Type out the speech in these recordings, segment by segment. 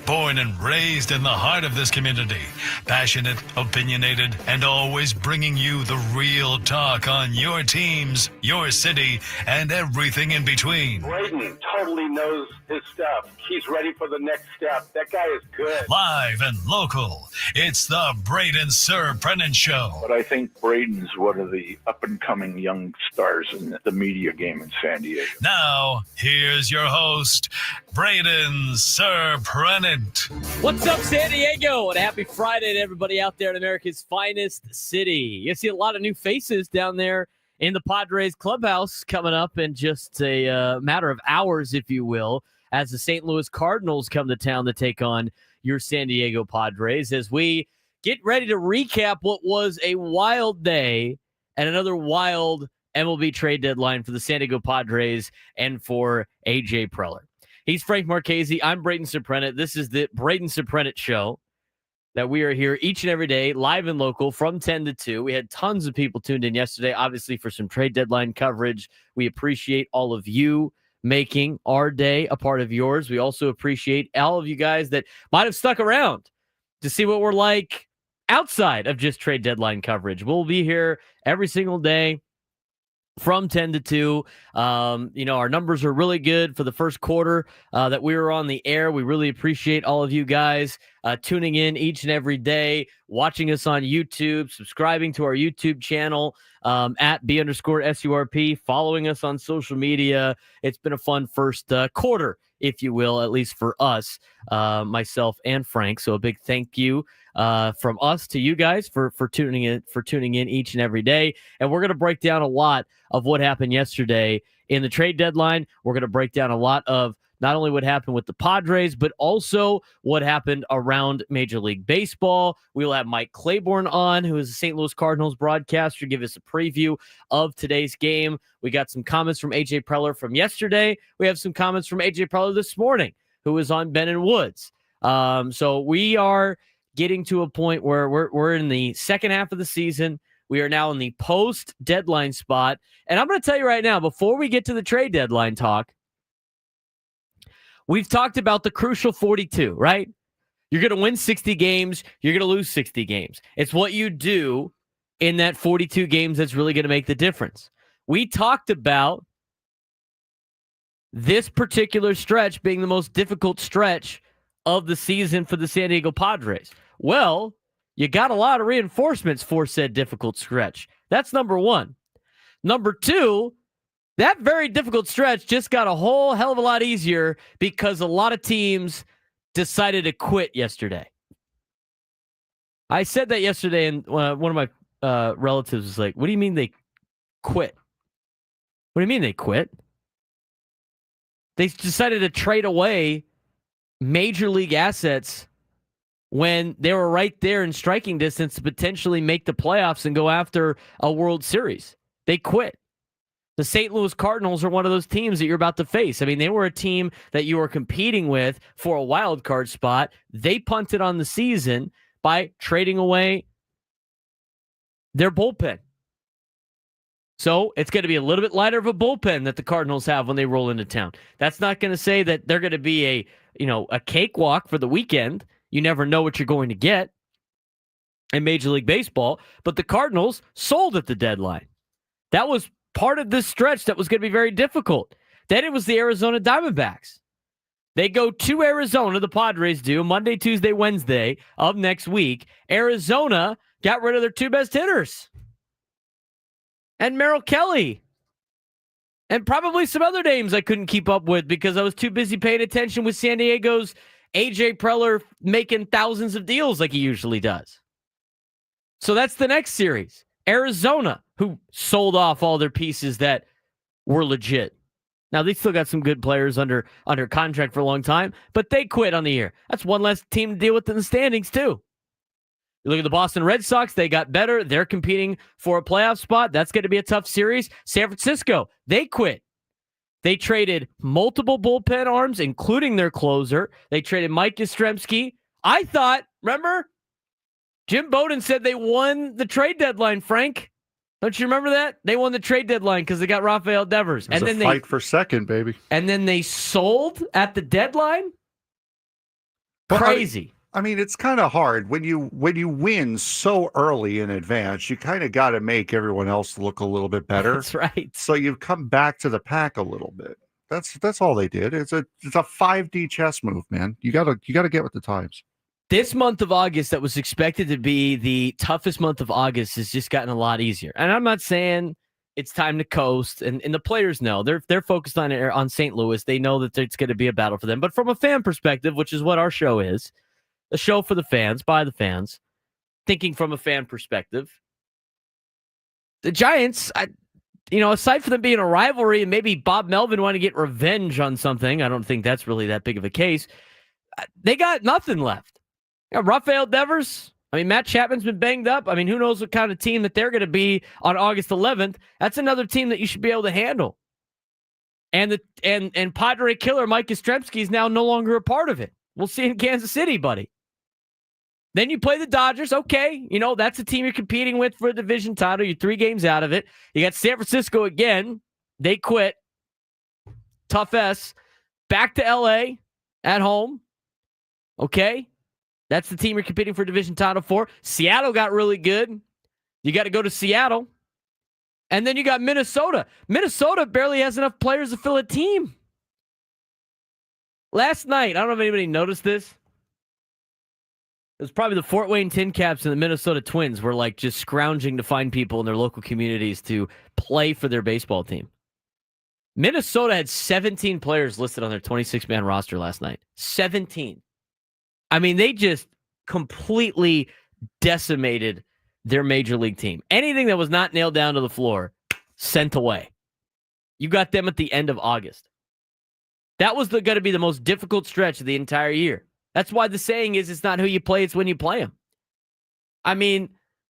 Born and raised in the heart of this community. Passionate, opinionated, and always bringing you the real talk on your teams, your city, and everything in between. Braden totally knows his stuff. He's ready for the next step. That guy is good. Live and local, it's the Braden Surprenant Show. But I think Braden's one of the up-and-coming young stars in the media game in San Diego. Now, here's your host, Braden Surprenant. What's up, San Diego? And happy Friday to everybody out there in America's finest city. You see a lot of new faces down there in the Padres clubhouse coming up in just a matter of hours, if you will, as the St. Louis Cardinals come to town to take on your San Diego Padres, as we get ready to recap what was a wild day and another wild MLB trade deadline for the San Diego Padres and for AJ Preller. He's Frank Marchese. I'm Braden Surprenant. This is the Braden Surprenant Show that we are here each and every day, live and local from 10 to 2. We had tons of people tuned in yesterday, obviously, for some trade deadline coverage. We appreciate all of you making our day a part of yours. We also appreciate all of you guys that might have stuck around to see what we're like outside of just trade deadline coverage. We'll be here every single day from 10 to 2. Our numbers are really good for the first quarter that we were on the air. We really appreciate all of you guys tuning in each and every day, watching us on YouTube, subscribing to our YouTube channel at B_SURP, following us on social media. It's been a fun first quarter, if you will, at least for us, myself and Frank. So a big thank you from us to you guys for tuning in each and every day. And we're going to break down a lot of what happened yesterday in the trade deadline. We're going to break down a lot of not only what happened with the Padres, but also what happened around Major League Baseball. We'll have Mike Claiborn on, who is a St. Louis Cardinals broadcaster, give us a preview of today's game. We got some comments from AJ Preller from yesterday. We have some comments from AJ Preller this morning, who was on Ben and Woods. So we are getting to a point where we're in the second half of the season. We are now in the post-deadline spot. And I'm going to tell you right now, before we get to the trade deadline talk, we've talked about the crucial 42, right? You're going to win 60 games. You're going to lose 60 games. It's what you do in that 42 games that's really going to make the difference. We talked about this particular stretch being the most difficult stretch of the season for the San Diego Padres. Well, you got a lot of reinforcements for said difficult stretch. That's number one. Number two, that very difficult stretch just got a whole hell of a lot easier because a lot of teams decided to quit yesterday. I said that yesterday, and one of my relatives was like, what do you mean they quit? What do you mean they quit? They decided to trade away major league assets when they were right there in striking distance to potentially make the playoffs and go after a World Series. They quit. The St. Louis Cardinals are one of those teams that you're about to face. I mean, they were a team that you were competing with for a wild card spot. They punted on the season by trading away their bullpen. So it's going to be a little bit lighter of a bullpen that the Cardinals have when they roll into town. That's not going to say that they're going to be a cakewalk for the weekend. You never know what you're going to get in Major League Baseball. But the Cardinals sold at the deadline. That was part of this stretch that was going to be very difficult. Then it was the Arizona Diamondbacks. They go to Arizona, the Padres do, Monday, Tuesday, Wednesday of next week. Arizona got rid of their two best hitters. And Merrill Kelly. And probably some other names I couldn't keep up with because I was too busy paying attention with San Diego's AJ Preller making thousands of deals like he usually does. So that's the next series. Arizona, who sold off all their pieces that were legit. Now, they still got some good players under contract for a long time, but they quit on the year. That's one less team to deal with in the standings, too. You look at the Boston Red Sox, they got better. They're competing for a playoff spot. That's going to be a tough series. San Francisco, they quit. They traded multiple bullpen arms, including their closer. They traded Mike Yastrzemski. I thought, remember? Jim Bowden said they won the trade deadline, Frank. Don't you remember that? They won the trade deadline because they got Rafael Devers. It was a fight for second, baby. And then they sold at the deadline? Crazy. I mean, it's kind of hard when you win so early in advance. You kind of got to make everyone else look a little bit better. That's right. So you come back to the pack a little bit. That's all they did. It's a 5D chess move, man. You gotta get with the times. This month of August that was expected to be the toughest month of August has just gotten a lot easier. And I'm not saying it's time to coast, and the players know. They're focused on St. Louis. They know that it's going to be a battle for them. But from a fan perspective, which is what our show is, a show for the fans, by the fans, thinking from a fan perspective, the Giants, aside from them being a rivalry and maybe Bob Melvin wanting to get revenge on something, I don't think that's really that big of a case. They got nothing left. Rafael Devers, Matt Chapman's been banged up. Who knows what kind of team that they're going to be on August 11th. That's another team that you should be able to handle. And Padre killer Mike Yastrzemski is now no longer a part of it. We'll see in Kansas City, buddy. Then you play the Dodgers. Okay, that's a team you're competing with for a division title. You're 3 games out of it. You got San Francisco again. They quit. Tough S. Back to L.A. at home. Okay. That's the team you're competing for division title for. Seattle got really good. You got to go to Seattle. And then you got Minnesota. Minnesota barely has enough players to fill a team. Last night, I don't know if anybody noticed this. It was probably the Fort Wayne Tin Caps and the Minnesota Twins were like just scrounging to find people in their local communities to play for their baseball team. Minnesota had 17 players listed on their 26-man roster last night. 17. They just completely decimated their major league team. Anything that was not nailed down to the floor, sent away. You got them at the end of August. That was going to be the most difficult stretch of the entire year. That's why the saying is, it's not who you play, it's when you play them.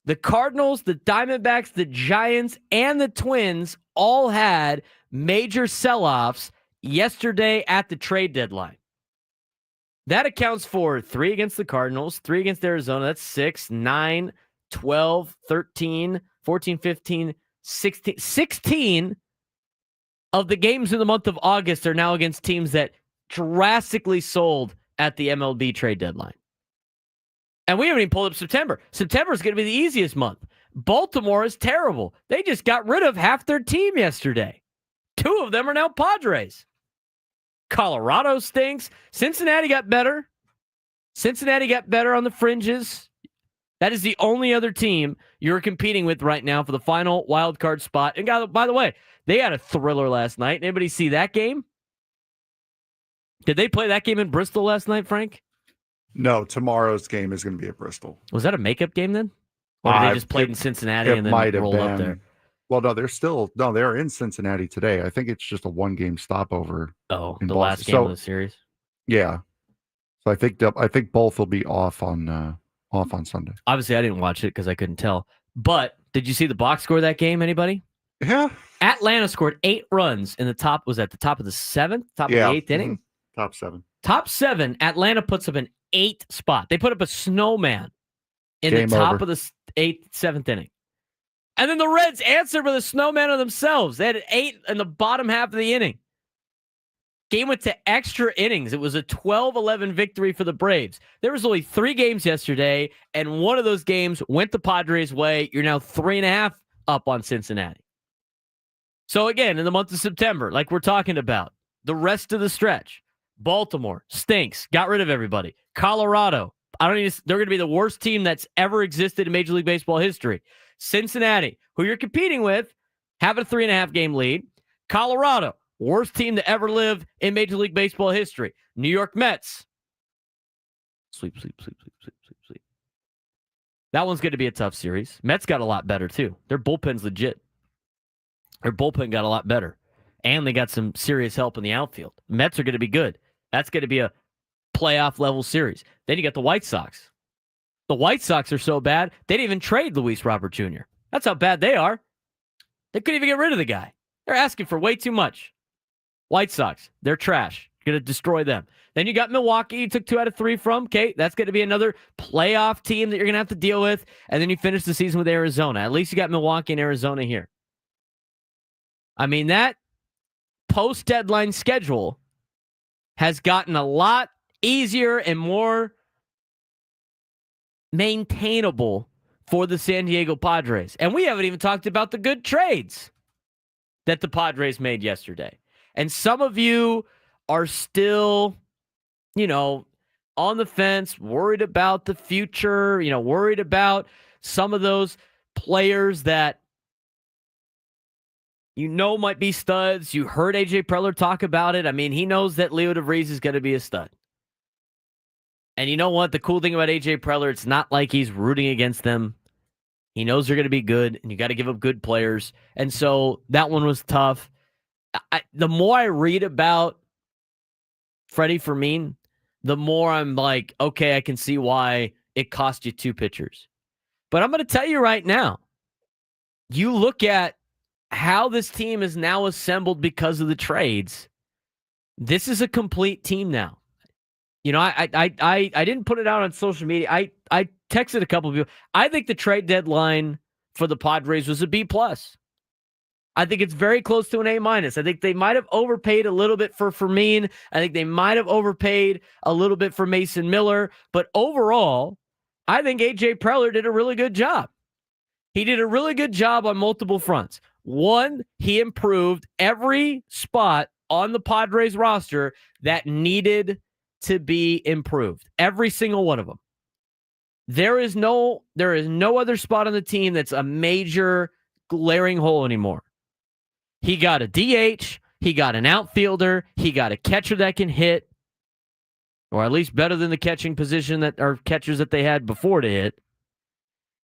The Cardinals, the Diamondbacks, the Giants, and the Twins all had major sell-offs yesterday at the trade deadline. That accounts for 3 against the Cardinals, 3 against Arizona. That's 6, 9, 12, 13, 14, 15, 16. 16 of the games in the month of August are now against teams that drastically sold at the MLB Trade Deadline. And we haven't even pulled up September. September is going to be the easiest month. Baltimore is terrible. They just got rid of half their team yesterday. 2 of them are now Padres. Colorado stinks. Cincinnati got better. Cincinnati got better on the fringes. That is the only other team you're competing with right now for the final wild card spot. And by the way, they had a thriller last night. Anybody see that game? Did they play that game in Bristol last night, Frank? No, tomorrow's game is going to be at Bristol. Was that a makeup game then? Or did they just played in Cincinnati and then rolled up there? Well, no, they're in Cincinnati today. I think it's just a 1-game stopover. Oh, the last game of the series? Yeah. So I think both will be off on Sunday. Obviously, I didn't watch it because I couldn't tell. But did you see the box score of that game, anybody? Yeah. Atlanta scored 8 runs in the top. Was that the top of the 7th? Top of the 8th inning? Top 7. Top 7. Atlanta puts up an 8th spot. They put up a snowman in Game the top over. of the 7th inning. And then the Reds answered with a snowman of themselves. They had an 8 in the bottom half of the inning. Game went to extra innings. It was a 12-11 victory for the Braves. There was only 3 games yesterday, and one of those games went the Padres' way. You're now 3.5 up on Cincinnati. So again, in the month of September, like we're talking about, the rest of the stretch, Baltimore stinks. Got rid of everybody. Colorado, they're going to be the worst team that's ever existed in Major League Baseball history. Cincinnati, who you're competing with, have a 3.5 game lead. Colorado, worst team to ever live in Major League Baseball history. New York Mets. Sleep. That one's going to be a tough series. Mets got a lot better, too. Their bullpen's legit. Their bullpen got a lot better. And they got some serious help in the outfield. Mets are going to be good. That's going to be a playoff-level series. Then you got the White Sox. The White Sox are so bad, they didn't even trade Luis Robert Jr. That's how bad they are. They couldn't even get rid of the guy. They're asking for way too much. White Sox, they're trash. You're going to destroy them. Then you got Milwaukee, you took 2 out of 3 from. Okay, that's going to be another playoff team that you're going to have to deal with. And then you finish the season with Arizona. At least you got Milwaukee and Arizona here. That post-deadline schedule has gotten a lot easier and more maintainable for the San Diego Padres. And we haven't even talked about the good trades that the Padres made yesterday. And some of you are still, on the fence, worried about the future, worried about some of those players that might be studs. You heard A.J. Preller talk about it. I mean, he knows that Leo DeVries is going to be a stud. And you know what? The cool thing about A.J. Preller, it's not like he's rooting against them. He knows they're going to be good, and you got to give up good players. And so that one was tough. The more I read about Freddie Fermin, the more I'm like, okay, I can see why it cost you 2 pitchers. But I'm going to tell you right now, you look at how this team is now assembled because of the trades. This is a complete team now. I didn't put it out on social media. I texted a couple of people. I think the trade deadline for the Padres was a B+. I think it's very close to an A-. I think they might have overpaid a little bit for Fermin. I think they might have overpaid a little bit for Mason Miller. But overall, I think A.J. Preller did a really good job. He did a really good job on multiple fronts. One, he improved every spot on the Padres roster that needed to be improved. Every single one of them. There is no other spot on the team that's a major glaring hole anymore. He got a DH. He got an outfielder. He got a catcher that can hit, or at least better than the catching position that are catchers that they had before to hit.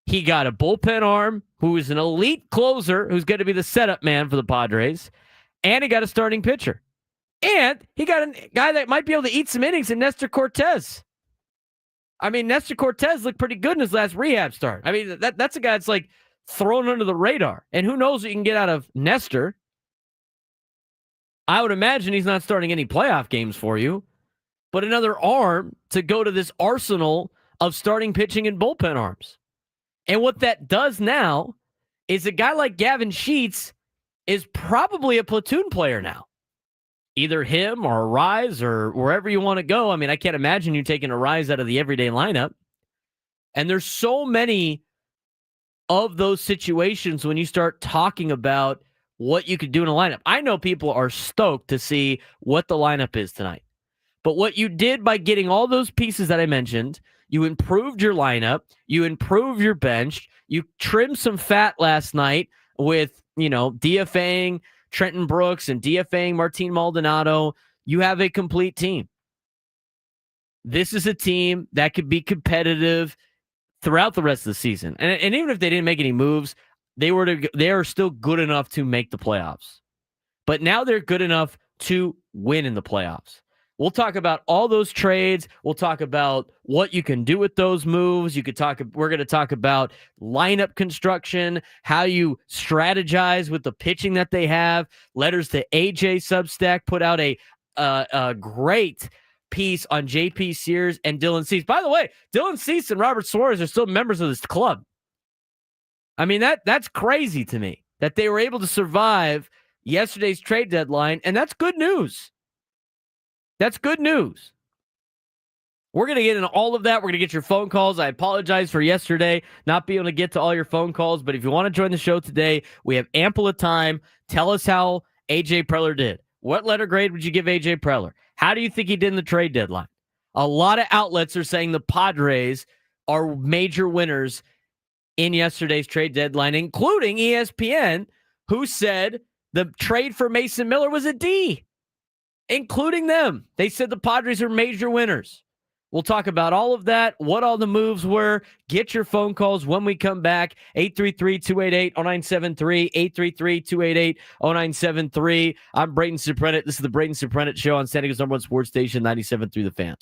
He got a bullpen arm who is an elite closer who's going to be the setup man for the Padres. And he got a starting pitcher. And he got a guy that might be able to eat some innings in Nestor Cortez. I mean, Nestor Cortez looked pretty good in his last rehab start. I mean, that's a guy that's like thrown under the radar. And who knows what you can get out of Nestor. I would imagine he's not starting any playoff games for you. But another arm to go to this arsenal of starting pitching and bullpen arms. And what that does now is a guy like Gavin Sheets is probably a platoon player now. Either him or Rise or wherever you want to go. I mean, I can't imagine you taking a Rise out of the everyday lineup. And there's so many of those situations when you start talking about what you could do in a lineup. I know people are stoked to see what the lineup is tonight. But what you did by getting all those pieces that I mentioned, you improved your lineup, you improved your bench, you trimmed some fat last night with, DFAing Trenton Brooks and DFAing Martin Maldonado. You have a complete team. This is a team that could be competitive throughout the rest of the season. And even if they didn't make any moves, they are still good enough to make the playoffs. But now they're good enough to win in the playoffs. We'll talk about all those trades. We'll talk about what you can do with those moves. We're going to talk about lineup construction, how you strategize with the pitching that they have. Letters to AJ Substack put out a great piece on JP Sears and Dylan Cease. By the way, Dylan Cease and Robert Suarez are still members of this club. I mean, that's crazy to me that they were able to survive yesterday's trade deadline, and that's good news. That's good news. We're going to get into all of that. We're going to get your phone calls. I apologize for yesterday not being able to get to all your phone calls, but if you want to join the show today, we have ample of time. Tell us how A.J. Preller did. What letter grade would you give A.J. Preller? How do you think he did in the trade deadline? A lot of outlets are saying the Padres are major winners in yesterday's trade deadline, including ESPN, who said the trade for Mason Miller was a D. Including them. They said the Padres are major winners. We'll talk about all of that, what all the moves were. Get your phone calls when we come back. 833-288-0973, 833-288-0973. I'm Braden Surprenant. This is the Braden Surprenant Show on San Diego's #1 sports station, 97.3 The Fan.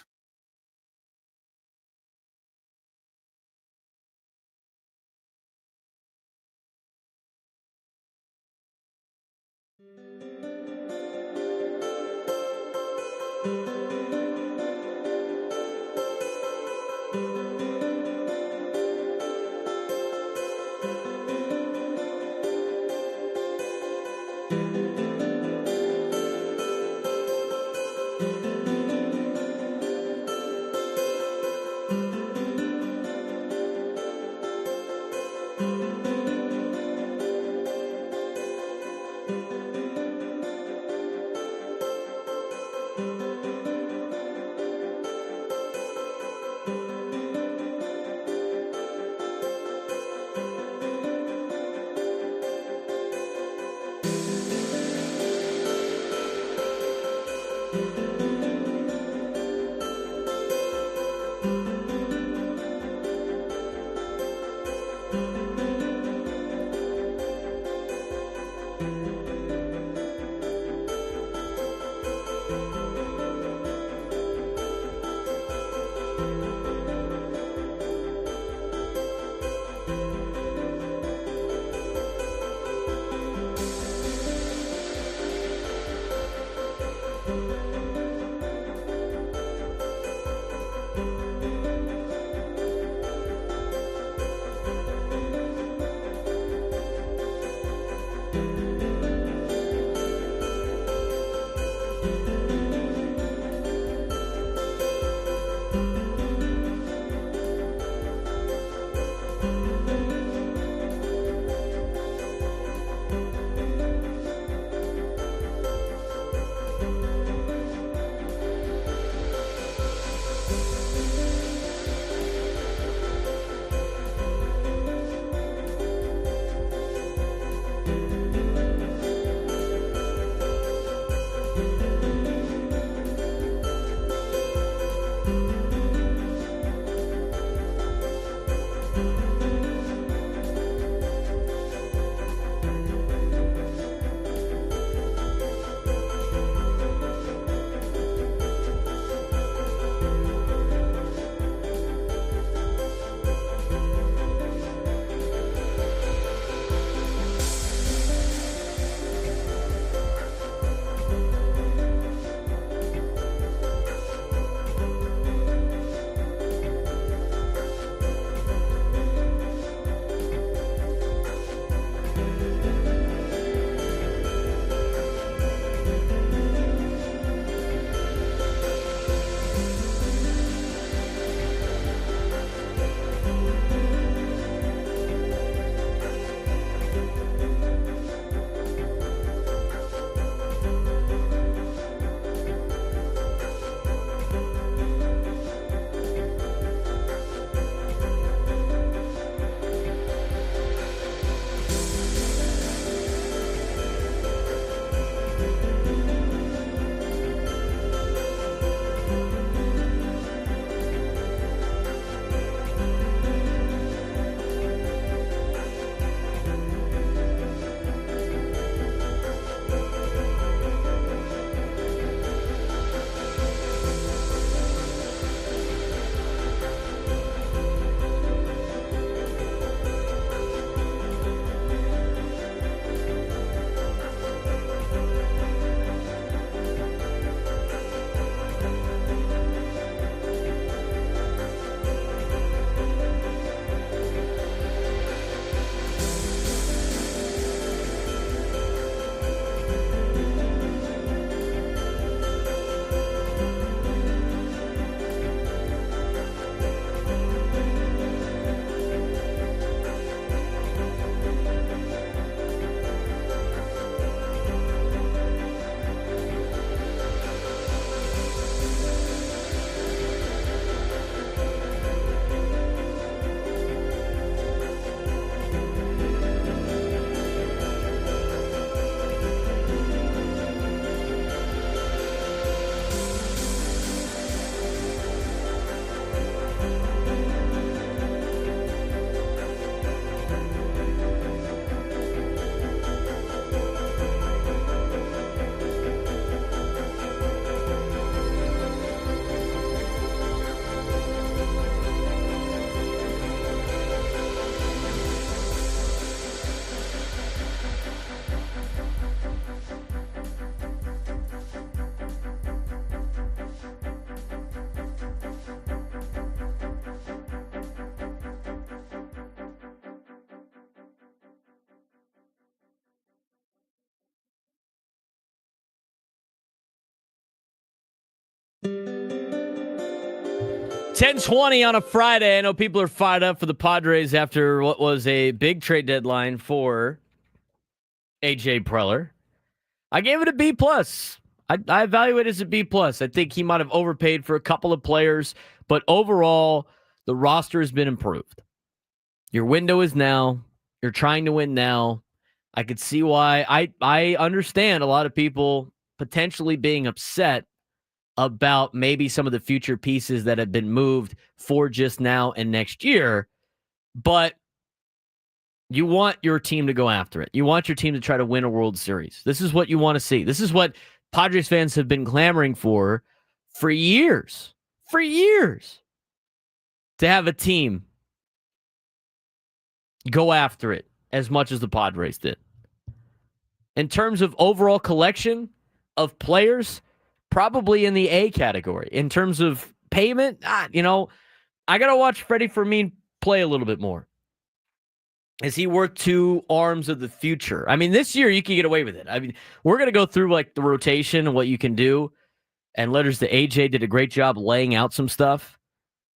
10:20 on a Friday. I know people are fired up for the Padres after what was a big trade deadline for AJ Preller. I gave it a B plus. I evaluate it as a B plus. I think he might have overpaid for a couple of players, but overall, the roster has been improved. Your window is now. You're trying to win now. I could see why. I understand a lot of people potentially being upset about maybe some of the future pieces that have been moved for just now and next year, but you want your team to go after it. You want your team to try to win a World Series. This is what you want to see. This is what Padres fans have been clamoring for years. For years. To have a team go after it as much as the Padres did. In terms of overall collection of players, probably in the A category. In terms of payment, I got to watch Freddie Fermin play a little bit more. Is he worth two arms of the future? I mean, this year you can get away with it. I mean, we're going to go through like the rotation and what you can do. And letters to AJ did a great job laying out some stuff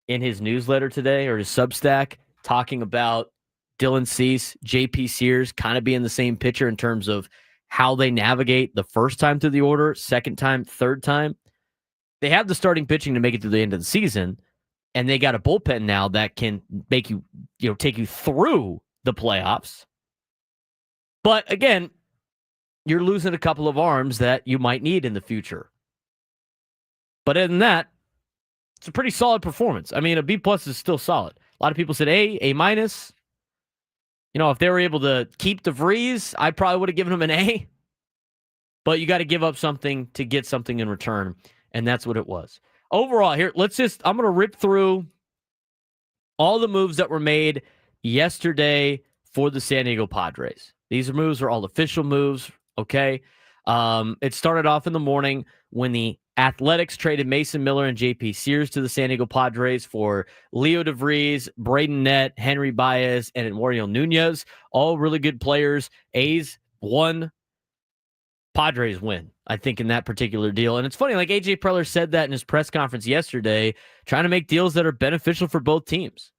in his newsletter today or his Substack, talking about Dylan Cease, JP Sears kind of being the same pitcher in terms of how they navigate the first time through the order, second time, third time. They have the starting pitching to make it to the end of the season, and they got a bullpen now that can make you, take you through the playoffs. But again, you're losing a couple of arms that you might need in the future. But other than that, it's a pretty solid performance. I mean, a B plus is still solid. A lot of people said A minus. If they were able to keep DeVries, I probably would have given them an A. But you got to give up something to get something in return, and that's what it was. Overall, here, I'm going to rip through all the moves that were made yesterday for the San Diego Padres. These moves are all official moves, okay? It started off in the morning when the Athletics traded Mason Miller and JP Sears to the San Diego Padres for Leo DeVries, Braden Nett, Henry Baez, and Eduardo Nunez. All really good players. A's won. Padres win, I think, in that particular deal. And it's funny, like AJ Preller said that in his press conference yesterday, trying to make deals that are beneficial for both teams.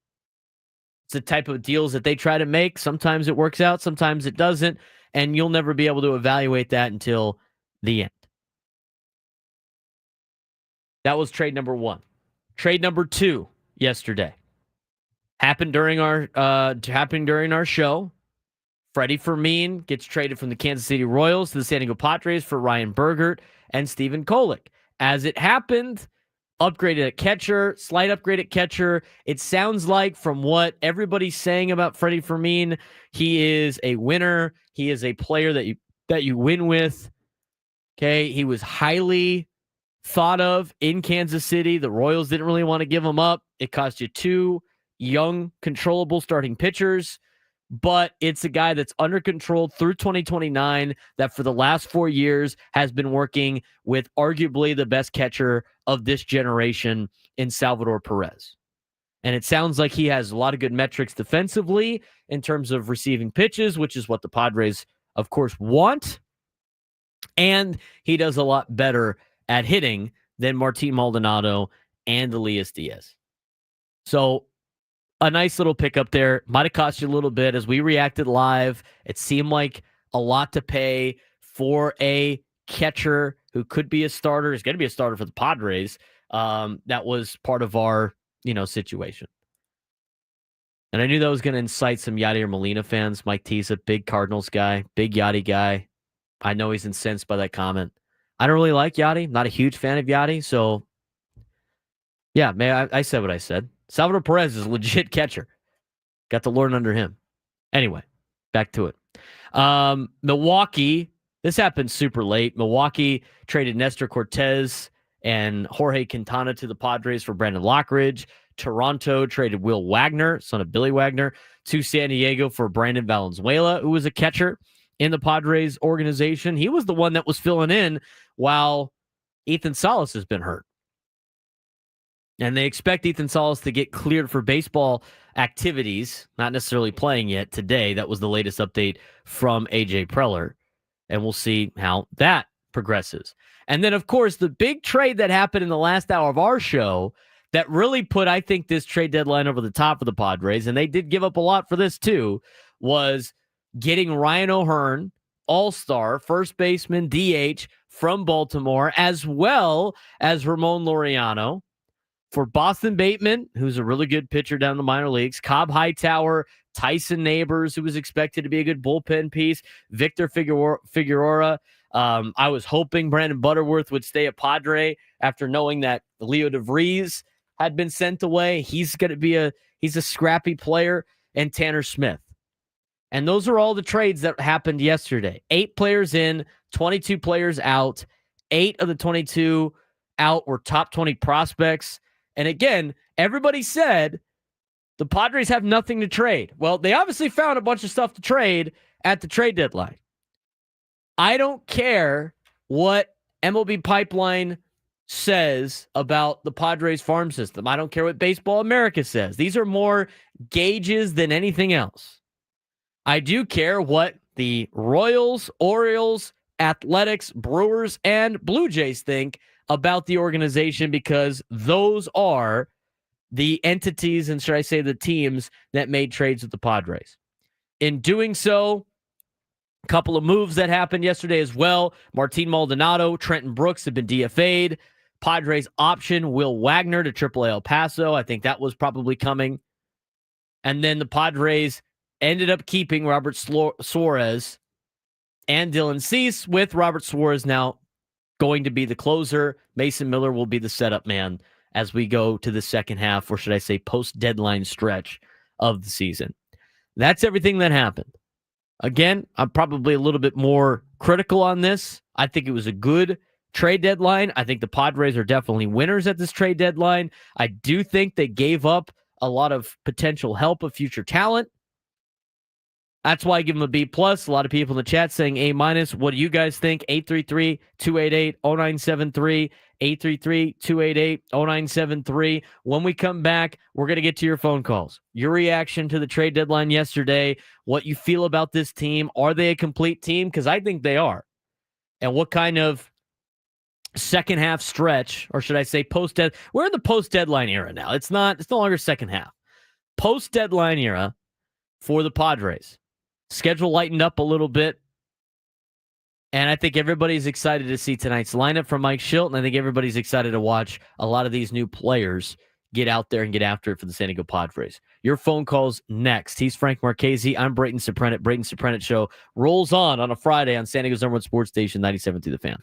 It's the type of deals that they try to make. Sometimes it works out, sometimes it doesn't, and you'll never be able to evaluate that until the end. That was trade number one. Trade number two yesterday happened during our show. Freddie Fermin gets traded from the Kansas City Royals to the San Diego Padres for Ryan Bergert and Steven Kolick. As it happened, upgraded at catcher, slight upgrade at catcher. It sounds like from what everybody's saying about Freddie Fermin, he is a winner. He is a player that you win with. Okay, he was highly thought of in Kansas City. The Royals didn't really want to give him up. It cost you two young, controllable starting pitchers, but it's a guy that's under control through 2029 that for the last 4 years has been working with arguably the best catcher of this generation in Salvador Perez. And it sounds like he has a lot of good metrics defensively in terms of receiving pitches, which is what the Padres, of course, want. And he does a lot better at hitting than Martin Maldonado and Elias Diaz. So a nice little pickup there. Might have cost you a little bit as we reacted live. It seemed like a lot to pay for a catcher who could be a starter. Is going to be a starter for the Padres. That was part of our, situation. And I knew that was going to incite some Yadier Molina fans. Mike T's a big Cardinals guy, big Yadi guy. I know he's incensed by that comment. I don't really like Yachty. Not a huge fan of Yachty. So, yeah, man, I said what I said. Salvador Perez is a legit catcher. Got to learn under him. Anyway, back to it. Milwaukee, this happened super late. Milwaukee traded Nestor Cortez and Jorge Quintana to the Padres for Brandon Lockridge. Toronto traded Will Wagner, son of Billy Wagner, to San Diego for Brandon Valenzuela, who was a catcher in the Padres organization. He was the one that was filling in while Ethan Salas has been hurt. And they expect Ethan Salas to get cleared for baseball activities, not necessarily playing yet today. That was the latest update from AJ Preller. And we'll see how that progresses. And then, of course, the big trade that happened in the last hour of our show that really put, I think, this trade deadline over the top of the Padres, and they did give up a lot for this too, was getting Ryan O'Hearn, all-star, first baseman, DH from Baltimore, as well as Ramon Laureano. For Boston Bateman, who's a really good pitcher down in the minor leagues, Cobb Hightower, Tyson Neighbors, who was expected to be a good bullpen piece, Victor Figueroa. I was hoping Brandon Butterworth would stay at Padre after knowing that Leo DeVries had been sent away. He's going to be he's a scrappy player, and Tanner Smith. And those are all the trades that happened yesterday. 8 players in, 22 players out. 8 of the 22 out were top 20 prospects. And again, everybody said the Padres have nothing to trade. Well, they obviously found a bunch of stuff to trade at the trade deadline. I don't care what MLB Pipeline says about the Padres farm system. I don't care what Baseball America says. These are more gauges than anything else. I do care what the Royals, Orioles, Athletics, Brewers, and Blue Jays think about the organization, because those are the entities, and should I say the teams, that made trades with the Padres. In doing so, a couple of moves that happened yesterday as well. Martin Maldonado, Trenton Brooks have been DFA'd. Padres option Will Wagner to AAA El Paso. I think that was probably coming. And then the Padres ended up keeping Robert Suarez and Dylan Cease, with Robert Suarez now going to be the closer. Mason Miller will be the setup man as we go to the second half, or should I say post-deadline stretch of the season. That's everything that happened. Again, I'm probably a little bit more critical on this. I think it was a good trade deadline. I think the Padres are definitely winners at this trade deadline. I do think they gave up a lot of potential help of future talent. That's why I give them a B+. A lot of people in the chat saying A-. What do you guys think? 833-288-0973. 833-288-0973. When we come back, we're going to get to your phone calls. Your reaction to the trade deadline yesterday. What you feel about this team. Are they a complete team? Because I think they are. And what kind of second half stretch, or should I say post-deadline? We're in the post-deadline era now. It's no longer second half. Post-deadline era for the Padres. Schedule lightened up a little bit. And I think everybody's excited to see tonight's lineup from Mike Shilton. I think everybody's excited to watch a lot of these new players get out there and get after it for the San Diego Padres. Your phone calls next. He's Frank Marchese. I'm Braden Surprenant. Braden Surprenant Show rolls on a Friday on San Diego's #1 sports station, 97 through the Fan.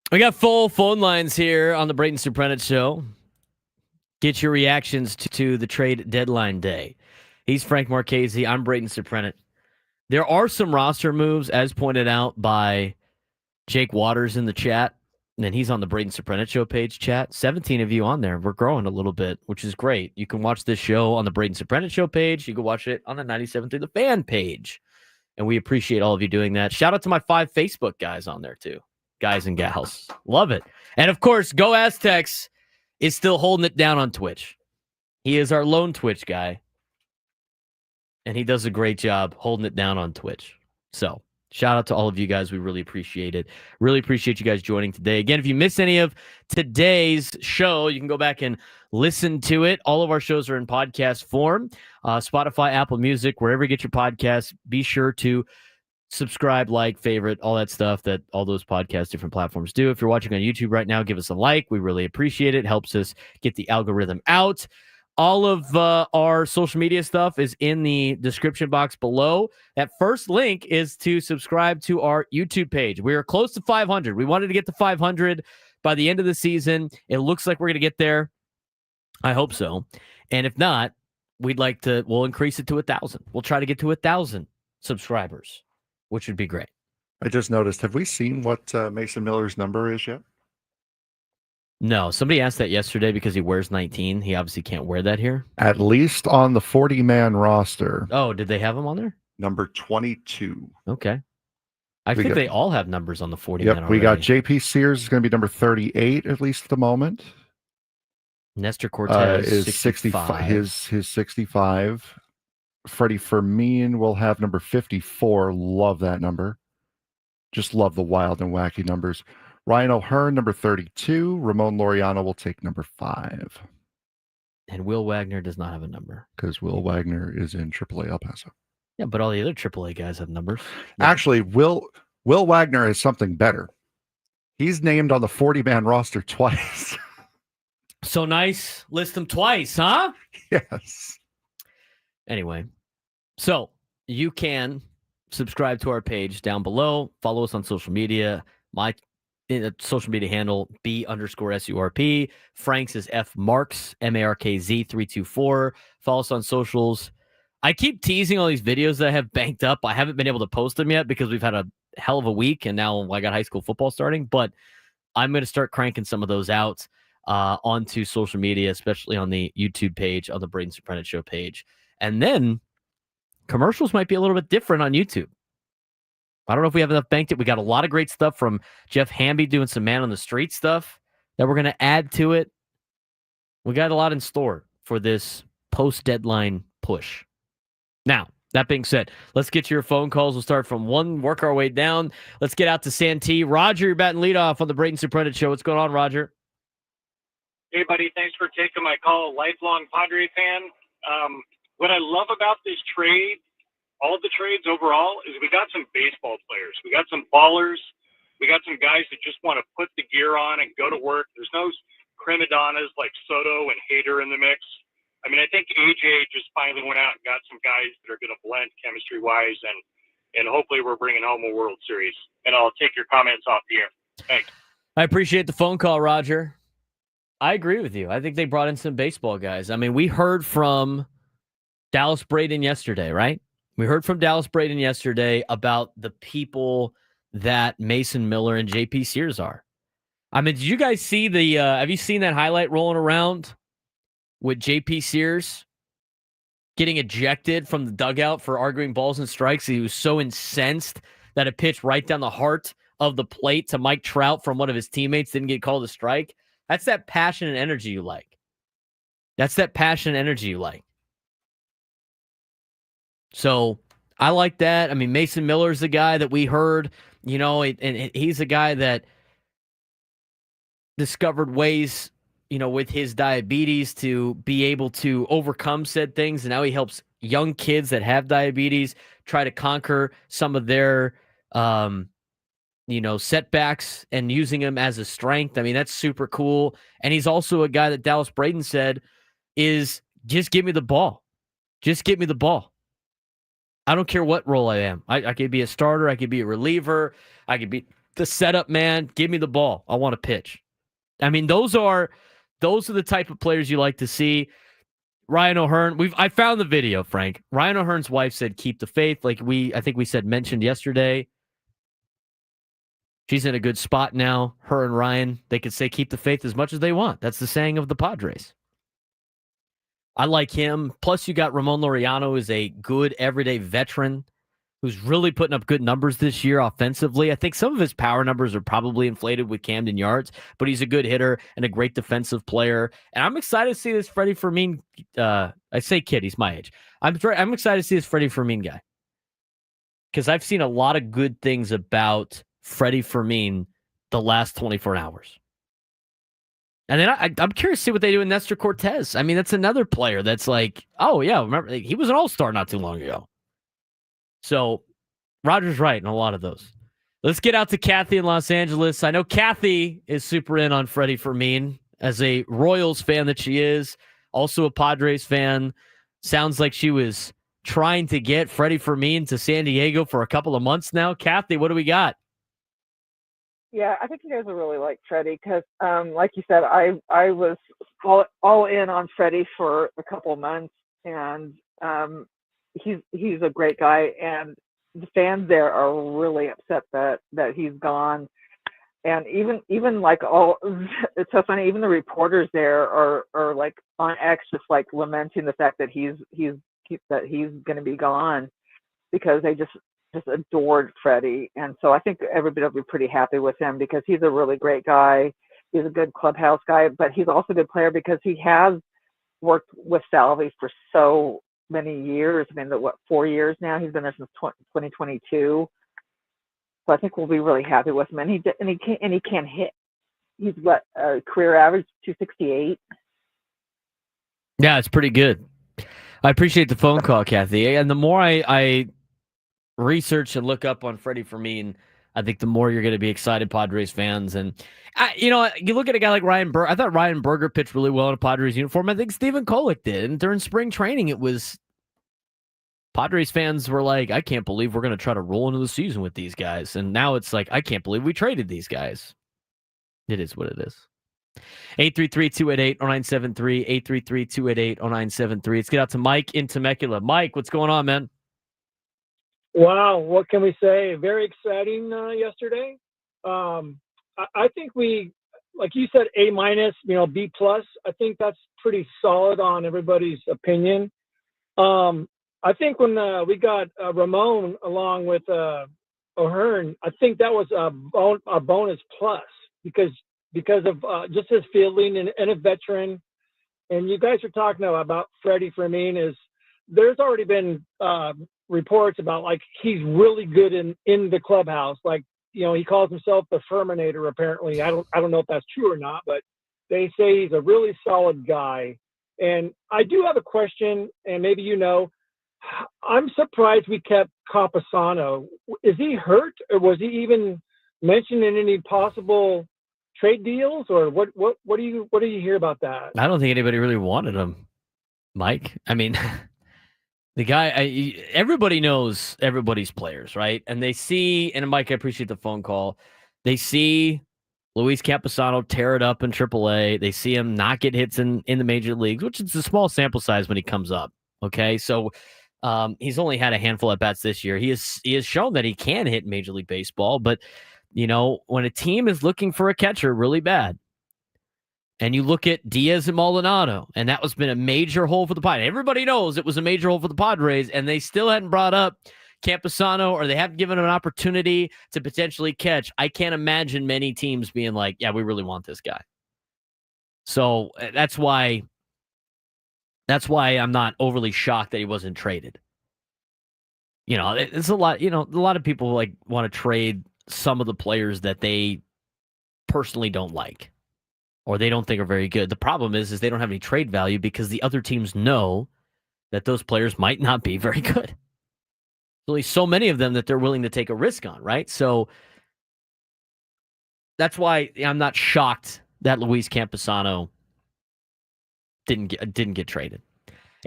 We got full phone lines here on the Braden Surprenant Show. Get your reactions to the trade deadline day. He's Frank Marchese. I'm Braden Surprenant. There are some roster moves, as pointed out by Jake Waters in the chat, and he's on the Braden Surprenant Show page chat. 17 of you on there. We're growing a little bit, which is great. You can watch this show on the Braden Surprenant Show page. You can watch it on the 97.3 The Fan page, and we appreciate all of you doing that. Shout out to my 5 Facebook guys on there, too. Guys and gals. Love it. And, of course, Go Aztecs is still holding it down on Twitch. He is our lone Twitch guy, and he does a great job holding it down on Twitch. So, shout out to all of you guys. We really appreciate it. Really appreciate you guys joining today. Again, if you missed any of today's show, you can go back and listen to it. All of our shows are in podcast form. Spotify, Apple Music, wherever you get your podcasts. Be sure to subscribe, like, favorite, all that stuff that all those podcasts, different platforms do. If you're watching on YouTube right now, give us a like. We really appreciate it. Helps us get the algorithm out. All of our social media stuff is in the description box below. That first link is to subscribe to our YouTube page. We are close to 500. We wanted to get to 500 by the end of the season. It looks like we're going to get there. I hope so. And if not, we'll increase it to 1,000. We'll try to get to 1,000 subscribers, which would be great. I just noticed, have we seen what Mason Miller's number is yet? No, somebody asked that yesterday because he wears 19. He obviously can't wear that here. At least on the 40-man roster. Oh, did they have him on there? Number 22. Okay. I think they all have numbers on the 40 Yep, man already. we got JP Sears is going to be number 38, at least at the moment. Nestor Cortez is 65. His 65. Freddie Fermin will have number 54. Love that number. Just love the wild and wacky numbers. Ryan O'Hearn, number 32. Ramon Laureano will take number 5. And Will Wagner does not have a number. Because Will Wagner is in AAA El Paso. Yeah, but all the other AAA guys have numbers. Actually, Will Wagner is something better. He's named on the 40-man roster twice. So nice. List them twice, huh? Yes. Anyway, so you can subscribe to our page down below. Follow us on social media. My social media handle, B_SURP. Frank's is FMarks, MARKZ 324. Follow us on socials. I keep teasing all these videos that I have banked up. I haven't been able to post them yet because we've had a hell of a week, and now I got high school football starting. But I'm going to start cranking some of those out onto social media, especially on the YouTube page, on the Braden Surprenant Show page. And then commercials might be a little bit different on YouTube. I don't know if we have enough banked it. We got a lot of great stuff from Jeff Hamby doing some man on the street stuff that we're going to add to it. We got a lot in store for this post-deadline push. Now, that being said, let's get to your phone calls. We'll start from 1, work our way down. Let's get out to Santee. Roger, you're batting leadoff on the Braden Surprenant Show. What's going on, Roger? Hey, buddy. Thanks for taking my call. Lifelong Padre fan. What I love about this trade, all the trades overall, is we got some baseball players. We got some ballers. We got some guys that just want to put the gear on and go to work. There's no prima donnas like Soto and Hader in the mix. I mean, I think AJ just finally went out and got some guys that are going to blend chemistry-wise, and hopefully we're bringing home a World Series. And I'll take your comments off the air. Thanks. I appreciate the phone call, Roger. I agree with you. I think they brought in some baseball guys. I mean, we heard from Dallas Braden yesterday, right? We heard from Dallas Braden yesterday about the people that Mason Miller and JP Sears are. I mean, did you guys see have you seen that highlight rolling around with JP Sears getting ejected from the dugout for arguing balls and strikes? He was so incensed that a pitch right down the heart of the plate to Mike Trout from one of his teammates didn't get called a strike. That's that passion and energy you like. That's that passion and energy you like. So I like that. I mean, Mason Miller's the guy that we heard, and he's a guy that discovered ways, with his diabetes to be able to overcome said things. And now he helps young kids that have diabetes try to conquer some of their, setbacks and using them as a strength. I mean, that's super cool. And he's also a guy that Dallas Braden said is just give me the ball. Just give me the ball. I don't care what role I am. I could be a starter. I could be a reliever. I could be the setup man. Give me the ball. I want to pitch. I mean, those are the type of players you like to see. Ryan O'Hearn, I found the video, Frank. Ryan O'Hearn's wife said, keep the faith. Like I think we mentioned yesterday. She's in a good spot now. Her and Ryan, they could say keep the faith as much as they want. That's the saying of the Padres. I like him. Plus, you got Ramon Laureano, who's a good everyday veteran who's really putting up good numbers this year offensively. I think some of his power numbers are probably inflated with Camden Yards, but he's a good hitter and a great defensive player. And I'm excited to see this Freddie Fermin. I say kid, he's my age. I'm excited to see this Freddie Fermin guy because I've seen a lot of good things about Freddie Fermin the last 24 hours. And then I'm curious to see what they do with Nestor Cortez. I mean, that's another player that's like, oh, yeah, remember, he was an all-star not too long ago. So Roger's right in a lot of those. Let's get out to Kathy in Los Angeles. I know Kathy is super in on Freddie Fermin as a Royals fan that she is, also a Padres fan. Sounds like she was trying to get Freddie Fermin to San Diego for a couple of months now. Kathy, what do we got? Yeah, I think you guys will really like Freddie because, like you said, I was all in on Freddie for a couple of months, and he's a great guy, and the fans there are really upset that he's gone, and even like it's so funny. Even the reporters there are like on X just like lamenting the fact that he's going to be gone because they just adored Freddie. And so I think everybody will be pretty happy with him because he's a really great guy. He's a good clubhouse guy, but he's also a good player because he has worked with Salvi for so many years. I mean, 4 years now? He's been there since 2022. So I think we'll be really happy with him. And he can hit. He's got a career average 268. Yeah, it's pretty good. I appreciate the phone call, Kathy. And the more I research and look up on Freddie Fermin, I think the more you're going to be excited, Padres fans. And, you look at a guy like Ryan Berger. I thought Ryan Berger pitched really well in a Padres uniform. I think Stephen Kolek did. And during spring training, it was Padres fans were like, I can't believe we're going to try to roll into the season with these guys. And now it's like, I can't believe we traded these guys. It is what it is. 833-288-0973, 833-288-0973. Let's get out to Mike in Temecula. Mike, what's going on, man? Wow, what can we say? Very exciting yesterday. I think we, like you said, A-, B+. I think that's pretty solid on everybody's opinion. I think when we got Ramon along with O'Hearn, I think that was a bonus plus because of just his fielding and a veteran. And you guys are talking about Freddie Fermin. There's already been reports about like he's really good in the clubhouse. Like, he calls himself the Ferminator. Apparently, I don't know if that's true or not, but they say he's a really solid guy. And I do have a question, and maybe I'm surprised we kept Campusano. Is he hurt, or was he even mentioned in any possible trade deals, or what do you hear about that? I don't think anybody really wanted him, Mike. I mean, the guy, everybody knows everybody's players, right? And they see, and Mike, I appreciate the phone call. They see Luis Campusano tear it up in AAA. They see him not get hits in the major leagues, which is a small sample size when he comes up. Okay, so he's only had a handful of bats this year. He has shown that he can hit Major League Baseball, but when a team is looking for a catcher really bad, and you look at Diaz and Maldonado, and that was been a major hole for the Padres. Everybody knows it was a major hole for the Padres, and they still hadn't brought up Campusano, or they haven't given him an opportunity to potentially catch. I can't imagine many teams being like, yeah, we really want this guy. So that's why I'm not overly shocked that he wasn't traded. It's a lot, a lot of people like want to trade some of the players that they personally don't like or they don't think are very good. The problem is they don't have any trade value because the other teams know that those players might not be very good. There's only so many of them that they're willing to take a risk on, right? So that's why I'm not shocked that Luis Campusano didn't get traded.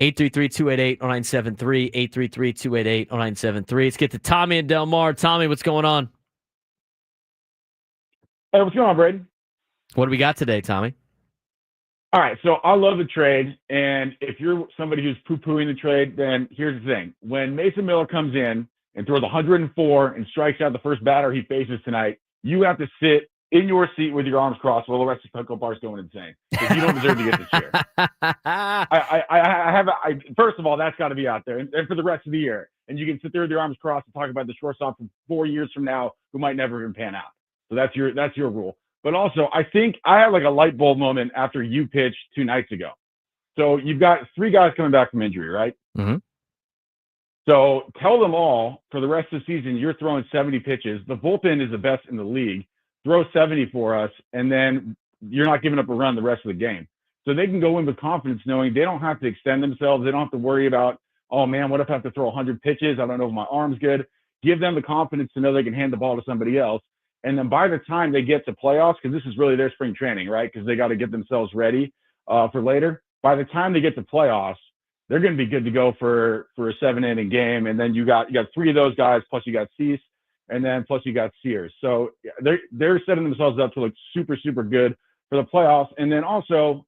833-288-0973, 833-288-0973. Let's get to Tommy in Del Mar. Tommy, what's going on? Hey, what's going on, Braden? What do we got today, Tommy? All right, so I love the trade, and if you're somebody who's poo-pooing the trade, then here's the thing. When Mason Miller comes in and throws 104 and strikes out the first batter he faces tonight, you have to sit in your seat with your arms crossed while the rest of the Petco Bar's going insane, because you don't deserve to get the cheer. First of all, that's got to be out there, and for the rest of the year. And you can sit there with your arms crossed and talk about the shortstop from 4 years from now who might never even pan out. So that's your rule. But also, I think I had like a light bulb moment after you pitched 2 nights ago. So you've got 3 guys coming back from injury, right? Mm-hmm. So tell them all for the rest of the season, you're throwing 70 pitches. The bullpen is the best in the league. Throw 70 for us, and then you're not giving up a run the rest of the game. So they can go in with confidence knowing they don't have to extend themselves. They don't have to worry about, oh, man, what if I have to throw 100 pitches? I don't know if my arm's good. Give them the confidence to know they can hand the ball to somebody else. And then by the time they get to playoffs, because this is really their spring training, right? Because they got to get themselves ready for later. By the time they get to playoffs, they're going to be good to go for a 7-inning game. And then you got 3 of those guys, plus you got Cease, and then plus you got Sears. So they're setting themselves up to look super, super good for the playoffs. And then also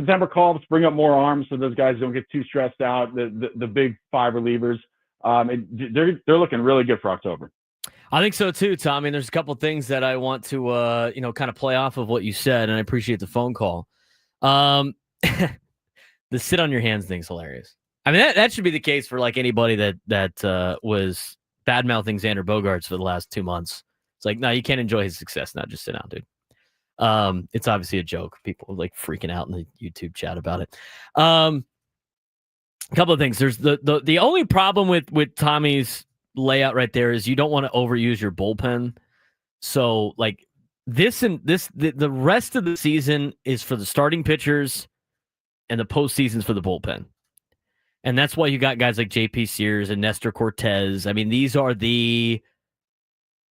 September call-ups bring up more arms so those guys don't get too stressed out. The big 5 relievers, they're looking really good for October. I think so too, Tommy. There's a couple things that I want to, kind of play off of what you said, and I appreciate the phone call. The sit on your hands thing's hilarious. I mean, that should be the case for like anybody that was bad mouthing Xander Bogaerts for the last 2 months. It's like, no, you can't enjoy his success now. Just sit down, dude. It's obviously a joke. People are like freaking out in the YouTube chat about it. A couple of things. There's the only problem with Tommy's layout right there is you don't want to overuse your bullpen. So like the rest of the season is for the starting pitchers and the postseason's for the bullpen. And that's why you got guys like JP Sears and Nestor Cortez. I mean, these are the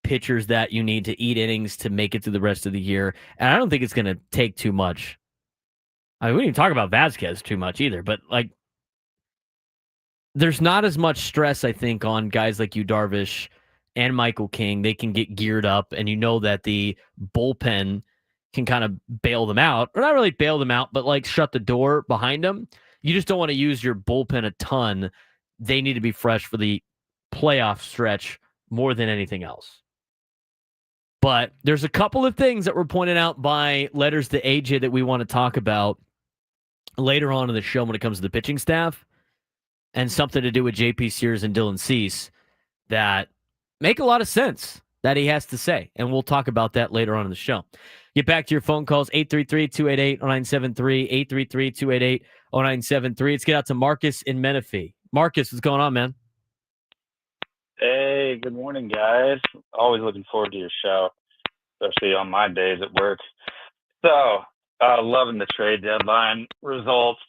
pitchers that you need to eat innings to make it through the rest of the year. And I don't think it's going to take too much. I mean, we didn't talk about Vasquez too much either, but like, there's not as much stress, I think, on guys like you, Darvish, and Michael King. They can get geared up, and you know that the bullpen can kind of bail them out. Or not really bail them out, but like shut the door behind them. You just don't want to use your bullpen a ton. They need to be fresh for the playoff stretch more than anything else. But there's a couple of things that were pointed out by letters to AJ that we want to talk about later on in the show when it comes to the pitching staff. And something to do with JP Sears and Dylan Cease that make a lot of sense that he has to say. And we'll talk about that later on in the show. Get back to your phone calls, 833-288-0973, 833-288-0973. Let's get out to Marcus in Menifee. Marcus, what's going on, man? Hey, good morning, guys. Always looking forward to your show, especially on my days at work. So, loving the trade deadline results.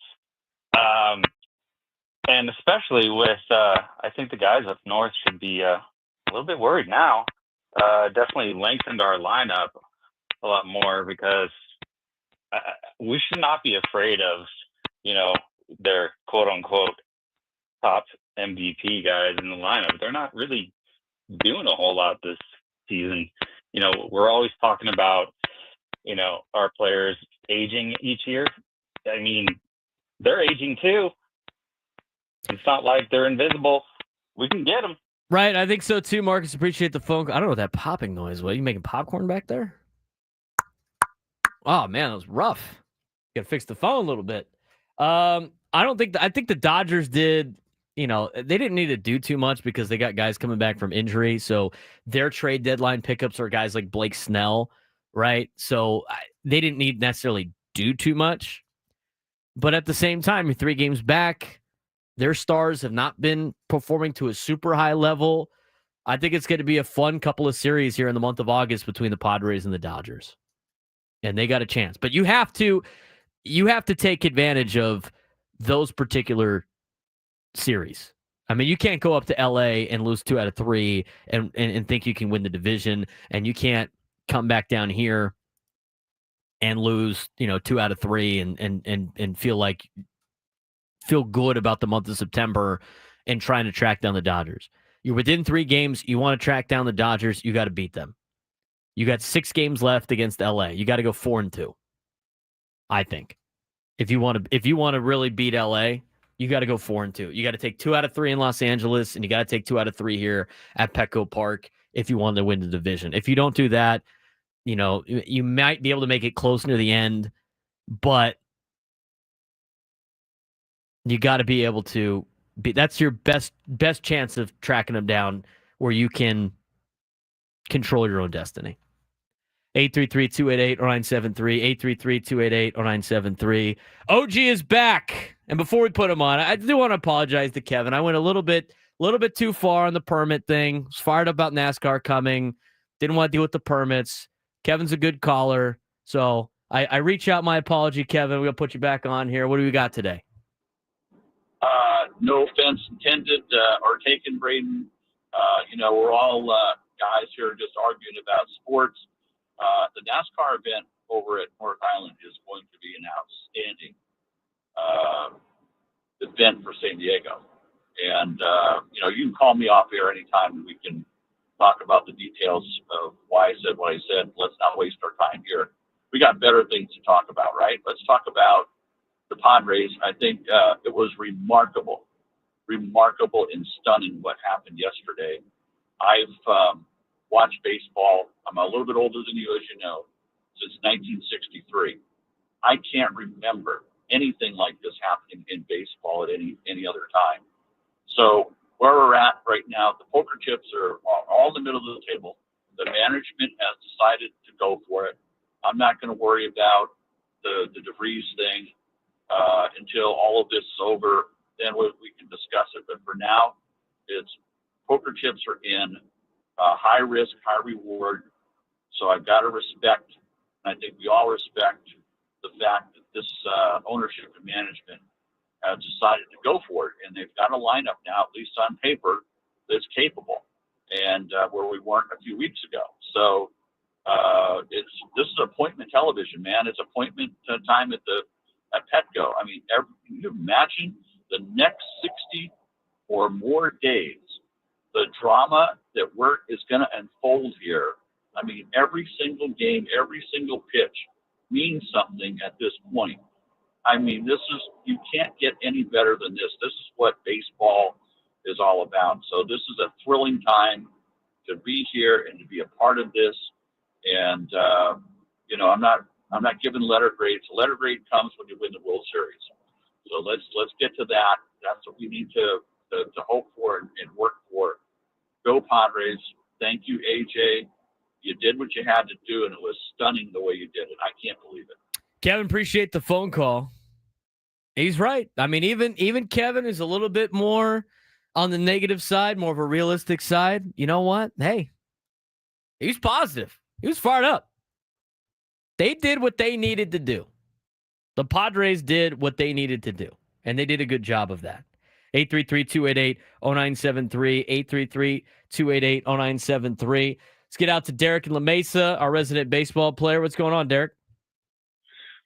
And especially with, I think the guys up north should be a little bit worried now. Definitely lengthened our lineup a lot more because we should not be afraid of, their quote-unquote top MVP guys in the lineup. They're not really doing a whole lot this season. We're always talking about, our players aging each year. I mean, they're aging too. It's not like they're invisible. We can get them. Right, I think so too, Marcus. Appreciate the phone call. I don't know what that popping noise was. You making popcorn back there? Oh, man, that was rough. Got to fix the phone a little bit. I think the Dodgers did, they didn't need to do too much because they got guys coming back from injury. So their trade deadline pickups are guys like Blake Snell, right? So they didn't need necessarily do too much. But at the same time, you're 3 games back. Their stars have not been performing to a super high level. I think it's going to be a fun couple of series here in the month of August between the Padres and the Dodgers. And they got a chance. But you have to take advantage of those particular series. I mean, you can't go up to LA and lose 2 out of 3 and think you can win the division, and you can't come back down here and lose, 2 out of 3 and feel good about the month of September and trying to track down the Dodgers. You're within 3 games. You want to track down the Dodgers. You got to beat them. You got 6 games left against LA. You got to go 4-2. I think. If you want to really beat LA, you got to go 4-2. You got to take 2 out of 3 in Los Angeles, and you got to take 2 out of 3 here at Petco Park if you want to win the division. If you don't do that, you might be able to make it close near the end, but you got to be able to be. That's your best chance of tracking them down, where you can control your own destiny. 833-288-0973, 833-288-0973. OG is back. And before we put him on, I do want to apologize to Kevin. I went a little bit too far on the permit thing. Was fired up about NASCAR coming. Didn't want to deal with the permits. Kevin's a good caller. So I reach out my apology, Kevin. We'll put you back on here. What do we got today? No offense intended or taken, Braden. We're all guys here just arguing about sports. The NASCAR event over at North Island is going to be an outstanding event for San Diego. And, you can call me off here anytime and we can talk about the details of why I said what I said. Let's not waste our time here. We got better things to talk about, right? Let's talk about the Padres. I think it was remarkable and stunning what happened yesterday. I've watched baseball. I'm a little bit older than you, as you know, since 1963. I can't remember anything like this happening in baseball at any other time. So where we're at right now, the poker chips are all in the middle of the table. The management has decided to go for it. I'm not going to worry about the DeVries thing until all of this is over. Then we can discuss it. But for now, it's poker chips are in, high risk, high reward. So I've got to respect, and I think we all respect the fact that this ownership and management have decided to go for it. And they've got a lineup now, at least on paper, that's capable, and where we weren't a few weeks ago. So this is appointment television, man. It's appointment time at Petco. I mean, can you imagine the next 60 or more days, the drama that is going to unfold here? I mean, every single game, every single pitch means something at this point. I mean, you can't get any better than this. This is what baseball is all about. So this is a thrilling time to be here and to be a part of this. And, I'm not giving letter grades. The letter grade comes when you win the World Series. So let's get to that. That's what we need to hope for and work for. Go Padres. Thank you, AJ. You did what you had to do, and it was stunning the way you did it. I can't believe it. Kevin, appreciate the phone call. He's right. I mean, even Kevin is a little bit more on the negative side, more of a realistic side. You know what? Hey, he's positive. He was fired up. They did what they needed to do. The Padres did what they needed to do, and they did a good job of that. 833-288-0973, 833-288-0973. Let's get out to Derek in La Mesa, our resident baseball player. What's going on, Derek?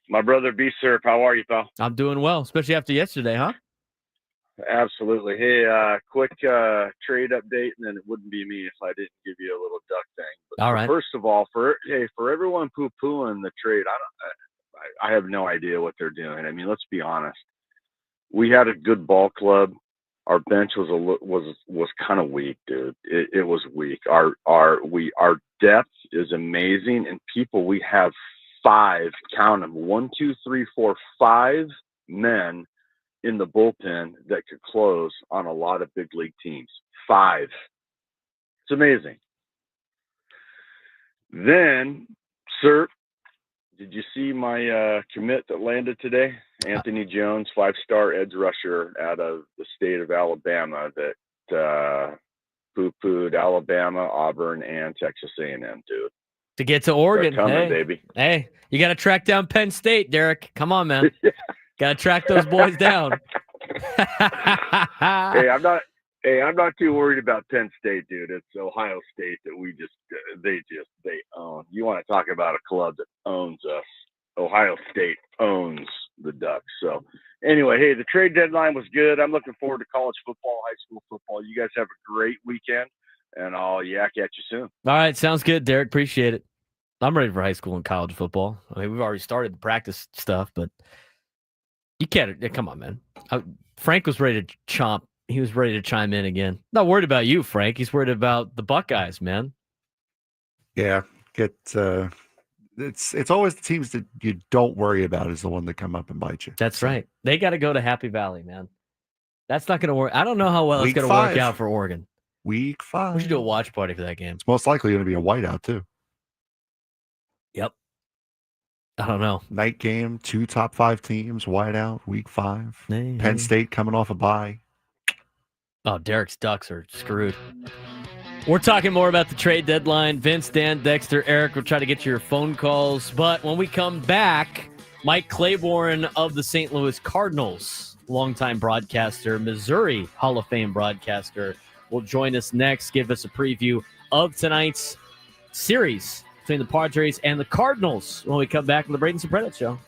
My brother B-Surf, how are you, pal? I'm doing well, especially after yesterday, huh? Absolutely. Hey, quick trade update, and then it wouldn't be me if I didn't give you a little duck thing. But all right. First of all, for everyone poo-pooing the trade, I have no idea what they're doing. I mean, let's be honest. We had a good ball club. Our bench was kind of weak, dude. It was weak. Our depth is amazing, and we have 5, count them, 1, 2, 3, 4, 5 men in the bullpen that could close on a lot of big league teams. 5. It's amazing. Then, sir, did you see my commit that landed today? Anthony Jones, 5-star edge rusher out of the state of Alabama that poo-pooed Alabama, Auburn, and Texas A&M, dude. To get to Oregon, coming, baby. Hey, you got to track down Penn State, Derek. Come on, man. Got to track those boys down. Hey, I'm not too worried about Penn State, dude. It's Ohio State that they own. You want to talk about a club that owns us? Ohio State owns the Ducks. So anyway, hey, the trade deadline was good. I'm looking forward to college football, high school football. You guys have a great weekend, and I'll yak at you soon. All right, sounds good, Derek. Appreciate it. I'm ready for high school and college football. I mean, we've already started the practice stuff, but you can't. Come on, man. Frank was ready to chomp. He was ready to chime in again. Not worried about you, Frank. He's worried about the Buckeyes, man. Yeah, it's always the teams that you don't worry about is the one that come up and bite you. That's right. They got to go to Happy Valley, man. That's not going to work. I don't know how well it's going to work out for Oregon. Week 5. We should do a watch party for that game. It's most likely going to be a whiteout too. Yep. I don't know. Night game, 2 top 5 teams, whiteout, week 5. Penn State coming off a bye. Oh, Derek's Ducks are screwed. We're talking more about the trade deadline. Vince, Dan, Dexter, Eric will try to get your phone calls. But when we come back, Mike Claiborn of the St. Louis Cardinals, longtime broadcaster, Missouri Hall of Fame broadcaster, will join us next, give us a preview of tonight's series between the Padres and the Cardinals when we come back on the Braden Surprenant Show.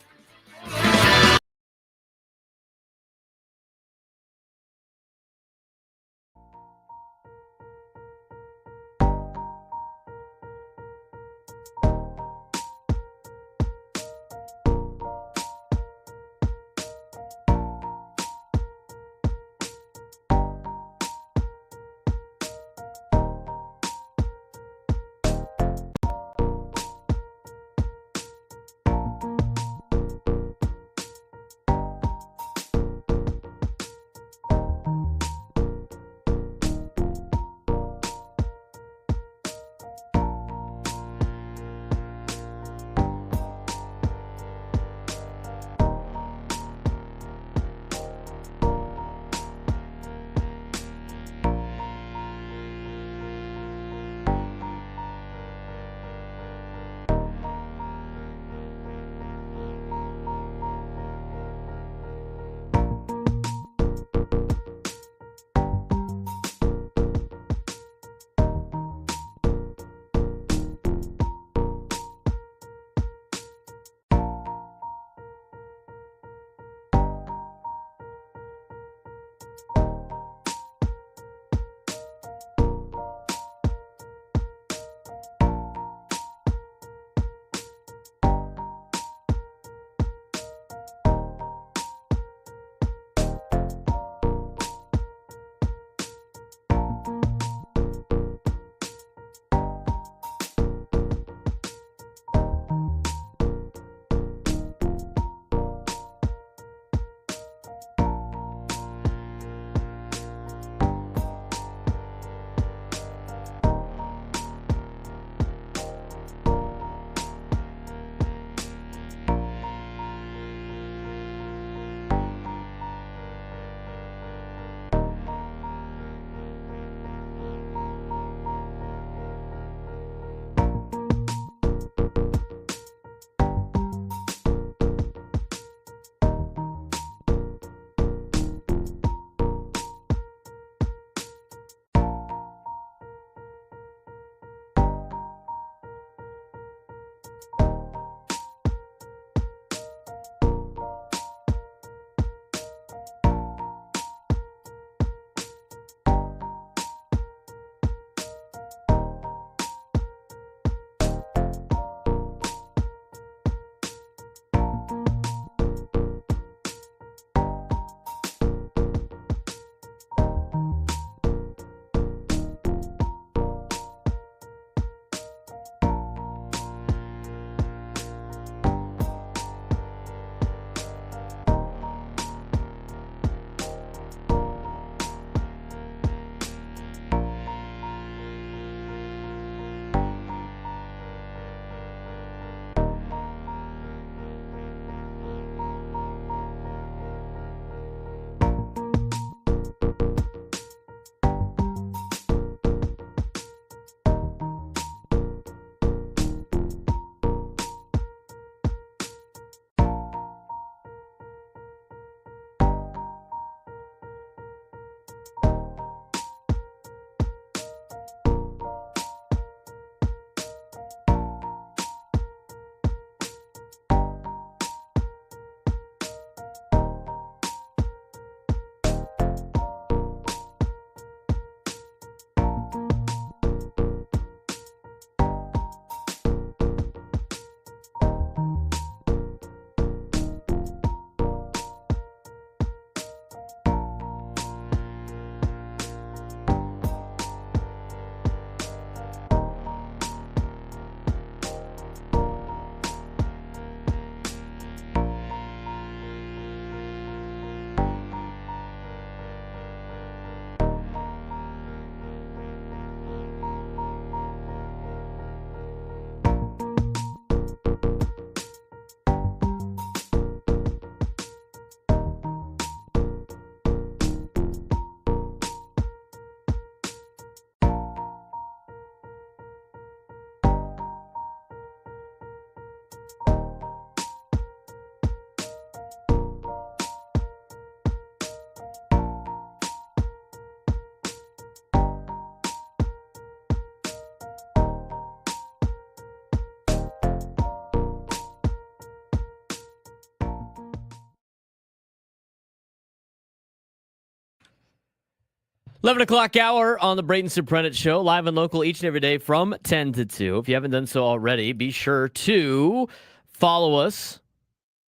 11 o'clock hour on the Braden Surprenant Show, live and local each and every day from 10 to 2. If you haven't done so already, be sure to follow us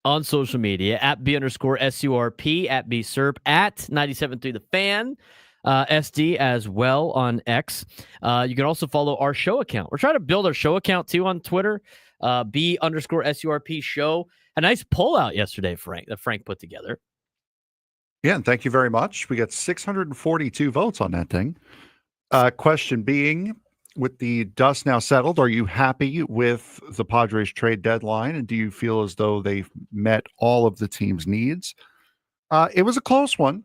on social media at B_SURP, at BSURP, at 97.3 The Fan, SD as well on X. You can also follow our show account. We're trying to build our show account too on Twitter, B_SURP show. A nice poll out yesterday, Frank, that Frank put together. Yeah, and thank you very much. We got 642 votes on that thing. Question being, with the dust now settled, are you happy with the Padres trade deadline? And do you feel as though they've met all of the team's needs? It was a close one,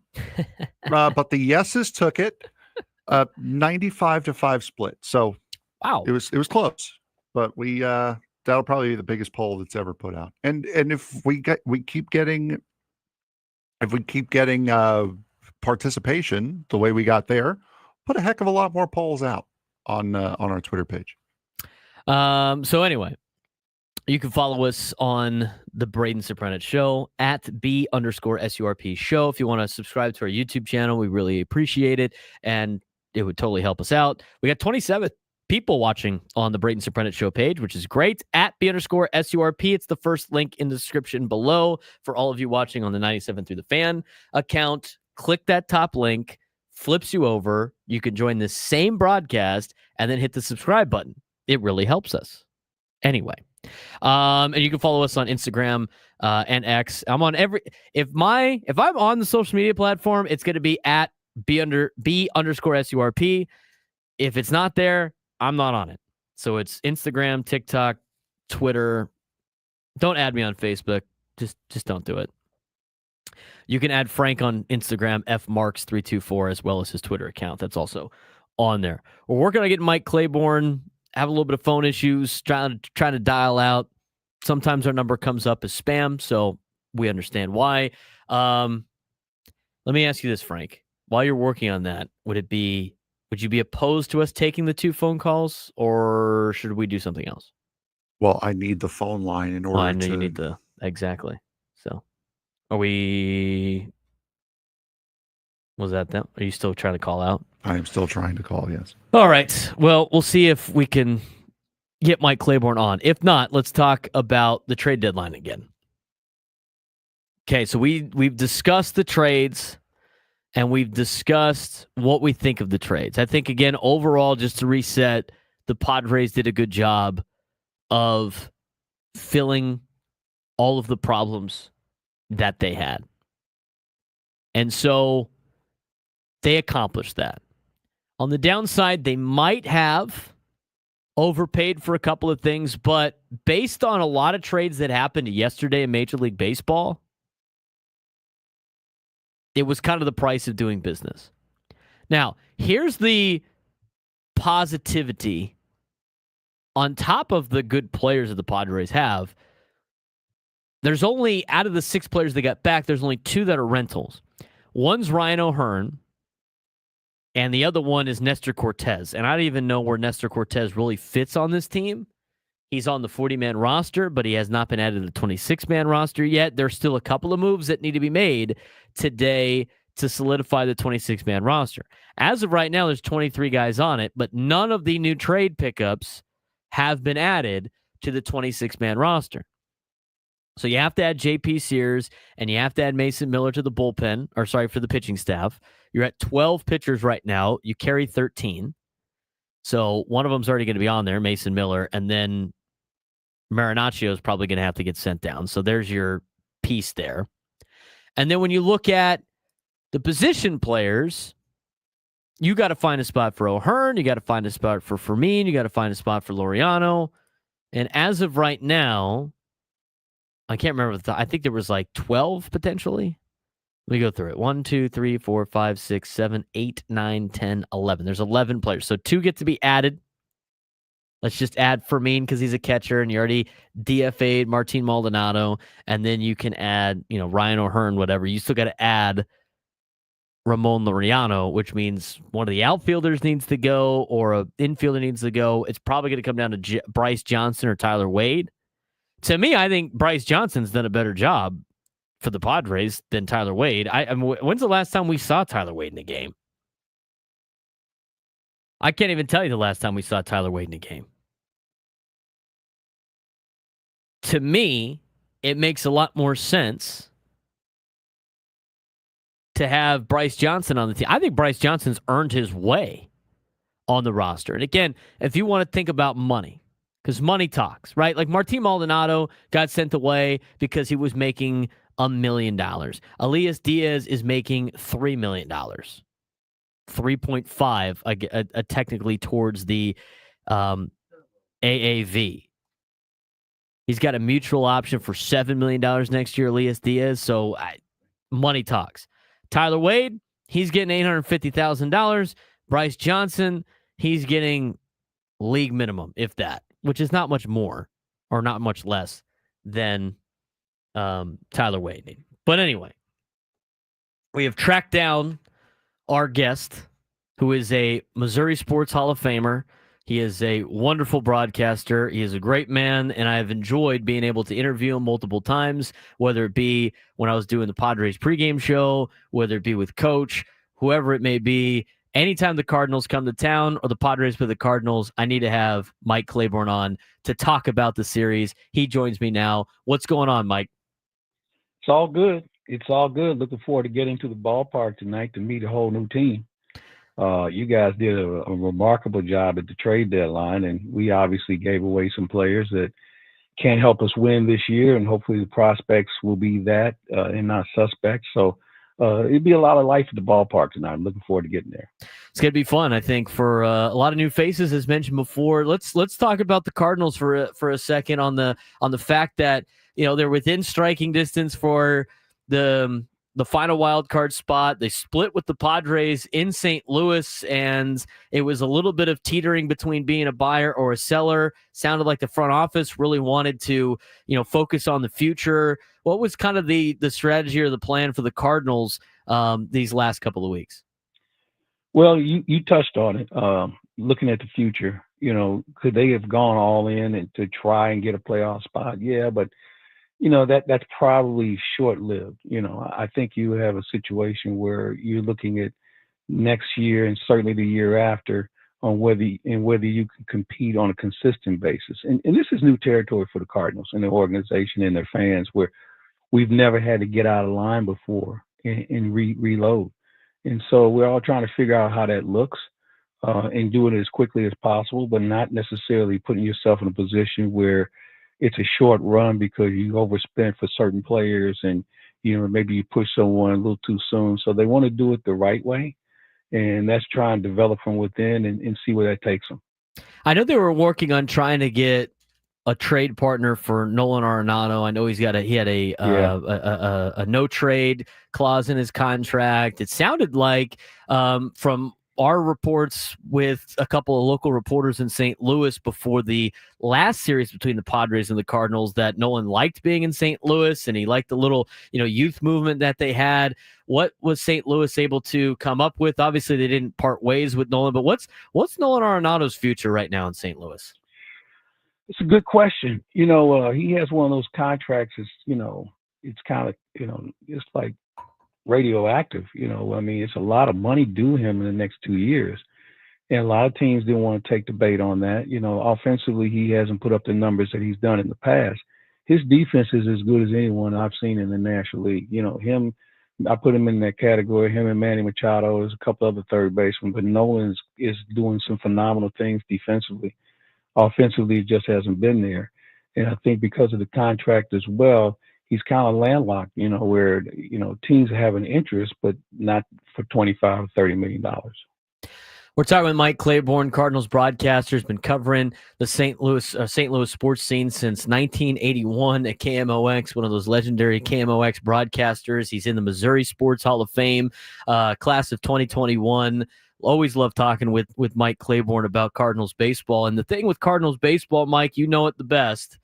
but the yeses took it 95-5 split. So wow, it was close, but that'll probably be the biggest poll that's ever put out. And if we keep getting participation the way we got there, put a heck of a lot more polls out on our Twitter page. So anyway, you can follow us on the Braden Surprenant Show at B_SURP show. If you want to subscribe to our YouTube channel, we really appreciate it, and it would totally help us out. We got 27 people watching on the Braden Surprenant Show page, which is great. At B_SURP, it's the first link in the description below for all of you watching on the 97 through the Fan account. Click that top link, flips you over. You can join the same broadcast and then hit the subscribe button. It really helps us. Anyway, and you can follow us on Instagram and X. I'm on if I'm on the social media platform, it's going to be at B_SURP. If it's not there, I'm not on it. So it's Instagram, TikTok, Twitter. Don't add me on Facebook. Just don't do it. You can add Frank on Instagram, fmarks324, as well as his Twitter account. That's also on there. We're working on getting Mike Claiborn. Have a little bit of phone issues, trying to dial out. Sometimes our number comes up as spam, so we understand why. Let me ask you this, Frank. While you're working on that, would you be opposed to us taking the 2 phone calls, or should we do something else? Well, I need the phone line in order I know to... you need exactly. So, was that them? Are you still trying to call out? I am still trying to call, yes. All right. Well, we'll see if we can get Mike Claiborn on. If not, let's talk about the trade deadline again. Okay, so we've discussed the trades, and we've discussed what we think of the trades. I think, again, overall, just to reset, the Padres did a good job of filling all of the problems that they had. And so they accomplished that. On the downside, they might have overpaid for a couple of things, but based on a lot of trades that happened yesterday in Major League Baseball, it was kind of the price of doing business. Now, here's the positivity on top of the good players that the Padres have. There's only, out of the 6 players they got back, there's only 2 that are rentals. One's Ryan O'Hearn, and the other one is Nestor Cortez. And I don't even know where Nestor Cortez really fits on this team. He's on the 40-man roster, but he has not been added to the 26-man roster yet. There's still a couple of moves that need to be made today to solidify the 26-man roster. As of right now, there's 23 guys on it, but none of the new trade pickups have been added to the 26-man roster. So you have to add J.P. Sears, and you have to add Mason Miller to the bullpen, for the pitching staff. You're at 12 pitchers right now. You carry 13. So one of them's already going to be on there, Mason Miller, and then Marinaccio is probably going to have to get sent down. So there's your piece there. And then when you look at the position players, you got to find a spot for O'Hearn. You got to find a spot for Fermin. You got to find a spot for Laureano. And as of right now, I can't remember. I think there was like 12 potentially. Let me go through it. 1, 2, 3, 4, 5, 6, 7, 8, 9, 10, 11. There's 11 players. So 2 get to be added. Let's just add Fermin because he's a catcher, and you already DFA'd Martin Maldonado, and then you can add, Ryan O'Hearn, whatever. You still got to add Ramon Laureano, which means one of the outfielders needs to go or an infielder needs to go. It's probably going to come down to Bryce Johnson or Tyler Wade. To me, I think Bryce Johnson's done a better job for the Padres than Tyler Wade. I mean, when's the last time we saw Tyler Wade in a game? I can't even tell you the last time we saw Tyler Wade in a game. To me, it makes a lot more sense to have Bryce Johnson on the team. I think Bryce Johnson's earned his way on the roster. And again, if you want to think about money, because money talks, right? Like Martin Maldonado got sent away because he was making $1 million. Elias Diaz is making $3 million. 3.5 technically towards the AAV. He's got a mutual option for $7 million next year, Elias Diaz. So money talks. Tyler Wade, he's getting $850,000. Bryce Johnson, he's getting league minimum, if that, which is not much more or not much less than Tyler Wade. But anyway, we have tracked down our guest, who is a Missouri Sports Hall of Famer. He is a wonderful broadcaster. He is a great man, and I have enjoyed being able to interview him multiple times, whether it be when I was doing the Padres pregame show, whether it be with Coach, whoever it may be. Anytime the Cardinals come to town or the Padres play the Cardinals, I need to have Mike Claiborn on to talk about the series. He joins me now. What's going on, Mike? It's all good. It's all good. Looking forward to getting to the ballpark tonight to meet a whole new team. You guys did a remarkable job at the trade deadline, and we obviously gave away some players that can help us win this year, and hopefully the prospects will be that and not suspects. So it'll be a lot of life at the ballpark tonight. I'm looking forward to getting there. It's going to be fun, I think, for a lot of new faces, as mentioned before. Let's talk about the Cardinals for a second on the fact that, you know, they're within striking distance for the final wild card spot. They split with the Padres in St. Louis, and it was a little bit of teetering between being a buyer or a seller. Sounded like the front office really wanted to, you know, focus on the future. What was kind of the strategy or the plan for the Cardinals these last couple of weeks? Well, you touched on it. Looking at the future, you know, could they have gone all in and to try and get a playoff spot? Yeah, but you know, that's probably short-lived. You know, I think you have a situation where you're looking at next year and certainly the year after on whether you can compete on a consistent basis. And this is new territory for the Cardinals and the organization and their fans, where we've never had to get out of line before and reload. And so we're all trying to figure out how that looks and do it as quickly as possible, but not necessarily putting yourself in a position where it's a short run because you overspent for certain players and, you know, maybe you push someone a little too soon. So they want to do it the right way. And that's trying to develop from within and see where that takes them. I know they were working on trying to get a trade partner for Nolan Arenado. I know he had a no trade clause in his contract. It sounded like from our reports with a couple of local reporters in St. Louis before the last series between the Padres and the Cardinals that Nolan liked being in St. Louis and he liked the little, you know, youth movement that they had. What was St. Louis able to come up with? Obviously, they didn't part ways with Nolan, but what's Nolan Arenado's future right now in St. Louis? It's a good question. You know, he has one of those contracts. It's, you know, it's kind of, you know, it's like radioactive. You know, I mean, it's a lot of money due him in the next 2 years. And a lot of teams didn't want to take the bait on that. You know, offensively, he hasn't put up the numbers that he's done in the past. His defense is as good as anyone I've seen in the National League. You know, I put him in that category. Him and Manny Machado, there's a couple other third basemen, but Nolan is doing some phenomenal things defensively. Offensively, it just hasn't been there. And I think because of the contract as well, he's kind of landlocked, you know, where, you know, teams have an interest, but not for $25 or $30 million. We're talking with Mike Claiborn, Cardinals broadcaster, has been covering the St. Louis sports scene since 1981 at KMOX, one of those legendary KMOX broadcasters. He's in the Missouri Sports Hall of Fame, class of 2021. Always love talking with Mike Claiborn about Cardinals baseball. And the thing with Cardinals baseball, Mike, you know it the best.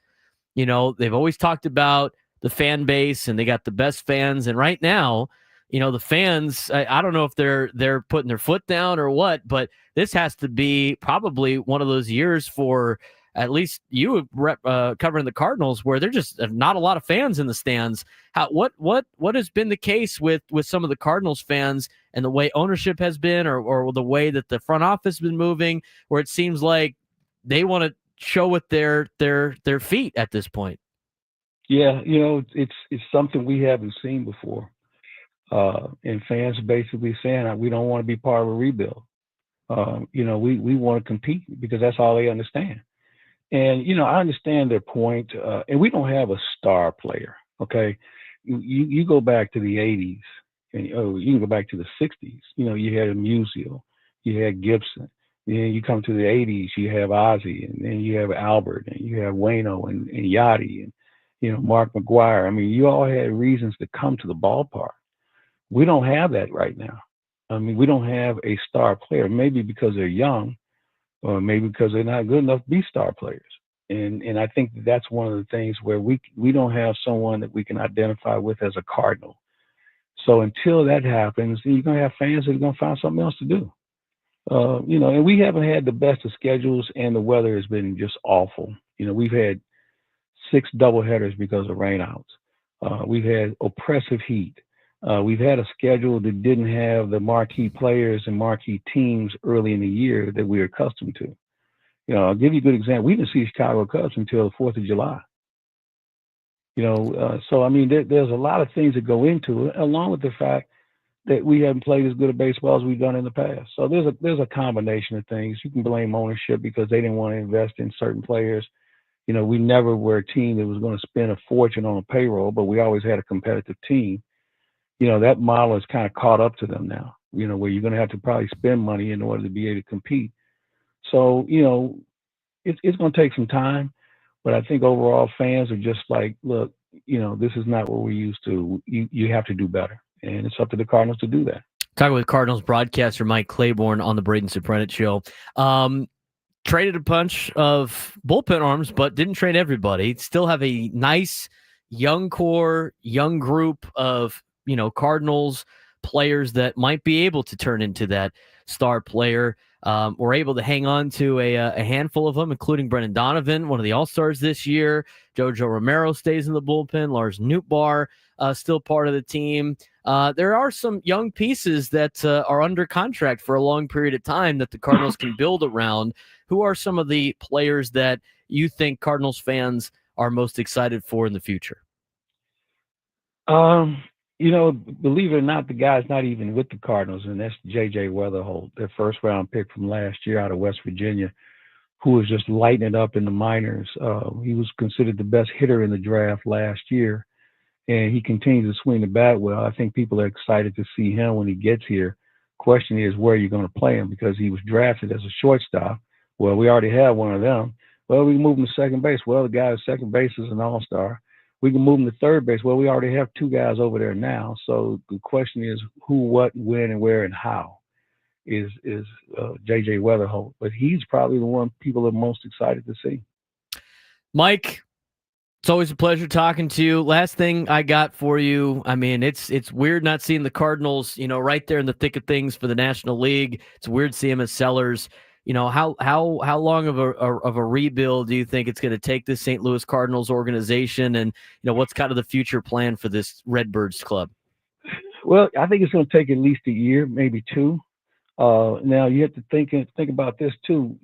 You know, they've always talked about the fan base and they got the best fans. And right now, you know, the fans, I don't know if they're putting their foot down or what, but this has to be probably one of those years for at least you covering the Cardinals where they're just not a lot of fans in the stands. What has been the case with some of the Cardinals fans and the way ownership has been, or the way that the front office has been moving, where it seems like they want to show with their feet at this point? Yeah, it's something we haven't seen before. And fans basically saying we don't want to be part of a rebuild. We want to compete because that's all they understand. And, I understand their point. And we don't have a star player. Okay. You go back to the 80s and you can go back to the 60s. You had Musial, you had Gibson. Then you come to the 80s, you have Ozzie, and then you have Albert, and you have Wayno and Yachty, and, Mark McGuire. I mean, you all had reasons to come to the ballpark. We don't have that right now. I mean, we don't have a star player, maybe because they're young or maybe because they're not good enough to be star players. And I think that's one of the things where we don't have someone that we can identify with as a Cardinal. So until that happens, you're going to have fans that are going to find something else to do. And we haven't had the best of schedules, and the weather has been just awful. We've had 6 doubleheaders because of rainouts. We've had oppressive heat. We've had a schedule that didn't have the marquee players and marquee teams early in the year that we're accustomed to. I'll give you a good example. We didn't see Chicago Cubs until the 4th of July. So, I mean, there's a lot of things that go into it, along with the fact that we haven't played as good a baseball as we've done in the past. So there's a combination of things. You can blame ownership because they didn't want to invest in certain players. We never were a team that was going to spend a fortune on a payroll, but we always had a competitive team. That model is kind of caught up to them now, where you're going to have to probably spend money in order to be able to compete. So, it's going to take some time, but I think overall fans are just like, look, this is not what we're used to. You have to do better. And it's up to the Cardinals to do that. Talking with Cardinals broadcaster Mike Claiborn on the Braden Surprenant Show. Traded a bunch of bullpen arms, but didn't trade everybody. Still have a nice young core, young group of Cardinals players that might be able to turn into that star player. We're able to hang on to a handful of them, including Brendan Donovan, one of the All-Stars this year. Jojo Romero stays in the bullpen. Lars Nootbaar still part of the team. There are some young pieces that are under contract for a long period of time that the Cardinals can build around. Who are some of the players that you think Cardinals fans are most excited for in the future? Believe it or not, the guy's not even with the Cardinals, and that's J.J. Weatherholt, their first-round pick from last year out of West Virginia, who was just lighting it up in the minors. He was considered the best hitter in the draft last year, and he continues to swing the bat well. I think people are excited to see him when he gets here. Question is, where are you going to play him? Because he was drafted as a shortstop. Well, we already have one of them. Well, we can move him to second base. Well, the guy at second base is an all-star. We can move him to third base. Well, we already have 2 guys over there now. So the question is who, what, when, and where, and how is J.J. Weatherholt. But he's probably the one people are most excited to see. Mike, it's always a pleasure talking to you. Last thing I got for you, I mean, it's weird not seeing the Cardinals, right there in the thick of things for the National League. It's weird seeing them as sellers. How long of a rebuild do you think it's going to take this St. Louis Cardinals organization, and what's kind of the future plan for this Redbirds club? Well, I think it's going to take at least a year, maybe 2. Now you have to think about this too.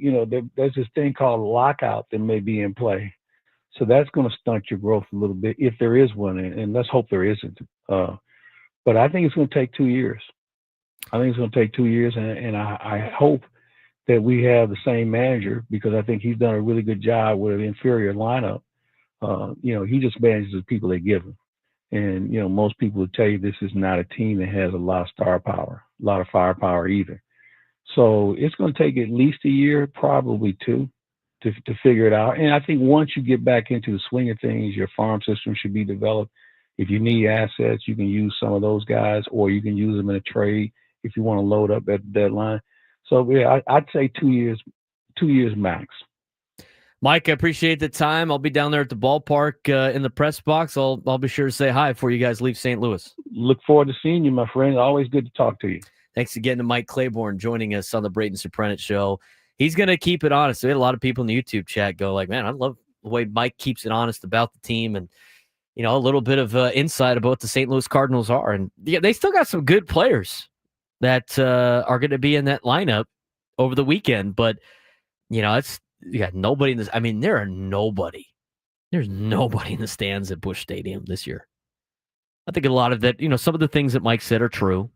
There's this thing called lockout that may be in play, so that's going to stunt your growth a little bit if there is one, and let's hope there isn't. But I think it's going to take 2 years. And I hope that we have the same manager, because I think he's done a really good job with an inferior lineup. He just manages the people they give him. And, most people would tell you this is not a team that has a lot of star power, a lot of firepower either. So it's going to take at least a year, probably 2, to figure it out. And I think once you get back into the swing of things, your farm system should be developed. If you need assets, you can use some of those guys, or you can use them in a trade if you want to load up at the deadline. So, yeah, I'd say 2 years, 2 years max. Mike, I appreciate the time. I'll be down there at the ballpark in the press box. I'll be sure to say hi before you guys leave St. Louis. Look forward to seeing you, my friend. Always good to talk to you. Thanks again to Mike Claiborn joining us on the Braden Surprenant Show. He's going to keep it honest. We had a lot of people in the YouTube chat go like, man, I love the way Mike keeps it honest about the team, and a little bit of insight about what the St. Louis Cardinals are. And yeah, they still got some good players. that are going to be in that lineup over the weekend. But, you got nobody in this. I mean, there's nobody in the stands at Busch Stadium this year. I think a lot of that, some of the things that Mike said are true.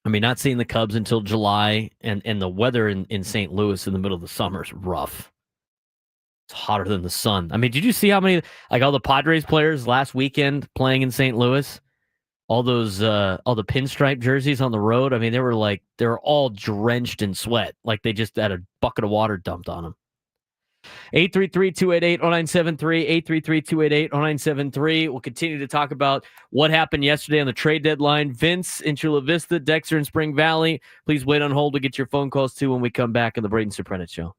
I mean, not seeing the Cubs until July, and the weather in St. Louis in the middle of the summer is rough. It's hotter than the sun. I mean, did you see how many, all the Padres players last weekend playing in St. Louis? All those, all the pinstripe jerseys on the road. I mean, they were all drenched in sweat. Like they just had a bucket of water dumped on them. 833-288-0973, 833-288-0973. We'll continue to talk about what happened yesterday on the trade deadline. Vince in Chula Vista, Dexter in Spring Valley. Please wait on hold to get your phone calls too when we come back on the Braden Surprenant Show.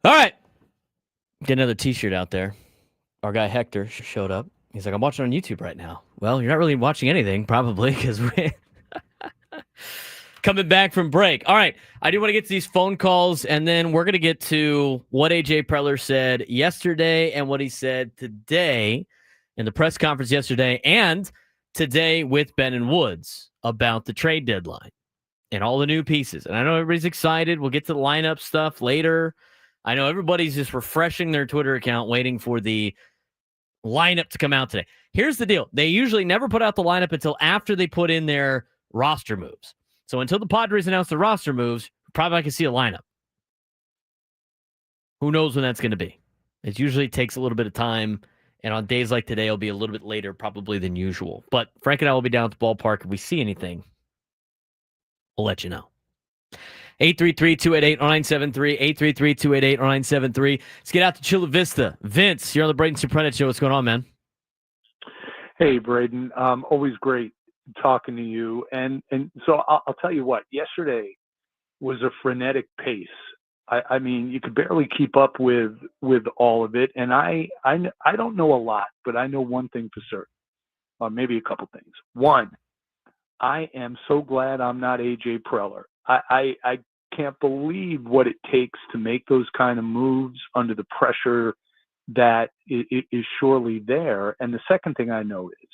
All right. Get another T-shirt out there. Our guy Hector showed up. He's like, I'm watching on YouTube right now. Well, you're not really watching anything, probably, because we're coming back from break. All right. I do want to get to these phone calls, and then we're going to get to what A.J. Preller said yesterday and what he said today in the press conference yesterday and today with Ben and Woods about the trade deadline and all the new pieces. And I know everybody's excited. We'll get to the lineup stuff later. I know everybody's just refreshing their Twitter account waiting for the lineup to come out today. Here's the deal. They usually never put out the lineup until after they put in their roster moves. So until the Padres announce the roster moves, probably I can see a lineup. Who knows when that's going to be? It usually takes a little bit of time, and on days like today, it'll be a little bit later probably than usual. But Frank and I will be down at the ballpark. If we see anything, we'll let you know. 833-288-0973, 833-288-0973. Let's get out to Chula Vista. Vince, you're on the Braden Surprenant Show. What's going on, man? Hey, Braden. Always great talking to you. And so I'll tell you what, yesterday was a frenetic pace. I mean, you could barely keep up with all of it. And I don't know a lot, but I know one thing for certain, maybe a couple things. One, I am so glad I'm not A.J. Preller. I can't believe what it takes to make those kind of moves under the pressure that is surely there. And the second thing I know is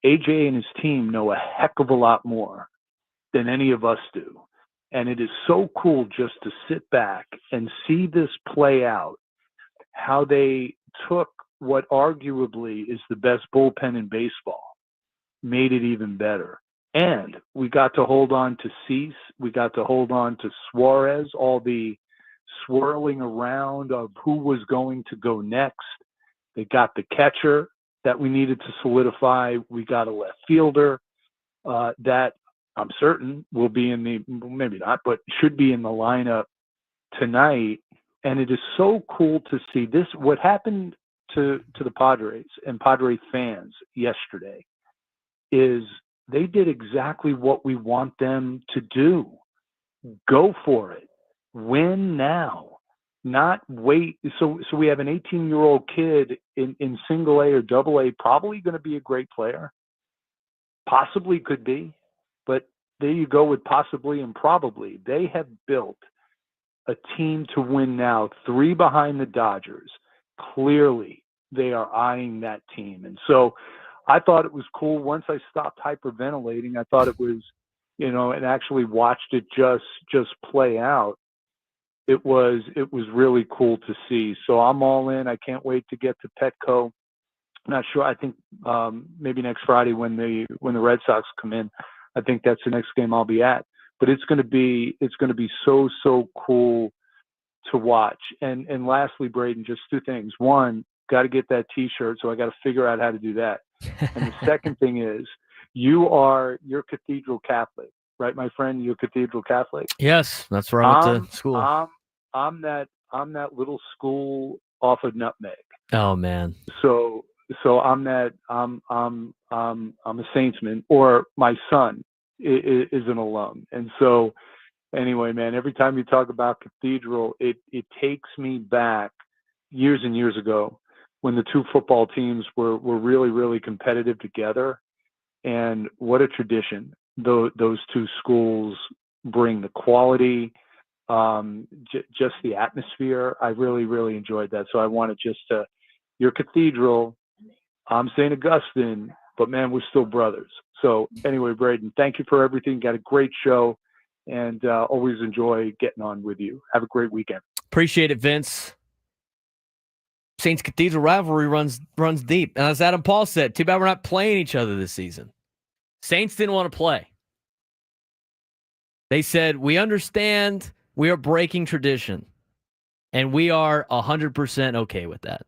AJ and his team know a heck of a lot more than any of us do. And it is so cool just to sit back and see this play out, how they took what arguably is the best bullpen in baseball, made it even better. And we got to hold on to Cease. We got to hold on to Suarez, all the swirling around of who was going to go next. They got the catcher that we needed to solidify. We got a left fielder that I'm certain will be in the, maybe not, but should be in the lineup tonight. And it is so cool to see this, what happened to the Padres and Padres fans yesterday is they did exactly what we want them to do. Go for it. Win now. Not wait. So we have an 18-year-old kid in single A or double A, probably going to be a great player. Possibly could be. But there you go with possibly and probably. They have built a team to win now, 3 behind the Dodgers. Clearly, they are eyeing that team. And so I thought it was cool. Once I stopped hyperventilating, I thought it was, and actually watched it just play out. It was really cool to see. So I'm all in. I can't wait to get to Petco. Not sure. I think maybe next Friday when the Red Sox come in, I think that's the next game I'll be at. But it's going to be so cool to watch. And lastly, Braden, just 2 things. One, got to get that T-shirt, so I got to figure out how to do that. And the second thing is, you're Cathedral Catholic, right, my friend? You're Cathedral Catholic. Yes, that's where I went to school. I'm that little school off of Nutmeg. Oh man. So I'm a Saintsman, or my son is an alum. And so anyway, man, every time you talk about Cathedral, it takes me back years and years ago when the 2 football teams were really, really competitive together. And what a tradition those 2 schools bring, the quality, just the atmosphere. I really, really enjoyed that. So I wanted your Cathedral, I'm St. Augustine, but man, we're still brothers. So anyway, Braden, thank you for everything. Got a great show, and always enjoy getting on with you. Have a great weekend. Appreciate it, Vince. Saints Cathedral rivalry runs deep. And as Adam Paul said, too bad we're not playing each other this season. Saints didn't want to play. They said, we understand we are breaking tradition, and we are 100% okay with that.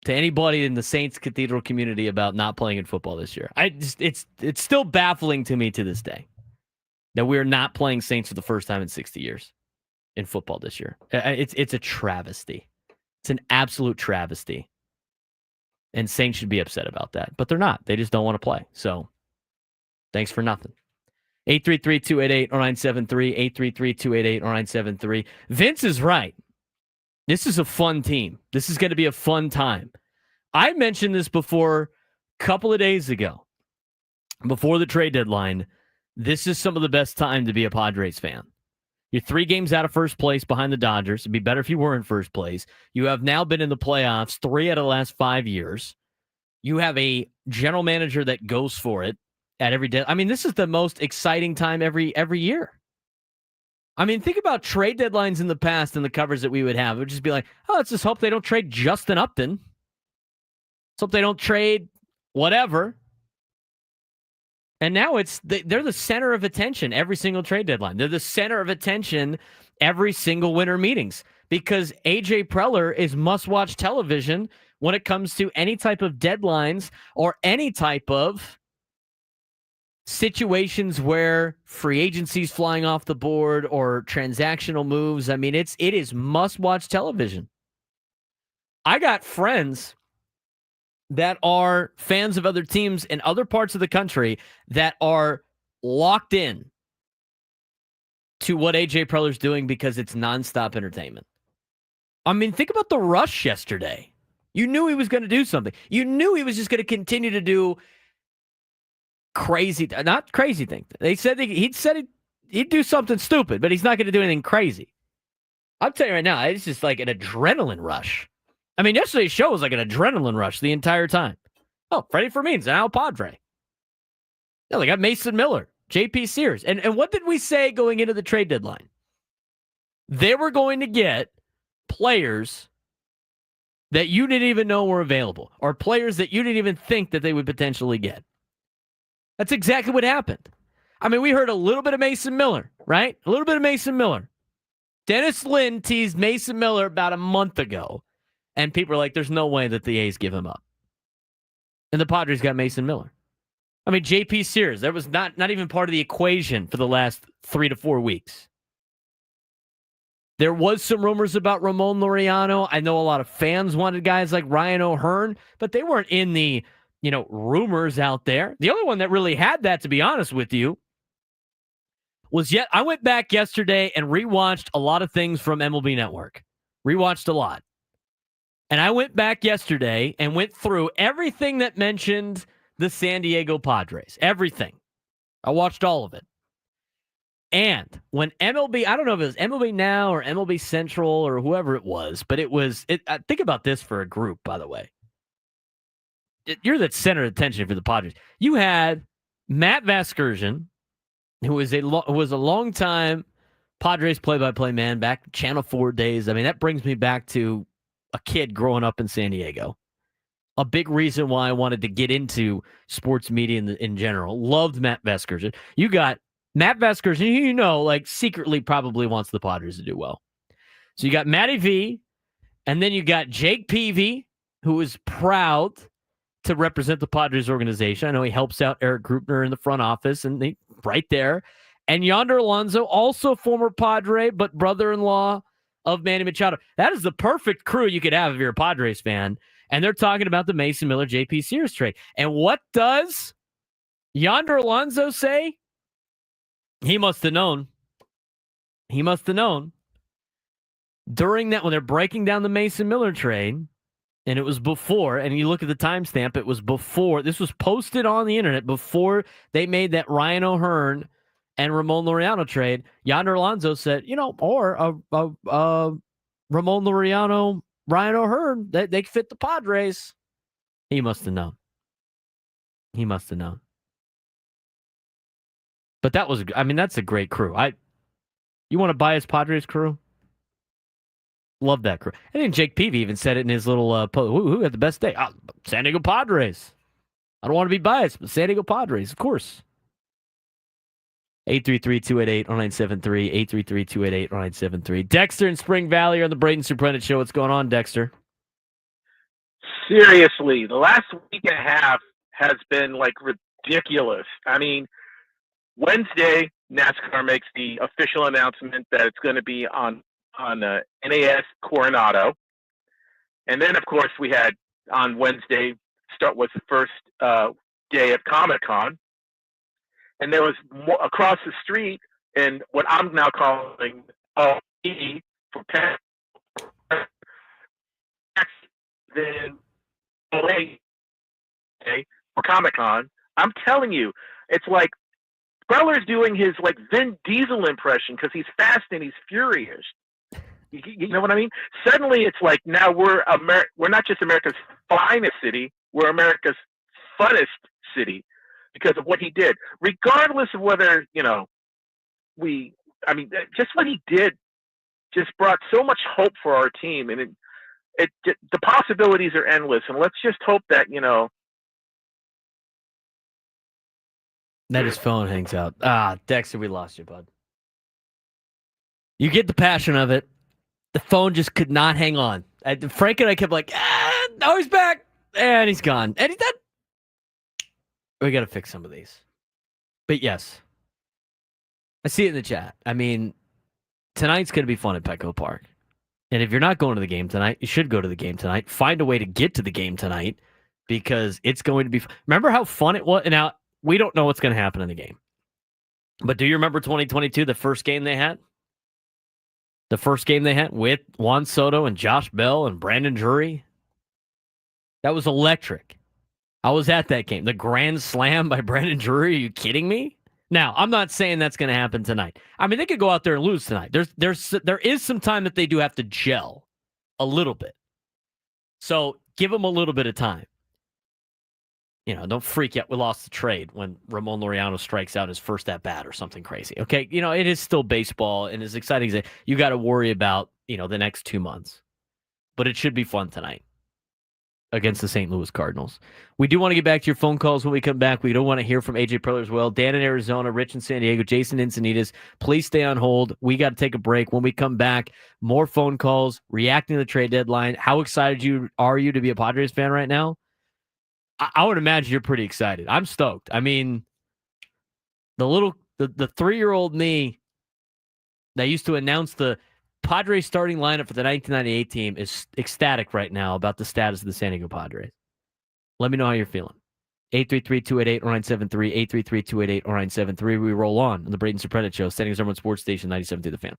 To anybody in the Saints Cathedral community about not playing in football this year, it's still baffling to me to this day that we are not playing Saints for the first time in 60 years in football this year. It's a travesty. It's an absolute travesty. And Saints should be upset about that. But they're not. They just don't want to play. So, thanks for nothing. 833-288-0973, 833-288-0973. Vince is right. This is a fun team. This is going to be a fun time. I mentioned this before a couple of days ago, before the trade deadline. This is some of the best time to be a Padres fan. You're 3 games out of first place behind the Dodgers. It'd be better if you were in first place. You have now been in the playoffs 3 out of the last 5 years. You have a general manager that goes for it at every day. I mean, this is the most exciting time every year. I mean, think about trade deadlines in the past and the covers that we would have. It would just be like, oh, let's just hope they don't trade Justin Upton. Let's hope they don't trade whatever. And now they're the center of attention every single trade deadline. They're the center of attention every single winter meetings because A.J. Preller is must-watch television when it comes to any type of deadlines or any type of situations where free agency's flying off the board or transactional moves. I mean, it is must-watch television. I got friends that are fans of other teams in other parts of the country that are locked in to what A.J. Preller's doing because it's nonstop entertainment. I mean, think about the rush yesterday. You knew he was going to do something. You knew he was just going to continue to do not crazy things. They said he'd do something stupid, but he's not going to do anything crazy. I'll tell you right now, it's just like an adrenaline rush. I mean, yesterday's show was like an adrenaline rush the entire time. Oh, Freddie Fermin's an Al Padre. Yeah, they got Mason Miller, J.P. Sears. And what did we say going into the trade deadline? They were going to get players that you didn't even know were available or players that you didn't even think that they would potentially get. That's exactly what happened. I mean, we heard a little bit of Mason Miller, right? A little bit of Mason Miller. Dennis Lynn teased Mason Miller about a month ago. And people are like, there's no way that the A's give him up. And the Padres got Mason Miller. I mean, J.P. Sears, that was not even part of the equation for the last 3 to 4 weeks. There was some rumors about Ramon Laureano. I know a lot of fans wanted guys like Ryan O'Hearn, but they weren't in the, rumors out there. The only one that really had that, to be honest with you, I went back yesterday and rewatched a lot of things from MLB Network. Rewatched a lot. And I went back yesterday and went through everything that mentioned the San Diego Padres. Everything. I watched all of it. And when MLB, I don't know if it was MLB Now or MLB Central or whoever it was, but think about this for a group, by the way. You're the center of attention for the Padres. You had Matt Vasgersian, who was a long-time Padres play-by-play man back Channel 4 days. I mean, that brings me back to a kid growing up in San Diego. A big reason why I wanted to get into sports media in general. Loved Matt Vasgersian. You got Matt Vasgersian, secretly probably wants the Padres to do well. So you got Matty V, and then you got Jake Peavy, who is proud to represent the Padres organization. I know he helps out Eric Grupner in the front office, and right there. And Yonder Alonso, also former Padre, but brother-in-law of Manny Machado. That is the perfect crew you could have if you're a Padres fan. And they're talking about the Mason Miller J.P. Sears trade. And what does Yonder Alonso say? He must have known. He must have known. During that, when they're breaking down the Mason Miller trade, and it was before, and you look at the timestamp, it was before, this was posted on the internet before they made that Ryan O'Hearn and Ramon Laureano trade. Yonder Alonso said, or Ramon Laureano, Ryan O'Hearn, they fit the Padres. He must have known. He must have known. But that's a great crew. You want to buy his Padres crew? Love that crew. I think Jake Peavy even said it in his little post. Who had the best day? San Diego Padres. I don't want to be biased, but San Diego Padres, of course. 833-288-0973, 833-288-0973. Dexter in Spring Valley on the Braden Surprenant Show. What's going on, Dexter? Seriously, the last week and a half has been ridiculous. I mean, Wednesday, NASCAR makes the official announcement that it's going to be on NAS Coronado. And then, of course, we had on Wednesday was the first day of Comic-Con. And there was across the street in what I'm now calling for Penn than LA or Comic-Con. I'm telling you, it's like Butler's doing his like Vin Diesel impression because he's fast and he's furious. You know what I mean? Suddenly it's like now we're not just America's finest city, we're America's funnest city because of what he did. Regardless of whether, just what he did just brought so much hope for our team, and the possibilities are endless. And let's just hope that, That his phone hangs out. Dexter, we lost you, bud. You get the passion of it. The phone just could not hang on. Frank and I kept like, now he's back. And he's gone. And he's dead. We got to fix some of these. But yes, I see it in the chat. I mean, tonight's going to be fun at Petco Park. And if you're not going to the game tonight, you should go to the game tonight. Find a way to get to the game tonight because it's going to be. Remember how fun it was? Now, we don't know what's going to happen in the game. But do you remember 2022, the first game they had? The first game they had with Juan Soto and Josh Bell and Brandon Drury? That was electric. I was at that game. The grand slam by Brandon Drury. Are you kidding me? Now, I'm not saying that's going to happen tonight. I mean, they could go out there and lose tonight. There is some time that they do have to gel a little bit. So give them a little bit of time. Don't freak out. We lost the trade when Ramon Laureano strikes out his first at bat or something crazy. Okay, it is still baseball, and as exciting as you got to worry about, the next 2 months. But it should be fun tonight against the St. Louis Cardinals. We do want to get back to your phone calls when we come back. We don't want to hear from AJ Preller as well. Dan in Arizona, Rich in San Diego, Jason in Encinitas. Please stay on hold. We got to take a break. When we come back, more phone calls, reacting to the trade deadline. How excited are you to be a Padres fan right now? I would imagine you're pretty excited. I'm stoked. I mean, the 3-year-old me that used to announce the Padres starting lineup for the 1998 team is ecstatic right now about the status of the San Diego Padres. Let me know how you're feeling. 833-288-0973, 833-288-0973. We roll on the Braden Surprenant Show, San Diego's #1 sports station, 97.3 The Fan.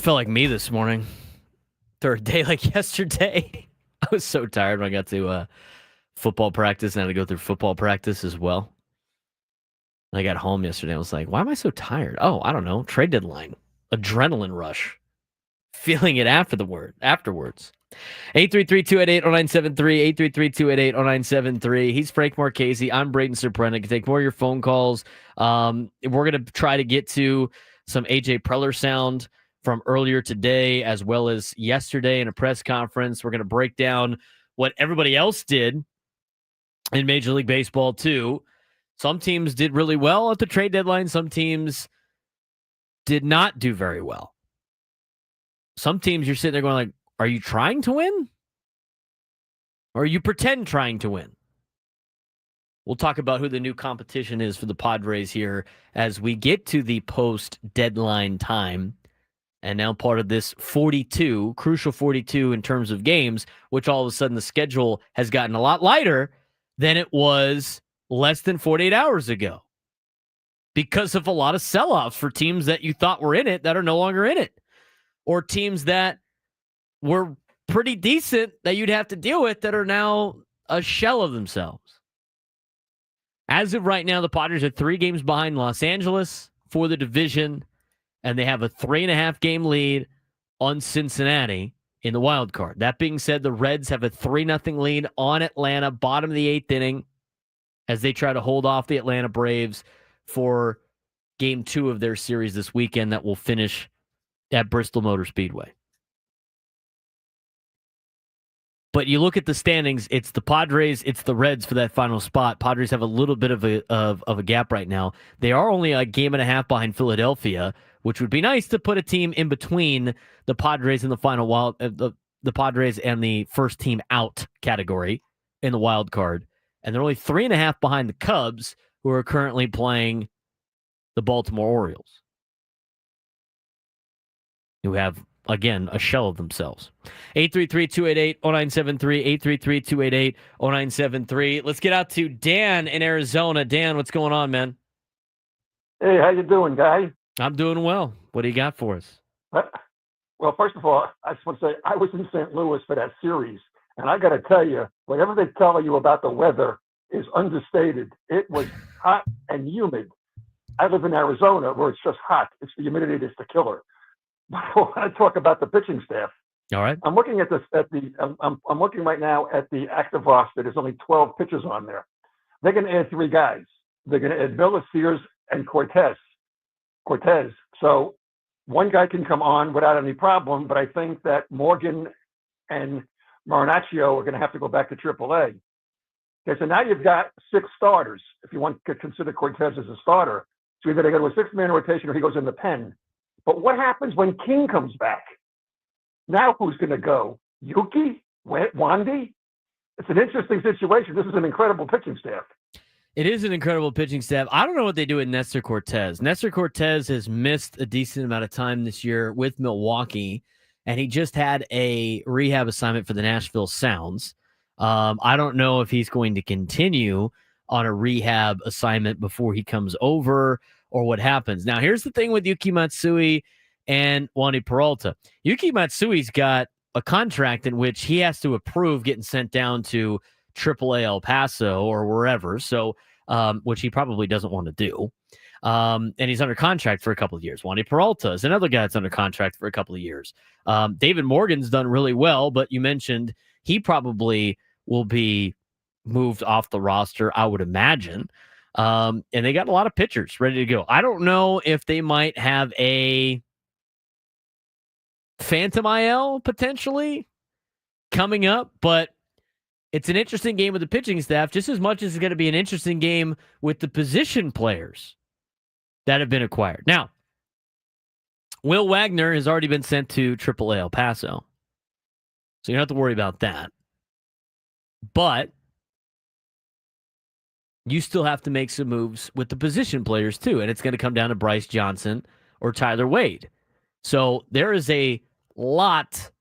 Felt like me this morning. Third day like yesterday. I was so tired when I got to football practice and I had to go through football practice as well. And I got home yesterday. I was like, why am I so tired? Oh, I don't know. Trade deadline. Adrenaline rush. Feeling it afterwards. 833-288-0973. 833-288-0973. He's Frank Marchese. I'm Braden Surprenant. Can take more of your phone calls. We're going to try to get to some AJ Preller sound from earlier today as well as yesterday in a press conference. We're going to break down what everybody else did in Major League Baseball too. Some teams did really well at the trade deadline. Some teams did not do very well. Some teams you're sitting there going like, are you trying to win? Or are you pretend trying to win? We'll talk about who the new competition is for the Padres here as we get to the post-deadline time. And now part of this 42, crucial 42 in terms of games, which all of a sudden the schedule has gotten a lot lighter than it was less than 48 hours ago. Because of a lot of sell-offs for teams that you thought were in it that are no longer in it. Or teams that were pretty decent that you'd have to deal with that are now a shell of themselves. As of right now, the Padres are 3 games behind Los Angeles for the division. And they have a 3.5 game lead on Cincinnati in the wild card. That being said, the Reds have a 3-0 lead on Atlanta, bottom of the 8th inning, as they try to hold off the Atlanta Braves for game 2 of their series this weekend that will finish at Bristol Motor Speedway. But you look at the standings, it's the Padres, it's the Reds for that final spot. Padres have a little bit of a gap right now. They are only a game and a half behind Philadelphia, which would be nice to put a team in between the Padres and the final wild, the Padres and the first team out category in the wild card, And they're only 3.5 behind the Cubs, who are currently playing the Baltimore Orioles, who have, again, a shell of themselves. 833-288-0973, 833-288-0973. Let's get out to Dan in Arizona. Dan, what's going on, man? Hey, how you doing, guy? I'm doing well. What do you got for us? Well, first of all, I just want to say I was in St. Louis for that series, and I got to tell you, whatever they tell you about the weather is understated. It was hot and humid. I live in Arizona where it's just hot. It's the humidity that's the killer. But I want to talk about the pitching staff. All right. I'm looking at this I'm looking right now at the active roster. There's only 12 pitchers on there. They're going to add 3 guys. They're going to add Miller, Sears, and Cortez. So one guy can come on without any problem, but I think that Morgan and Marinaccio are going to have to go back to AAA. Okay, so now you've got 6 starters, if you want to consider Cortez as a starter. So either they go to a 6-man rotation or he goes in the pen. But what happens when King comes back? Now who's going to go? Yuki? Wandy? It's an interesting situation. This is an incredible pitching staff. It is an incredible pitching staff. I don't know what they do with Nestor Cortez. Nestor Cortez has missed a decent amount of time this year with Milwaukee, and he just had a rehab assignment for the Nashville Sounds. I don't know if he's going to continue on a rehab assignment before he comes over or what happens. Now, here's the thing with Yuki Matsui and Wandy Peralta. Yuki Matsui's got a contract in which he has to approve getting sent down to AAA El Paso or wherever, so which he probably doesn't want to do. And he's under contract for a couple of years. Wandy Peralta is another guy that's under contract for a couple of years. David Morgan's done really well, but you mentioned he probably will be moved off the roster, I would imagine. And they got a lot of pitchers ready to go. I don't know if they might have a Phantom IL potentially coming up, but it's an interesting game with the pitching staff just as much as it's going to be an interesting game with the position players that have been acquired. Now, Will Wagner has already been sent to AAA El Paso, so you don't have to worry about that. But you still have to make some moves with the position players too, and it's going to come down to Bryce Johnson or Tyler Wade. So there is a lot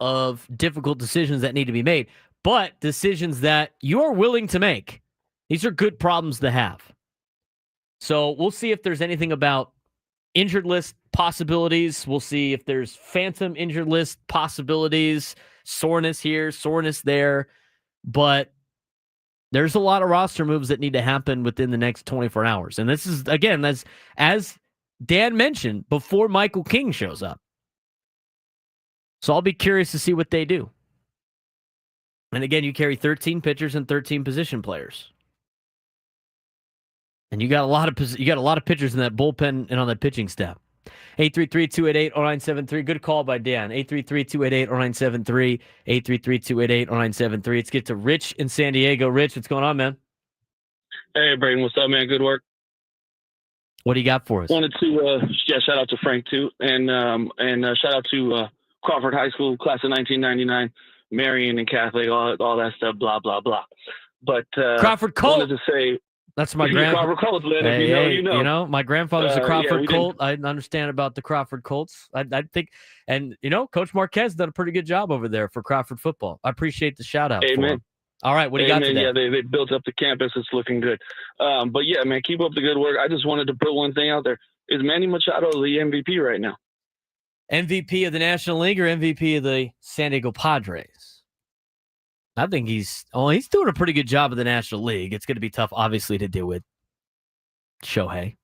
of difficult decisions that need to be made, but decisions that you are willing to make. These are good problems to have. So we'll see if there's anything about injured list possibilities. We'll see if there's phantom injured list possibilities, soreness here, soreness there. But there's a lot of roster moves that need to happen within the next 24 hours. And this is, again, as Dan mentioned, before Michael King shows up. So I'll be curious to see what they do. And again, you carry 13 pitchers and 13 position players. And you got a lot of pitchers in that bullpen and on that pitching staff. 833-288-0973. Good call by Dan. 833-288-0973. 833-288-0973. Let's get to Rich in San Diego. Rich, what's going on, man? Hey, Braden, what's up, man? Good work. What do you got for us? Wanted to shout out to Frank too, and shout out to Crawford High School, class of 1999, Marian and Catholic, all that stuff, blah blah blah. But Crawford Colt. Wanted to say that's my grandfather. Crawford Colt, man. You know. My grandfather's a Crawford Colt. Didn't... I understand about the Crawford Colts. I think, and Coach Marquez done a pretty good job over there for Crawford football. I appreciate the shout out. Amen. All right, what do you got today? Yeah, they built up the campus. It's looking good. But yeah, man, keep up the good work. I just wanted to put one thing out there. Is Manny Machado the MVP right now? MVP of the National League or MVP of the San Diego Padres? I think he's doing a pretty good job of the National League. It's going to be tough, obviously, to do with Shohei.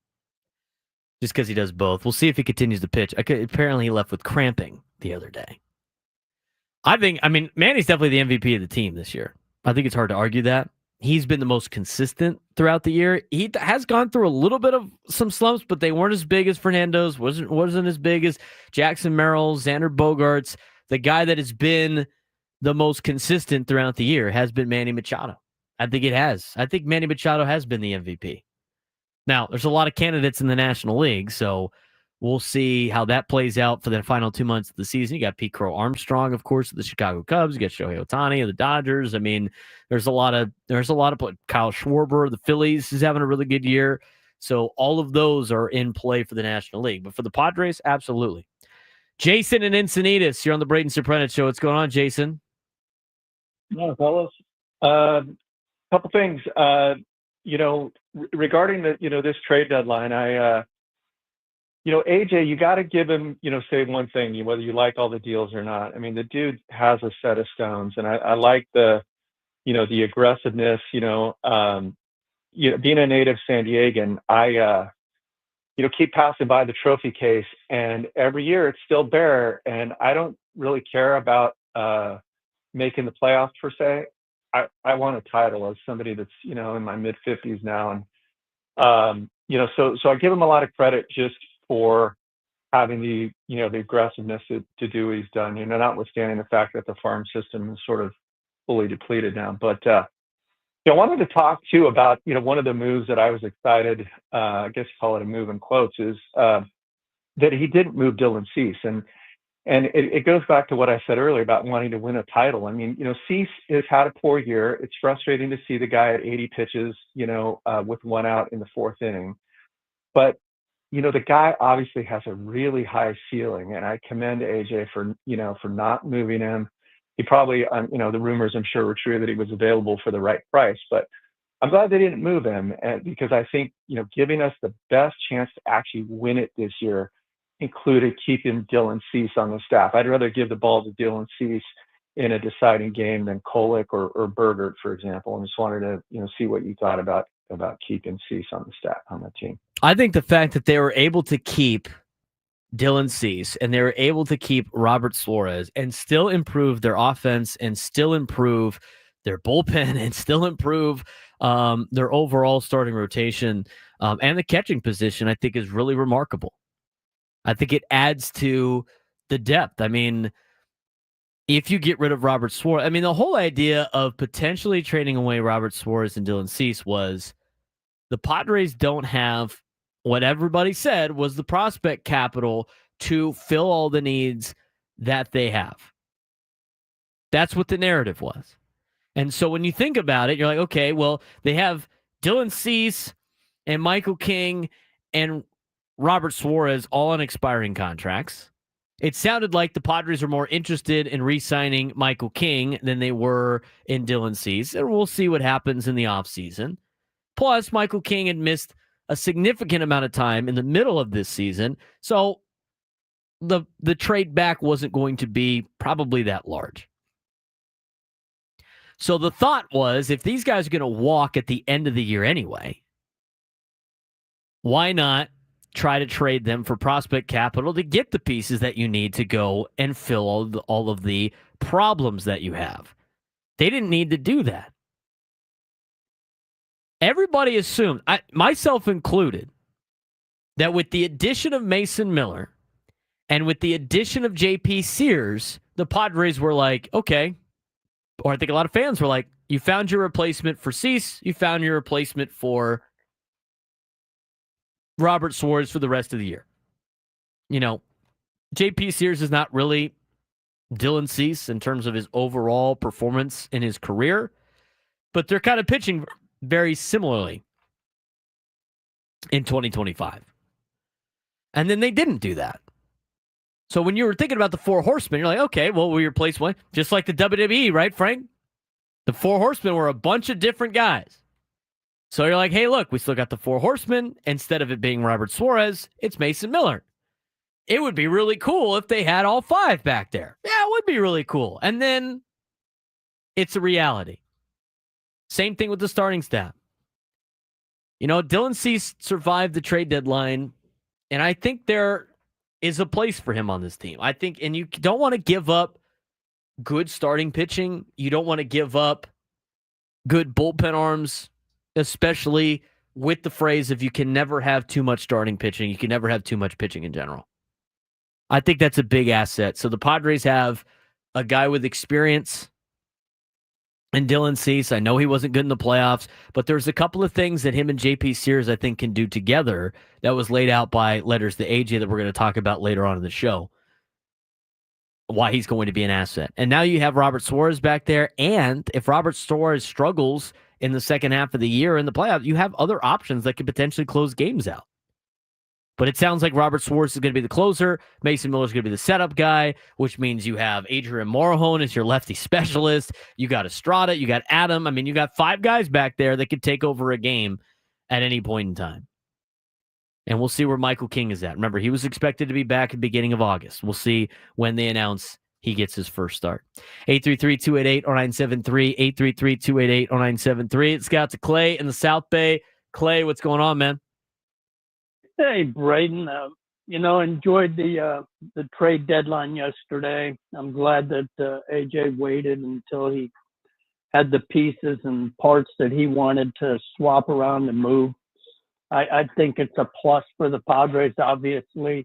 Just because he does both. We'll see if he continues to pitch. Apparently, he left with cramping the other day. Manny's definitely the MVP of the team this year. I think it's hard to argue that. He's been the most consistent throughout the year. He has gone through a little bit of some slumps, but they weren't as big as Fernando's, wasn't as big as Jackson Merrill, Xander Bogaerts. The guy that has been the most consistent throughout the year has been Manny Machado. I think it has. I think Manny Machado has been the MVP. Now, there's a lot of candidates in the National League, so We'll see how that plays out for the final 2 months of the season. You got Pete Crow Armstrong, of course, of the Chicago Cubs. You got Shohei Ohtani of the Dodgers. I mean, there's a lot of Kyle Schwarber, the Phillies is having a really good year. So all of those are in play for the National League. But for the Padres, absolutely. Jason and Encinitas, you're on the Braden Surprenant Show. What's going on, Jason? No, fellas. Couple things. Regarding this trade deadline, AJ, you got to give him, say one thing, whether you like all the deals or not. I mean, the dude has a set of stones, and I like the aggressiveness. Being a native San Diegan, I keep passing by the trophy case, and every year it's still bare, and I don't really care about making the playoffs per se. I want a title as somebody that's in my mid 50s now, and so I give him a lot of credit just for having the aggressiveness to do what he's done. Notwithstanding the fact that the farm system is sort of fully depleted now, but I wanted to talk too about one of the moves that I was excited. I guess you call it a move in quotes, is that he didn't move Dylan Cease, and it goes back to what I said earlier about wanting to win a title. I mean, Cease has had a poor year. It's frustrating to see the guy at 80 pitches, with one out in the fourth inning. But, the guy obviously has a really high ceiling, and I commend AJ for not moving him. He probably, the rumors I'm sure were true that he was available for the right price, but I'm glad they didn't move him, because I think, giving us the best chance to actually win it this year included keeping Dylan Cease on the staff. I'd rather give the ball to Dylan Cease in a deciding game than Kolek or Bergert, for example. I just wanted to, see what you thought about keeping Cease on the staff, on the team. I think the fact that they were able to keep Dylan Cease and they were able to keep Robert Suarez and still improve their offense and still improve their bullpen and still improve their overall starting rotation and the catching position, I think is really remarkable. I think it adds to the depth. I mean, if you get rid of Robert Suarez, the whole idea of potentially trading away Robert Suarez and Dylan Cease was the Padres don't have what everybody said was the prospect capital to fill all the needs that they have. That's what the narrative was. And so when you think about it, you're like, okay, well, they have Dylan Cease and Michael King and Robert Suarez all on expiring contracts. It sounded like the Padres are more interested in re-signing Michael King than they were in Dylan Cease. And we'll see what happens in the offseason. Plus, Michael King had missed a significant amount of time in the middle of this season. So the trade back wasn't going to be probably that large. So the thought was, if these guys are going to walk at the end of the year anyway, why not try to trade them for prospect capital to get the pieces that you need to go and fill all of the problems that you have? They didn't need to do that. Everybody assumed, myself included, that with the addition of Mason Miller and with the addition of J.P. Sears, the Padres were like, okay, or I think a lot of fans were like, you found your replacement for Cease, you found your replacement for Robert Suarez for the rest of the year. J.P. Sears is not really Dylan Cease in terms of his overall performance in his career, but they're kind of pitching very similarly in 2025. And then they didn't do that. So when you were thinking about the Four Horsemen, you're like, okay, well, we replace one. Just like the WWE, right, Frank? The Four Horsemen were a bunch of different guys. So you're like, hey, look, we still got the Four Horsemen. Instead of it being Robert Suarez, it's Mason Miller. It would be really cool if they had all five back there. Yeah, it would be really cool. And then it's a reality. Same thing with the starting staff. Dylan Cease survived the trade deadline, and I think there is a place for him on this team. I think, and you don't want to give up good starting pitching. You don't want to give up good bullpen arms, especially with the phrase of you can never have too much starting pitching. You can never have too much pitching in general. I think that's a big asset. So the Padres have a guy with experience And Dylan Cease, I know he wasn't good in the playoffs, but there's a couple of things that him and JP Sears, I think, can do together that was laid out by letters to AJ that we're going to talk about later on in the show, why he's going to be an asset. And now you have Robert Suarez back there, and if Robert Suarez struggles in the second half of the year in the playoffs, you have other options that could potentially close games out. But it sounds like Robert Suarez is going to be the closer. Mason Miller is going to be the setup guy, which means you have Adrian Morejon as your lefty specialist. You got Estrada. You got Adam. I mean, you got 5 guys back there that could take over a game at any point in time. And we'll see where Michael King is at. Remember, he was expected to be back at the beginning of August. We'll see when they announce he gets his first start. 833-288-0973, 833-288-0973. It's got to Clay in the South Bay. Clay, what's going on, man? Hey, Braden. Enjoyed the trade deadline yesterday. I'm glad that AJ waited until he had the pieces and parts that he wanted to swap around and move. I think it's a plus for the Padres, obviously.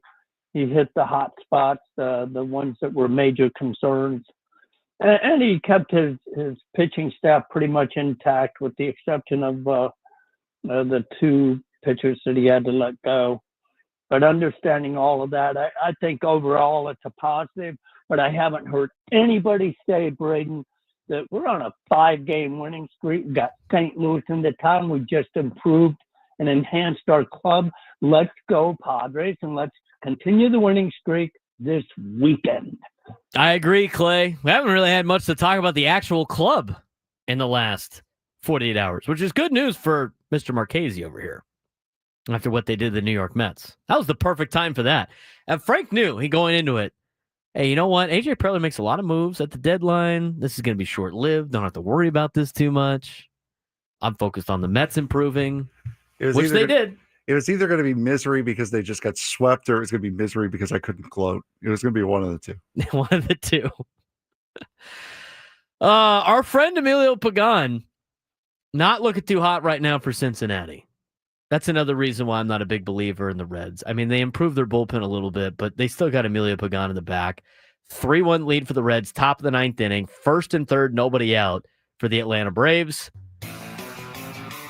He hit the hot spots, the ones that were major concerns. And he kept his pitching staff pretty much intact with the exception of the 2 pitchers that he had to let go. But understanding all of that, I think overall it's a positive. But I haven't heard anybody say, Braden, that we're on a 5-game winning streak. We got St. Louis in the town. We just improved and enhanced our club. Let's go, Padres, and let's continue the winning streak this weekend. I agree, Clay. We haven't really had much to talk about the actual club in the last 48 hours, which is good news for Mr. Marchese over here after what they did to the New York Mets. That was the perfect time for that. And Frank knew he going into it. Hey, you know what? AJ Preller makes a lot of moves at the deadline. This is going to be short-lived. Don't have to worry about this too much. I'm focused on the Mets improving, which they did. It was either going to be misery because they just got swept, or it was going to be misery because I couldn't gloat. It was going to be one of the two. One of the two. Our friend Emilio Pagan, not looking too hot right now for Cincinnati. That's another reason why I'm not a big believer in the Reds. I mean, they improved their bullpen a little bit, but they still got Emilio Pagan in the back. 3-1 lead for the Reds, top of the 9th inning. First and third, nobody out for the Atlanta Braves.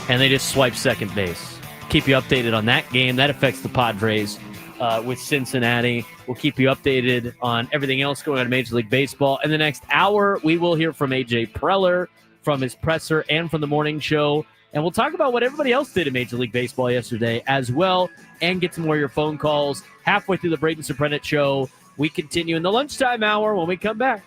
And they just swiped second base. Keep you updated on that game. That affects the Padres with Cincinnati. We'll keep you updated on everything else going on in Major League Baseball. In the next hour, we will hear from AJ Preller, from his presser, and from the morning show. And we'll talk about what everybody else did in Major League Baseball yesterday as well, and get some more of your phone calls. Halfway through the Braden Surprenant show, we continue in the lunchtime hour when we come back.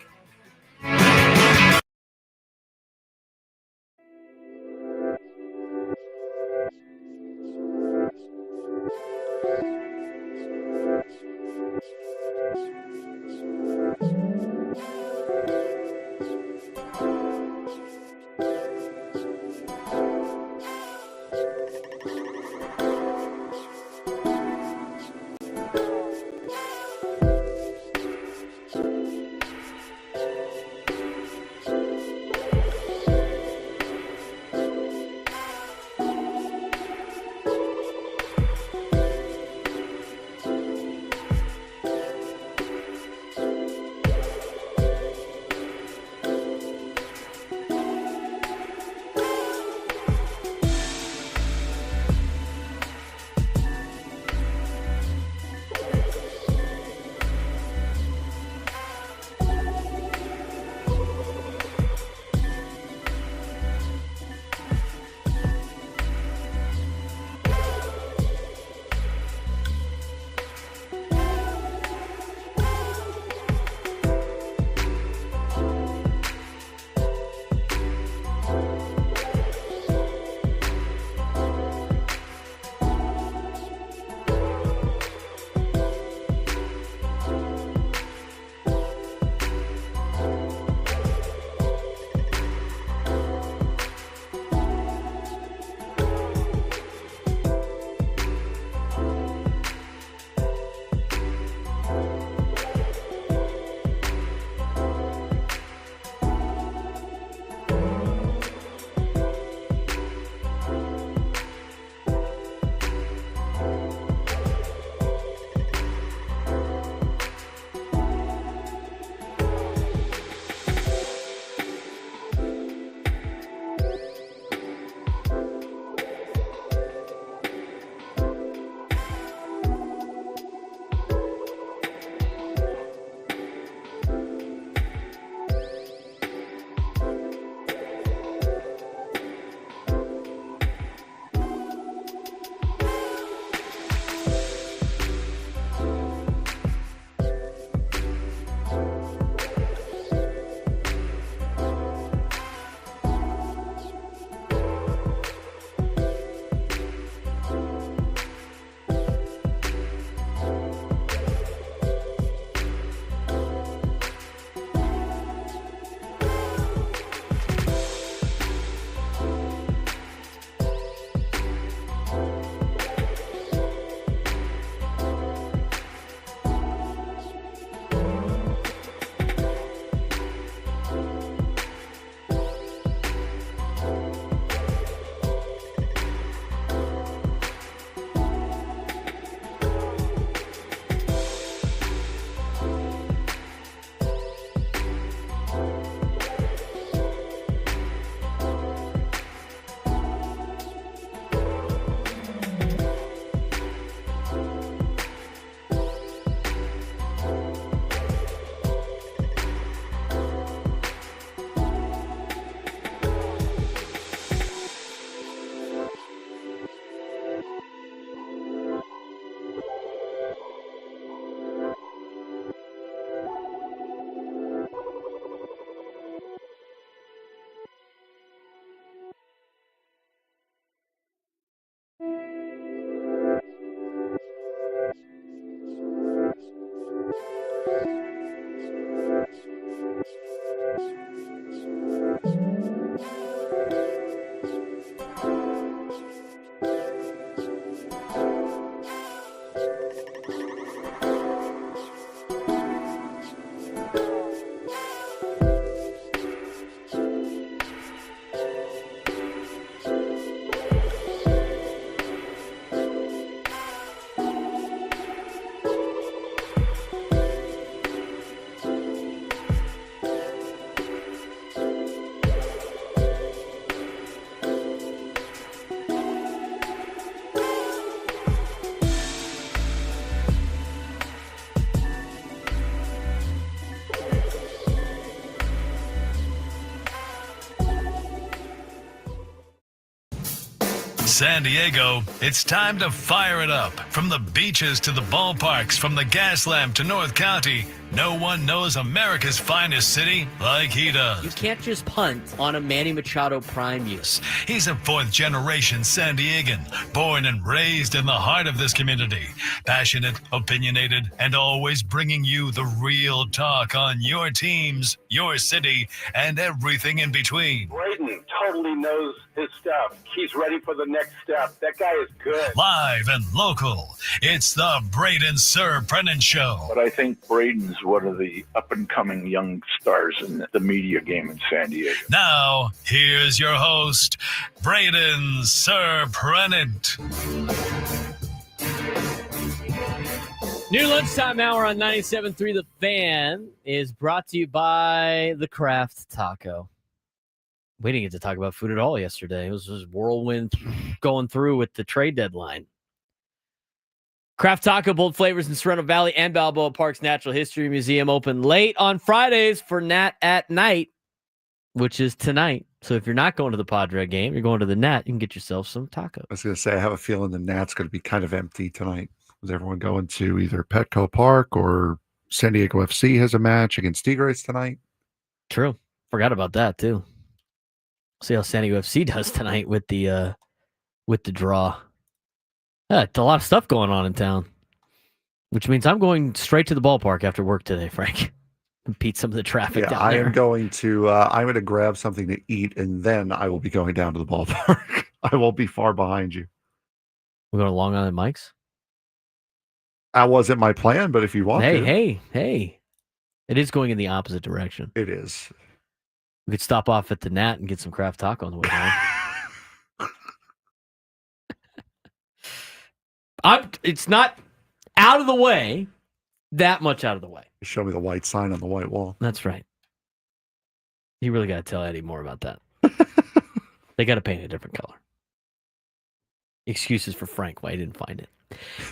San Diego, it's time to fire it up. From the beaches to the ballparks, from the gas lamp to North County, no one knows America's finest city like he does. You can't just punt on a Manny Machado prime use. He's a fourth-generation San Diegan, born and raised in the heart of this community. Passionate, opinionated, and always bringing you the real talk on your teams, your city, and everything in between. Braden totally knows his stuff. He's ready for the next step. That guy is good. Live and local, it's the Braden Surprenant Show. But I think Braden's one of the up-and-coming young stars in the media game in San Diego. Now, here's your host, Braden Surprenant. New lunchtime hour on 97.3 The Fan is brought to you by the Craft Taco. We didn't get to talk about food at all yesterday. It was just whirlwind going through with the trade deadline. Craft Taco, bold flavors in Sorrento Valley and Balboa Park's Natural History Museum open late on Fridays for Nat at Night, which is tonight. So if you're not going to the Padre game, you're going to the Nat, you can get yourself some tacos. I was going to say, I have a feeling the Nat's going to be kind of empty tonight. Is everyone going to either Petco Park or San Diego FC has a match against Tigres tonight? True. Forgot about that, too. See how San Diego FC does tonight with the draw. Yeah, it's a lot of stuff going on in town, which means I'm going straight to the ballpark after work today, Frank, and beat some of the traffic down I there. am going to I'm going to grab something to eat, and then I will be going down to the ballpark. I won't be far behind you. We're going to Long Island Mike's? That wasn't my plan, but if you want to. Hey. It is going in the opposite direction. It is. We could stop off at the Nat and get some Craft Taco on the way home. It's not out of the way, that much out of the way. Show me the white sign on the white wall. That's right. You really got to tell Eddie more about that. They got to paint a different color. Excuses for Frank why he didn't find it.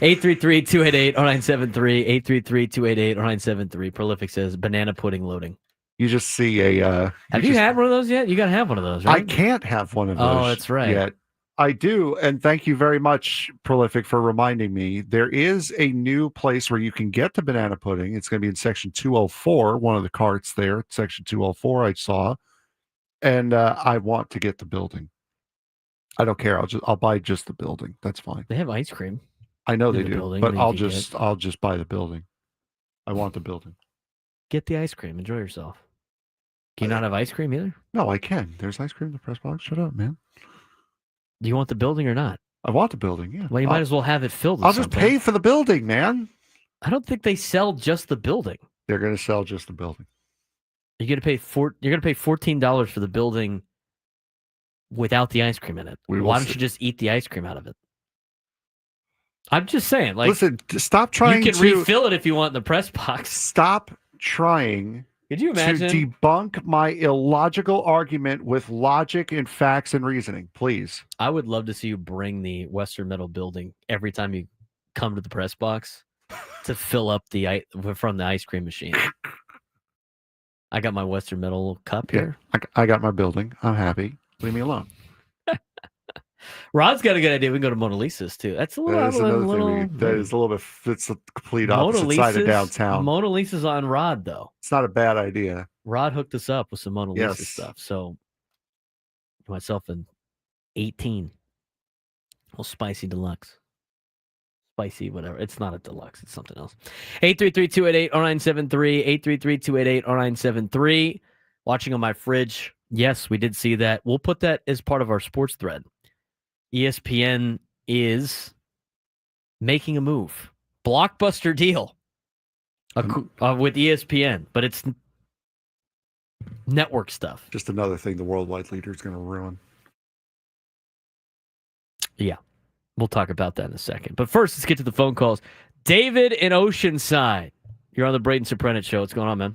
833-288-0973. 833-288-0973. Prolific says banana pudding loading. You just see a... Have you had one of those yet? You got to have one of those, right? I can't have one of those. Oh, that's right. Yet. I do, and thank you very much, Prolific, for reminding me. There is a new place where you can get the banana pudding. It's going to be in section 204, one of the carts there, section 204 I saw, and I want to get the building. I don't care. I'll buy just the building. That's fine. They have ice cream. I know they the do, building, but that I'll you can just buy the building. I want the building. Get the ice cream. Enjoy yourself. Can you not have ice cream either? No, I can. There's ice cream in the press box. Shut up, man. Do you want the building or not? I want the building, yeah. Well, you might as well have it filled with I'll just something. pay for the building, man. I don't think they sell just the building. They're going to sell just the building. You're going to pay $14 for the building without the ice cream in it. Why don't you just eat the ice cream out of it? I'm just saying, like, listen, stop trying you can to refill it if you want in the press box. Stop trying Could you imagine? to debunk my illogical argument with logic and facts and reasoning, please. I would love to see you bring the Western Metal building every time you come to the press box to fill up from the ice cream machine. I got my Western Metal cup here. I got my building. I'm happy. Leave me alone. Rod's got a good idea. We can go to Mona Lisa's too. That's a little. That is another thing. That is a little bit. It's a complete opposite side of downtown. Mona Lisa's on Rod though. It's not a bad idea. Rod hooked us up with some Mona Lisa stuff. So myself an 18. Well, spicy deluxe. Spicy, whatever. It's not a deluxe. It's something else. 833-288-0973. 833-288-0973. Watching on my fridge. Yes, we did see that. We'll put that as part of our sports thread. ESPN is making a move. Blockbuster deal with ESPN, but it's network stuff. Just another thing the worldwide leader is going to ruin. Yeah, we'll talk about that in a second. But first, let's get to the phone calls. David in Oceanside. You're on the Braden Surprenant Show. What's going on, man?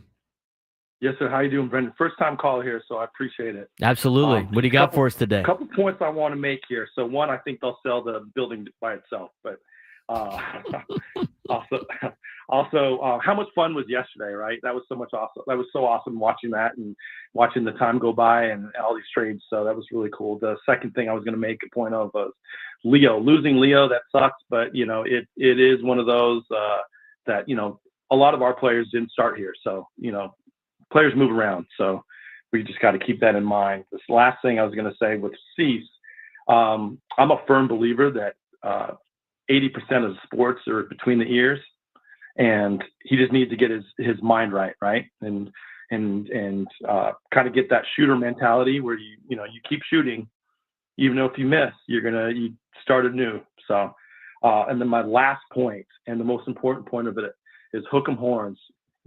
Yes, sir. How you doing, Brendan? First time call here, so I appreciate it. Absolutely. What do you got for us today? A couple points I want to make here. So one, I think they'll sell the building by itself, but Also, how much fun was yesterday, right? That was so much awesome. That was so awesome watching that and watching the time go by and all these trades. So that was really cool. The second thing I was going to make a point of was Leo. Losing Leo, that sucks, but it is one of those that a lot of our players didn't start here. So players move around. So we just got to keep that in mind. This last thing I was going to say with Cease, I'm a firm believer that 80% of sports are between the ears, and he just needs to get his mind right, and kind of get that shooter mentality where you keep shooting, even though if you miss, you start anew. So, and then my last point and the most important point of it is hook 'em horns,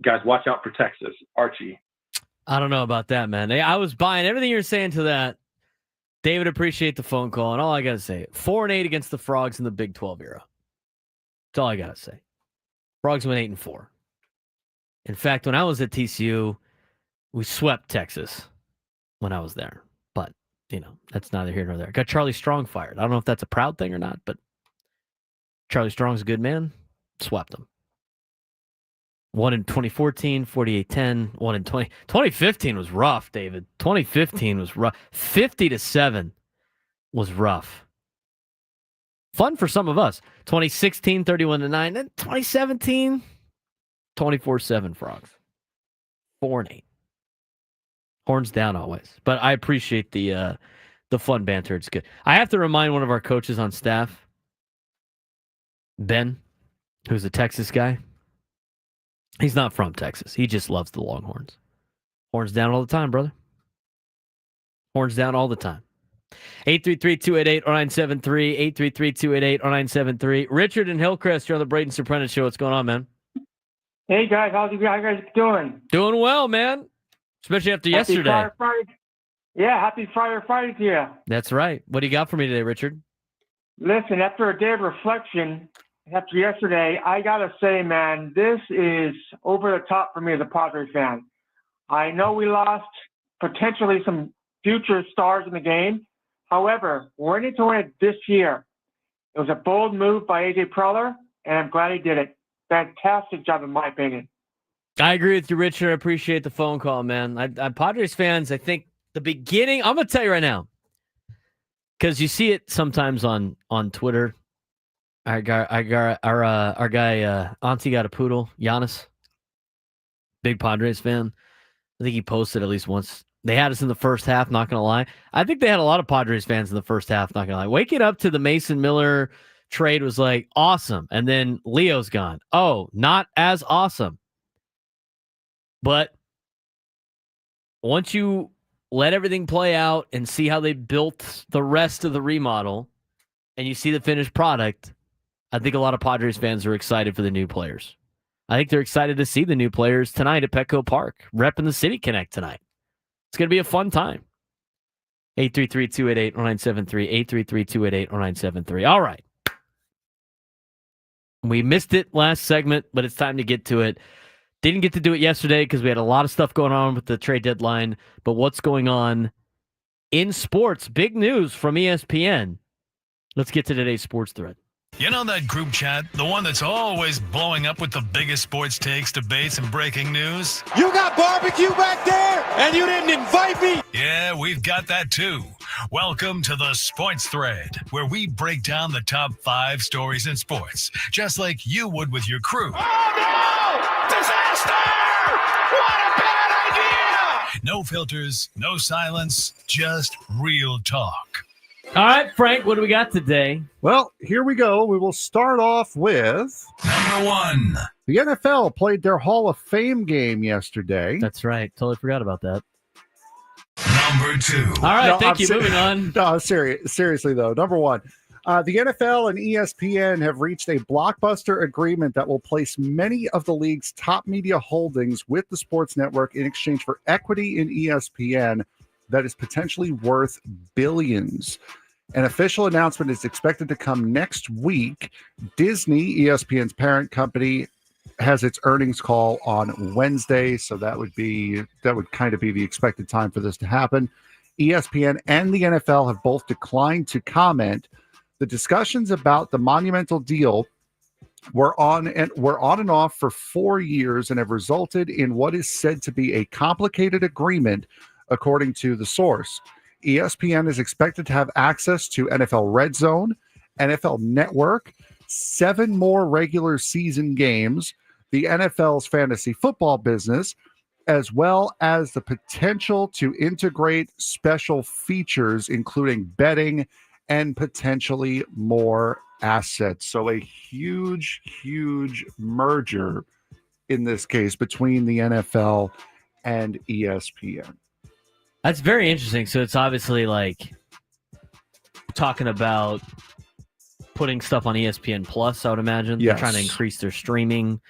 guys. Watch out for Texas, Archie. I don't know about that, man. I was buying everything you're saying to that. David, appreciate the phone call, and all I got to say, 4-8 against the Frogs in the Big 12 era. That's all I got to say. Frogs went 8-4. In fact, when I was at TCU, we swept Texas when I was there. But, that's neither here nor there. Got Charlie Strong fired. I don't know if that's a proud thing or not, but Charlie Strong's a good man. Swept him. One in 2014, 48-10. One in 2015 was rough, David. 2015 was rough. 50-7 was rough. Fun for some of us. 2016, 31-9. Then 2017, 24-7 Frogs. 4-8. Horns down always. But I appreciate the fun banter. It's good. I have to remind one of our coaches on staff, Ben, who's a Texas guy. He's not from Texas. He just loves the Longhorns. Horns down all the time, brother. Horns down all the time. 833-288-0973. 833-288-0973. Richard and Hillcrest, you're on the Braden Surprenant Show. What's going on, man? Hey, guys. How you guys doing? Doing well, man. Especially after yesterday. Friday. Yeah, happy Friday to you. That's right. What do you got for me today, Richard? Listen, after a day of reflection, after yesterday, I got to say, man, this is over the top for me as a Padres fan. I know we lost potentially some future stars in the game. However, we're in to win it this year. It was a bold move by A.J. Preller, and I'm glad he did it. Fantastic job, in my opinion. I agree with you, Richard. I appreciate the phone call, man. I Padres fans, I think the beginning, I'm going to tell you right now, because you see it sometimes on Twitter. Our guy, Auntie got a poodle, Giannis, big Padres fan. I think he posted at least once. They had us in the first half, not going to lie. I think they had a lot of Padres fans in the first half, not going to lie. Waking up to the Mason Miller trade was like, awesome. And then Leo's gone. Oh, not as awesome. But once you let everything play out and see how they built the rest of the remodel and you see the finished product, I think a lot of Padres fans are excited for the new players. I think they're excited to see the new players tonight at Petco Park, repping the City Connect tonight. It's going to be a fun time. 833-288-0973, 833-288-0973. All right. We missed it last segment, but it's time to get to it. Didn't get to do it yesterday because we had a lot of stuff going on with the trade deadline, but what's going on in sports? Big news from ESPN. Let's get to today's sports thread. You know that group chat? The one that's always blowing up with the biggest sports takes, debates, and breaking news? You got barbecue back there, and you didn't invite me? Yeah, we've got that too. Welcome to the Sports Thread, where we break down the top 5 stories in sports, just like you would with your crew. Oh, no! Disaster! What a bad idea! No filters, no silence, just real talk. All right, Frank, what do we got today? Well, here we go. We will start off with number 1. The NFL played their Hall of Fame game yesterday. That's right. Totally forgot about that. Number 2. All right, thank you. Moving on. No, seriously, though. Number 1. The NFL and ESPN have reached a blockbuster agreement that will place many of the league's top media holdings with the sports network in exchange for equity in ESPN that is potentially worth billions. An official announcement is expected to come next week. Disney, ESPN's parent company, has its earnings call on Wednesday, so that would kind of be the expected time for this to happen. ESPN and the NFL have both declined to comment. The discussions about the monumental deal were on and off for 4 years and have resulted in what is said to be a complicated agreement, according to the source. ESPN is expected to have access to NFL Red Zone, NFL Network, 7 more regular season games, the NFL's fantasy football business, as well as the potential to integrate special features, including betting and potentially more assets. So a huge, huge merger in this case between the NFL and ESPN. That's very interesting. So it's obviously like talking about putting stuff on ESPN Plus, I would imagine. Yes. They're trying to increase their streaming.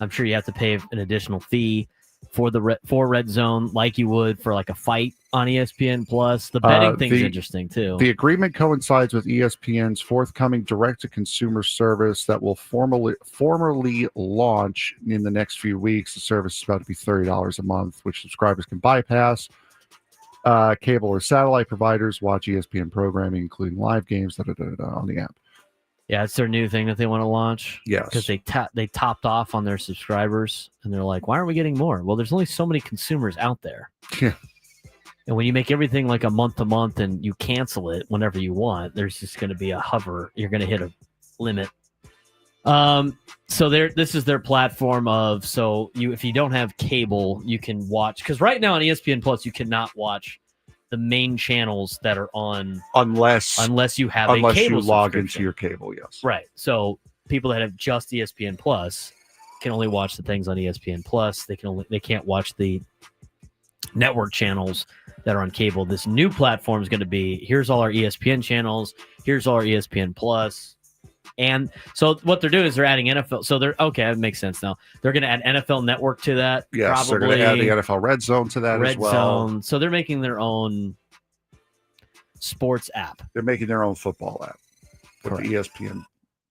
I'm sure you have to pay an additional fee for the Red Zone, like you would for like a fight on ESPN Plus. The betting thing's interesting too. The agreement coincides with ESPN's forthcoming direct-to-consumer service that will formally launch in the next few weeks. The service is about to be $30 a month, which subscribers can bypass. Cable or satellite providers watch ESPN programming, including live games on the app. Yeah, it's their new thing that they want to launch. Yes. Because they topped off on their subscribers, and they're like, why aren't we getting more? Well, there's only so many consumers out there. Yeah. And when you make everything like a month-to-month and you cancel it whenever you want, there's just going to be a hover. You're going to hit a limit. So this is their platform of, if you don't have cable, you can watch. Because right now on ESPN Plus, you cannot watch the main channels that are on unless you have a cable you log subscription. into your cable. Yes, right. So people that have just ESPN Plus can only watch the things on ESPN Plus. They can't watch the network channels that are on cable. This new platform is going to be, here's all our ESPN channels, here's all our ESPN Plus. And so what they're doing is they're adding NFL. So that makes sense now. They're going to add NFL Network to that. Yes, they're going to add the NFL Red Zone to that as well. Zone. So they're making their own sports app. They're making their own football app with the ESPN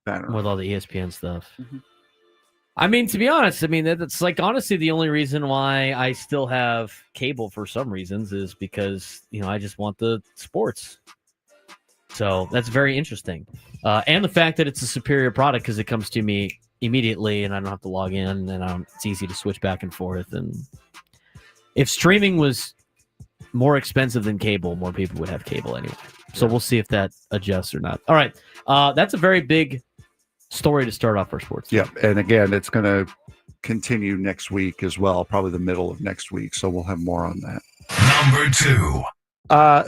banner. With all the ESPN stuff. Mm-hmm. I mean, to be honest, that's like honestly the only reason why I still have cable for some reasons is because, I just want the sports. So that's very interesting. And the fact that it's a superior product because it comes to me immediately and I don't have to log in and it's easy to switch back and forth. And if streaming was more expensive than cable, more people would have cable anyway. So we'll see if that adjusts or not. All right. That's a very big story to start off our sports. Yeah. And again, it's going to continue next week as well, probably the middle of next week. So we'll have more on that. Number 2.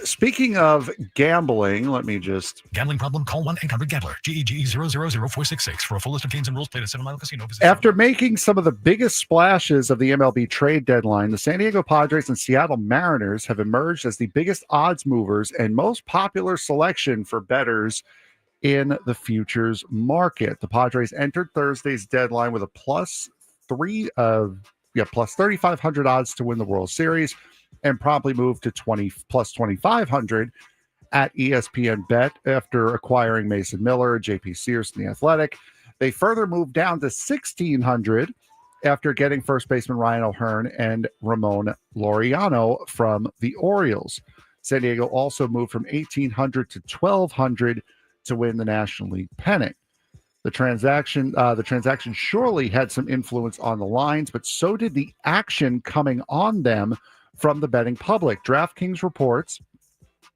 Speaking of gambling, let me just... Gambling problem? Call 1-800-GAMBLER. GEGE 000-466. For a full list of games and rules, play at 7 Mile Casino. After making some of the biggest splashes of the MLB trade deadline, the San Diego Padres and Seattle Mariners have emerged as the biggest odds movers and most popular selection for bettors in the futures market. The Padres entered Thursday's deadline with a plus 3,500 odds to win the World Series, and promptly moved to plus 2,500 at ESPN Bet after acquiring Mason Miller, J.P. Sears, and The Athletic. They further moved down to 1,600 after getting first baseman Ryan O'Hearn and Ramon Laureano from the Orioles. San Diego also moved from 1,800 to 1,200 to win the National League pennant. The transaction surely had some influence on the lines, but so did the action coming on them from the betting public. DraftKings reports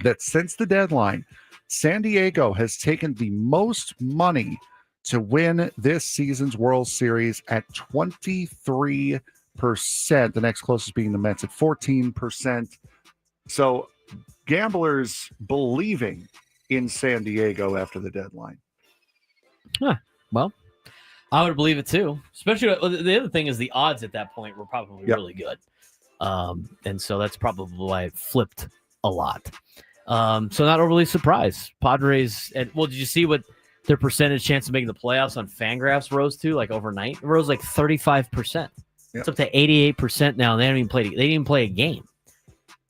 that since the deadline, San Diego has taken the most money to win this season's World Series at 23%. The next closest being the Mets at 14%. So gamblers believing in San Diego after the deadline. Well, I would believe it too. Especially the other thing is the odds at that point were probably really good. And so that's probably why it flipped a lot. So not overly surprised. Padres, did you see what their percentage chance of making the playoffs on Fangraphs rose to like overnight? It rose like 35%. It's up to 88% now. They didn't even play a game.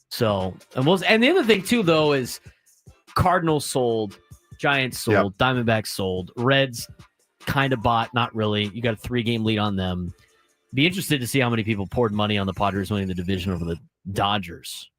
So, and the other thing too, though, is Cardinals sold, Giants sold, Diamondbacks sold, Reds kind of bought, not really. You got a 3-game lead on them. Be interested to see how many people poured money on the Padres winning the division over the Dodgers.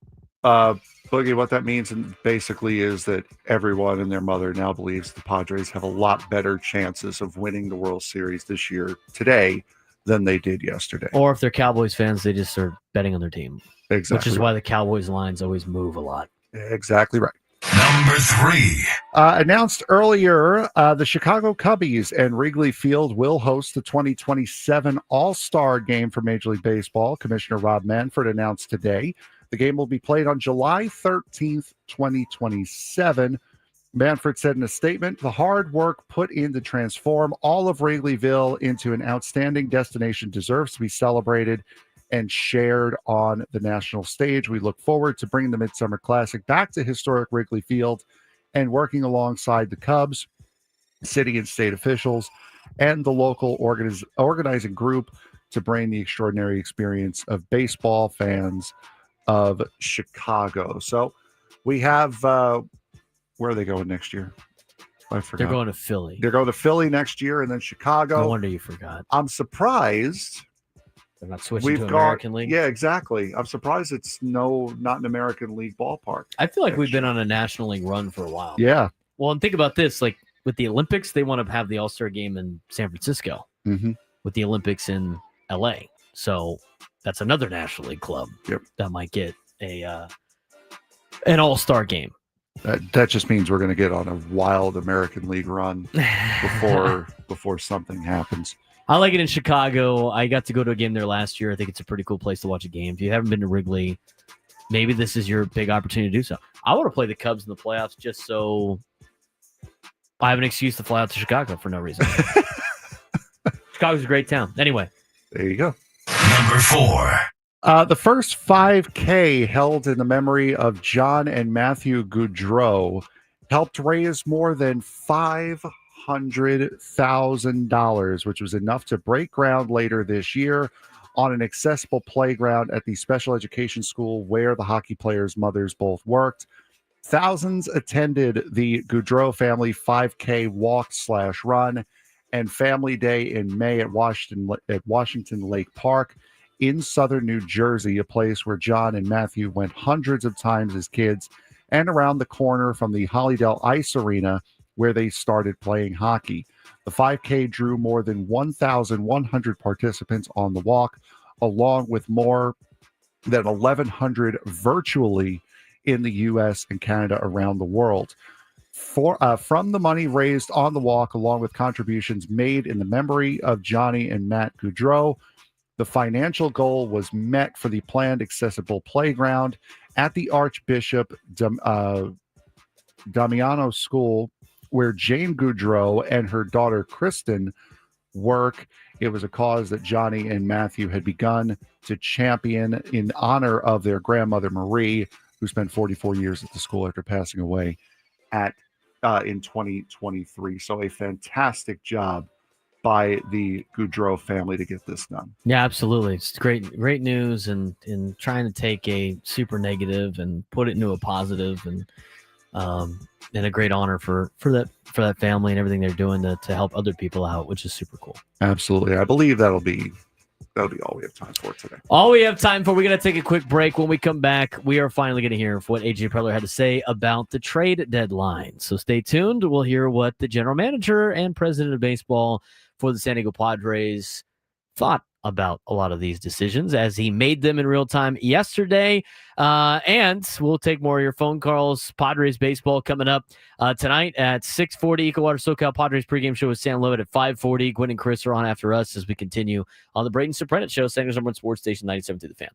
Boogie, what that means basically is that everyone and their mother now believes the Padres have a lot better chances of winning the World Series this year today than they did yesterday. Or if they're Cowboys fans, they just are betting on their team. Exactly. Which is why the Cowboys lines always move a lot. Exactly right. Number 3. Announced earlier, the Chicago Cubbies and Wrigley Field will host the 2027 All-Star Game for Major League Baseball. Commissioner Rob Manfred announced today. The game will be played on July 13th, 2027. Manfred said in a statement, the hard work put in to transform all of Wrigleyville into an outstanding destination deserves to be celebrated and shared on the national stage. We look forward to bringing the Midsummer Classic back to historic Wrigley Field and working alongside the Cubs, city and state officials, and the local organizing group to bring the extraordinary experience of baseball fans of Chicago. So we have, where are they going next year? I forgot. They're going to Philly. They're going to Philly next year and then Chicago. No wonder you forgot. I'm surprised. They're not switching to American League? Yeah, exactly. I'm surprised it's not an American League ballpark. I feel like we've been on a National League run for a while. Yeah. Well, and think about this. Like with the Olympics, they want to have the All-Star game in San Francisco with the Olympics in LA. So that's another National League club that might get an All-Star game. That just means we're going to get on a wild American League run before something happens. I like it in Chicago. I got to go to a game there last year. I think it's a pretty cool place to watch a game. If you haven't been to Wrigley, maybe this is your big opportunity to do so. I want to play the Cubs in the playoffs just so I have an excuse to fly out to Chicago for no reason. Chicago's a great town. Anyway. There you go. Number 4. The first 5K held in the memory of John and Matthew Goudreau helped raise more than $500,000, which was enough to break ground later this year on an accessible playground at the special education school where the hockey players' mothers both worked. Thousands attended the Goudreau family 5K walk/run and Family Day in May at Washington Lake Park in southern New Jersey, a place where John and Matthew went hundreds of times as kids, and around the corner from the Hollydale Ice Arena where they started playing hockey. The 5K drew more than 1,100 participants on the walk, along with more than 1,100 virtually in the U.S. and Canada around the world. From the money raised on the walk, along with contributions made in the memory of Johnny and Matt Goudreau, the financial goal was met for the planned accessible playground at the Archbishop Damiano School, where Jane Goudreau and her daughter Kristen work. It was a cause that Johnny and Matthew had begun to champion in honor of their grandmother Marie, who spent 44 years at the school after passing away in 2023. So a fantastic job by the Goudreau family to get this done. Yeah, absolutely. It's great news, and in trying to take a super negative and put it into a positive, and a great honor for that family and everything they're doing to help other people out, which is super cool. Absolutely. I believe that'll be all we have time for today. All we have time for. We're going to take a quick break. When we come back, we are finally going to hear what AJ Preller had to say about the trade deadline. So stay tuned. We'll hear what the general manager and president of baseball for the San Diego Padres thought about a lot of these decisions as he made them in real time yesterday. And we'll take more of your phone calls. Padres baseball coming up tonight at 6:40. EcoWater SoCal Padres pregame show with Sam Lovett at 5:40. Gwen and Chris are on after us as we continue on the Braden Surprenant Show, San Diego's #1 sports station, 97 The Fan.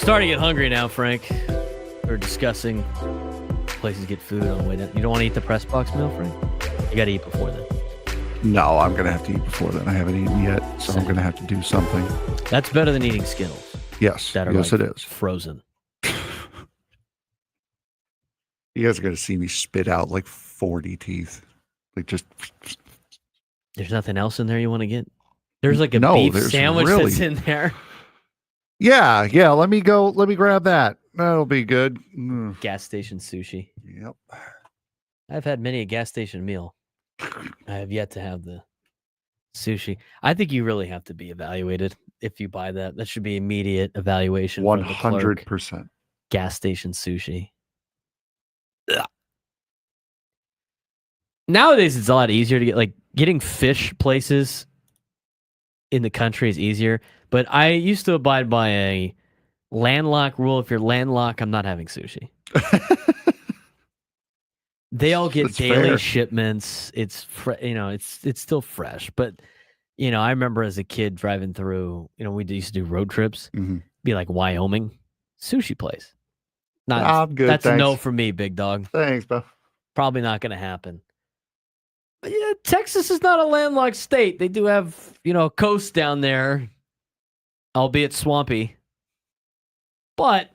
Starting to get hungry now, Frank. We're discussing places to get food on the way down. You don't want to eat the press box meal, Frank? You got to eat before then. No, I'm going to have to eat before then. I haven't eaten yet, so I'm going to have to do something. That's better than eating Skittles. Yes. That are Yes, like it is. frozen. You guys are going to see me spit out like 40 teeth. Like just. There's nothing else in there you want to get? There's like a No, beef there's sandwich really- that's in there. Yeah. Let me go. Let me grab that. That'll be good. Mm. Gas station sushi. Yep. I've had many a gas station meal. I have yet to have the sushi. I think you really have to be evaluated if you buy that. That should be immediate evaluation. from the clerk. 100%. Gas station sushi. Ugh. Nowadays, it's a lot easier to get, like, getting fish places in the country is easier. But I used to abide by a landlocked rule. If you're landlocked, I'm not having sushi. They all get That's daily fair. shipments. It's it's still fresh. But I remember as a kid driving through. We used to do road trips. Be like Wyoming, sushi place. Not I'm good, That's a no thanks. for me, big dog. Thanks, bro. Probably not going to happen. But yeah, Texas is not a landlocked state. They do have a coast down there, albeit swampy. But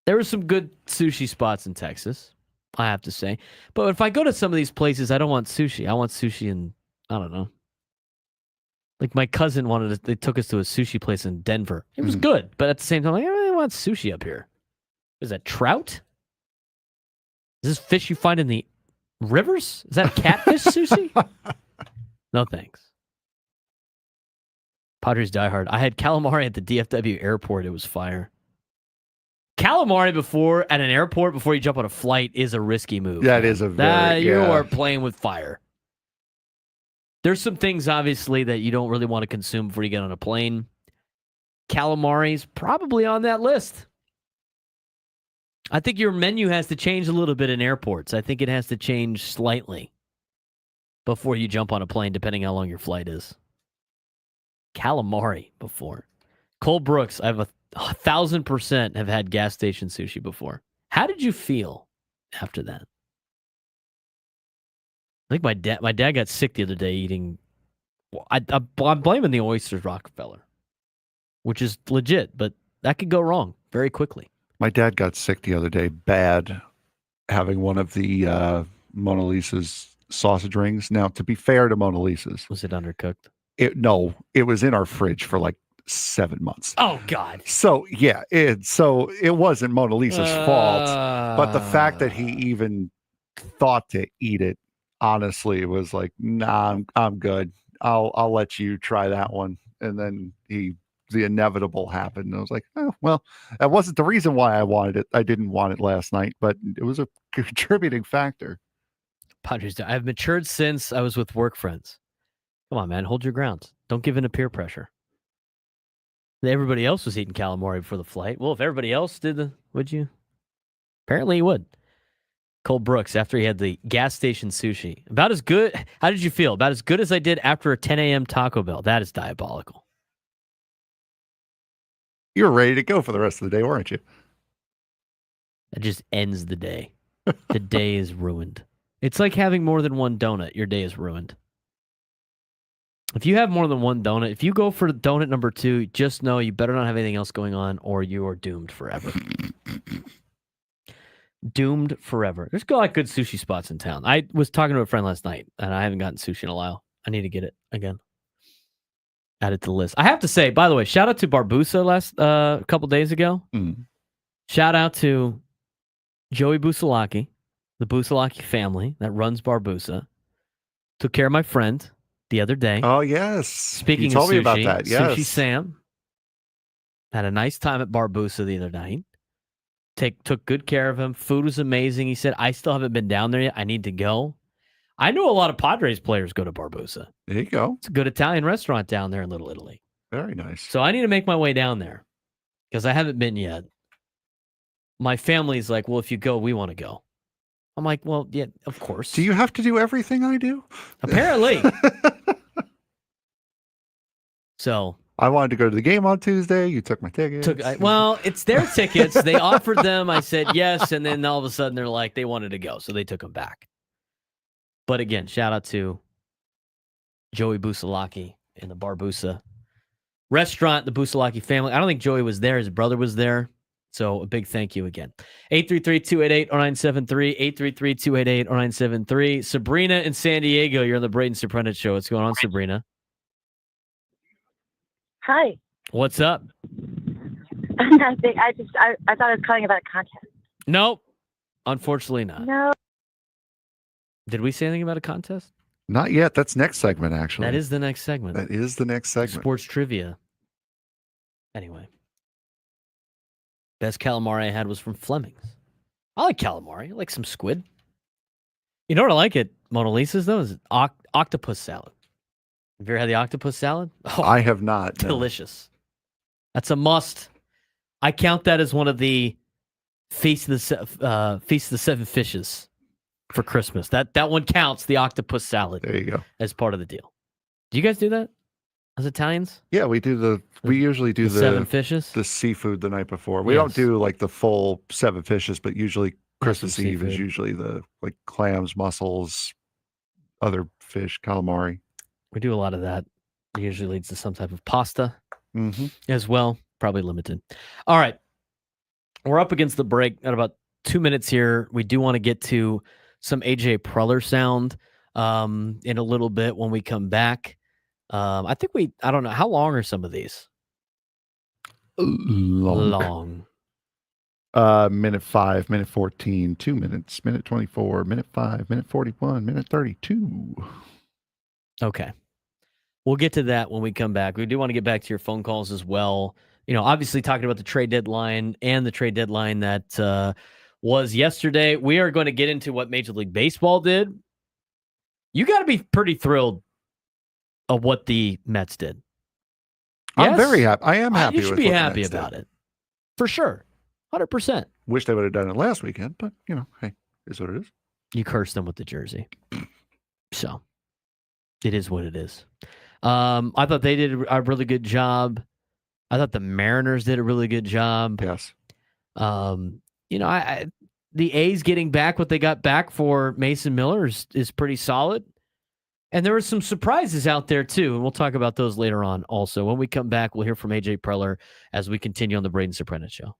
there were some good sushi spots in Texas, I have to say. But if I go to some of these places, I don't want sushi. I want sushi in, I don't know. Like my cousin they took us to a sushi place in Denver. It was good, but at the same time, I really want sushi up here. Is that trout? Is this fish you find in the rivers? Is that catfish sushi? No thanks. Padres diehard. I had calamari at the DFW airport. It was fire. Calamari at an airport before you jump on a flight is a risky move. That is a very. You are playing with fire. There's some things, obviously, that you don't really want to consume before you get on a plane. Calamari's probably on that list. I think your menu has to change a little bit in airports. I think it has to change slightly before you jump on a plane, depending how long your flight is. Calamari before. Cole Brooks, I have 1,000% have had gas station sushi before. How did you feel after that? I think my dad got sick the other day eating. I'm blaming the oysters Rockefeller, which is legit, but that could go wrong very quickly. My dad got sick the other day, bad, having one of the Mona Lisa's sausage rings. Now, to be fair to Mona Lisa's, was it undercooked? No, it was in our fridge for like 7 months. Oh God! So yeah, it wasn't Mona Lisa's fault, but the fact that he even thought to eat it, honestly, it was like, nah, I'm good. I'll let you try that one. And then the inevitable happened. And I was like, oh, well, that wasn't the reason why I wanted it. I didn't want it last night, but it was a contributing factor. Padres, I've matured since I was with work friends. Come on, man, hold your ground. Don't give in to peer pressure. Everybody else was eating calamari before the flight. Well, if everybody else did, would you? Apparently you would. Cole Brooks, after he had the gas station sushi. About as good. How did you feel? About as good as I did after a 10 a.m. Taco Bell. That is diabolical. You were ready to go for the rest of the day, weren't you? That just ends the day. The day is ruined. It's like having more than one donut. Your day is ruined. If you have more than one donut, if you go for donut number 2, just know you better not have anything else going on or you are doomed forever. Doomed forever. There's a lot of good sushi spots in town. I was talking to a friend last night, and I haven't gotten sushi in a while. I need to get it again. Add it to the list. I have to say, by the way, shout out to Barbusa a couple days ago. Shout out to Joey Busalaki, the Busalaki family that runs Barbusa. Took care of my friend the other day. Oh, yes. Speaking you told of me sushi, about that. Yes. Sushi Sam had a nice time at Barbusa the other night. Took good care of him. Food was amazing. He said, I still haven't been down there yet. I need to go. I know a lot of Padres players go to Barbusa. There you go. It's a good Italian restaurant down there in Little Italy. Very nice. So I need to make my way down there because I haven't been yet. My family's like, well, if you go, we want to go. I'm like, well, yeah, of course. Do you have to do everything I do? Apparently. So I wanted to go to the game on Tuesday. You took my tickets. Well, it's their tickets. They offered them. I said yes, and then all of a sudden they're like they wanted to go, so they took them back. But again, shout out to Joey Busalaki and the Barbusa restaurant, the Busalaki family. I don't think Joey was there. His brother was there. So a big thank you again. 833-288-0973, 833-288-0973. Sabrina in San Diego, you're on the Braden Surprenant Show. What's going on, Sabrina? Hi. What's up? Nothing. I thought I was calling about a contest. Nope. Unfortunately not. No. Did we say anything about a contest? Not yet. That's next segment, actually. That is the next segment. That is the next segment. Sports trivia. Anyway. Best calamari I had was from Fleming's. I like calamari. I like some squid. You know what I like at Mona Lisa's, though, is octopus salad. Have you ever had the octopus salad? Oh, I have not. No. Delicious. That's a must. I count that as one of the Feast of the Seven Fishes for Christmas. That one counts, the octopus salad. There you go. As part of the deal. Do you guys do that as Italians? Yeah, we usually do the 7 fishes, the seafood the night before. We don't do like the full 7 fishes, but usually Christmas Eve is usually the like clams, mussels, other fish, calamari. We do a lot of that. It usually leads to some type of pasta Mm-hmm. as well. Probably limited. All right. We're up against the break at about 2 minutes here. We do want to get to some AJ Preller sound in a little bit when we come back. I don't know. How long are some of these? Long. Minute 5, minute 14, 2 minutes, minute 24, minute 5, minute 41, minute 32. Okay. We'll get to that when we come back. We do want to get back to your phone calls as well. You know, obviously talking about the trade deadline and the trade deadline that was yesterday. We are going to get into what Major League Baseball did. You got to be pretty thrilled of what the Mets did. I'm very happy. I am happy. You should be happy about it. For sure. 100%. Wish they would have done it last weekend, but, you know, hey, is what it is. You cursed them with the jersey. So, it is what it is. I thought they did a really good job. I thought the Mariners did a really good job. Yes. You know, the A's getting back what they got back for Mason Miller is pretty solid. And there were some surprises out there, too. And we'll talk about those later on also. When we come back, we'll hear from AJ Preller as we continue on the Braden Surprenant Show.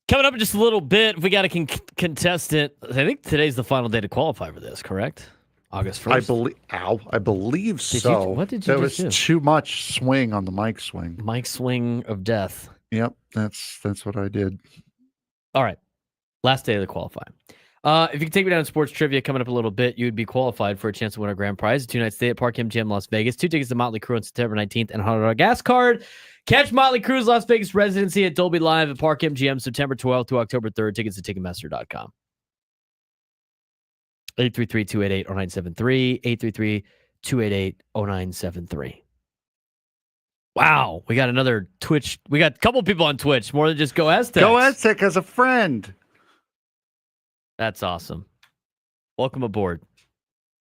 Coming up in just a little bit, we got a contestant. I think today's the final day to qualify for this, correct? August 1st? I believe so. What did you There just do? was too much swing on the mic swing. Mic swing of death. Yep, that's what I did. All right. Last day of the qualifying. If you can take me down to sports trivia coming up a little bit, you would be qualified for a chance to win a grand prize. A 2-night stay at Park MGM Las Vegas. 2 tickets to Motley Crue on September 19th and a $100 gas card. Catch Motley Crue's Las Vegas residency at Dolby Live at Park MGM September 12th to October 3rd. Tickets at Ticketmaster.com. 833-288-0973. 833-288-0973. Wow. We got another Twitch. We got a couple people on Twitch. More than just Go Aztecs. Go Aztec as a friend. That's awesome. Welcome aboard,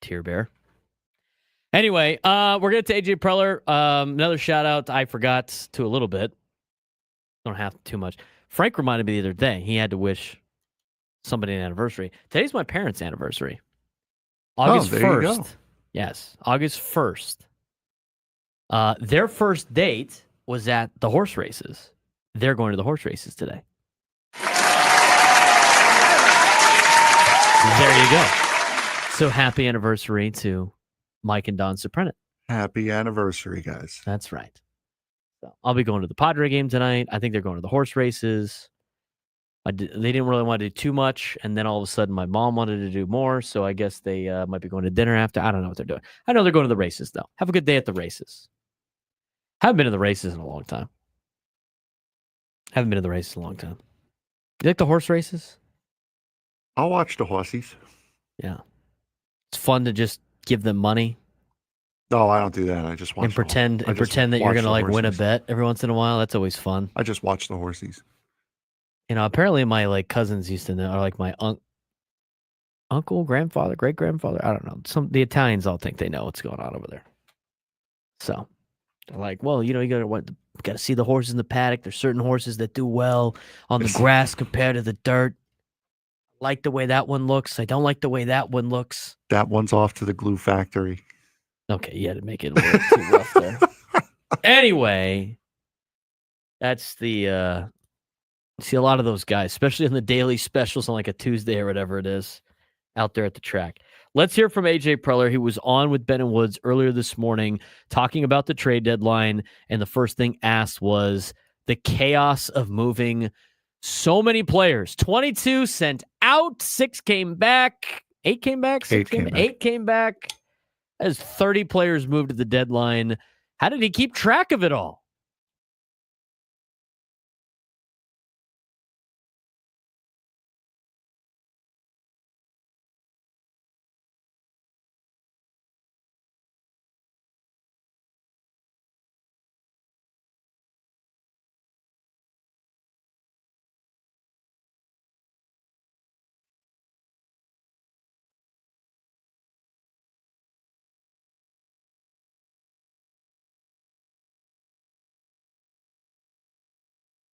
Tier Bear. Anyway, we're going to AJ Preller. Another shout out. I forgot to a little bit. Don't have too much. Frank reminded me the other day he had to wish somebody an anniversary. Today's my parents' anniversary. August 1st. Yes, August 1st. Their first date was at the horse races. They're going to the horse races today. There you go. So happy anniversary to Mike and Don Surprenant. Happy anniversary, guys. That's right. So I'll be going to the Padre game tonight. I think they're going to the horse races. They didn't really want to do too much, and then all of a sudden my mom wanted to do more, so I guess they might be going to dinner after. I don't know what they're doing. I know they're going to the races, though. Have a good day at the races. Haven't been to the races in a long time. You like the horse races? I'll watch the horsies. Yeah. It's fun to just give them money. No, I don't do that. I just watch And pretend that you're going to like win a bet every once in a while. That's always fun. I just watch the horsies. You know, apparently my like cousins used to know, or like my uncle, grandfather, great grandfather. I don't know. The Italians all think they know what's going on over there. So they're like, well, you know, you got to see the horses in the paddock. There's certain horses that do well on the grass compared to the dirt. Like the way that one looks. I don't like the way that one looks. That one's off to the glue factory. Okay, you had to make it a little too rough there. Anyway, that's the see a lot of those guys, especially on the daily specials on like a Tuesday or whatever it is, out there at the track. Let's hear from AJ Preller. He was on with Ben and Woods earlier this morning talking about the trade deadline, and the first thing asked was the chaos of moving so many players. 22 sent out, 6 came back, 8 came back, 6 came back, 8 came back. As 30 players moved to the deadline. How did he keep track of it all?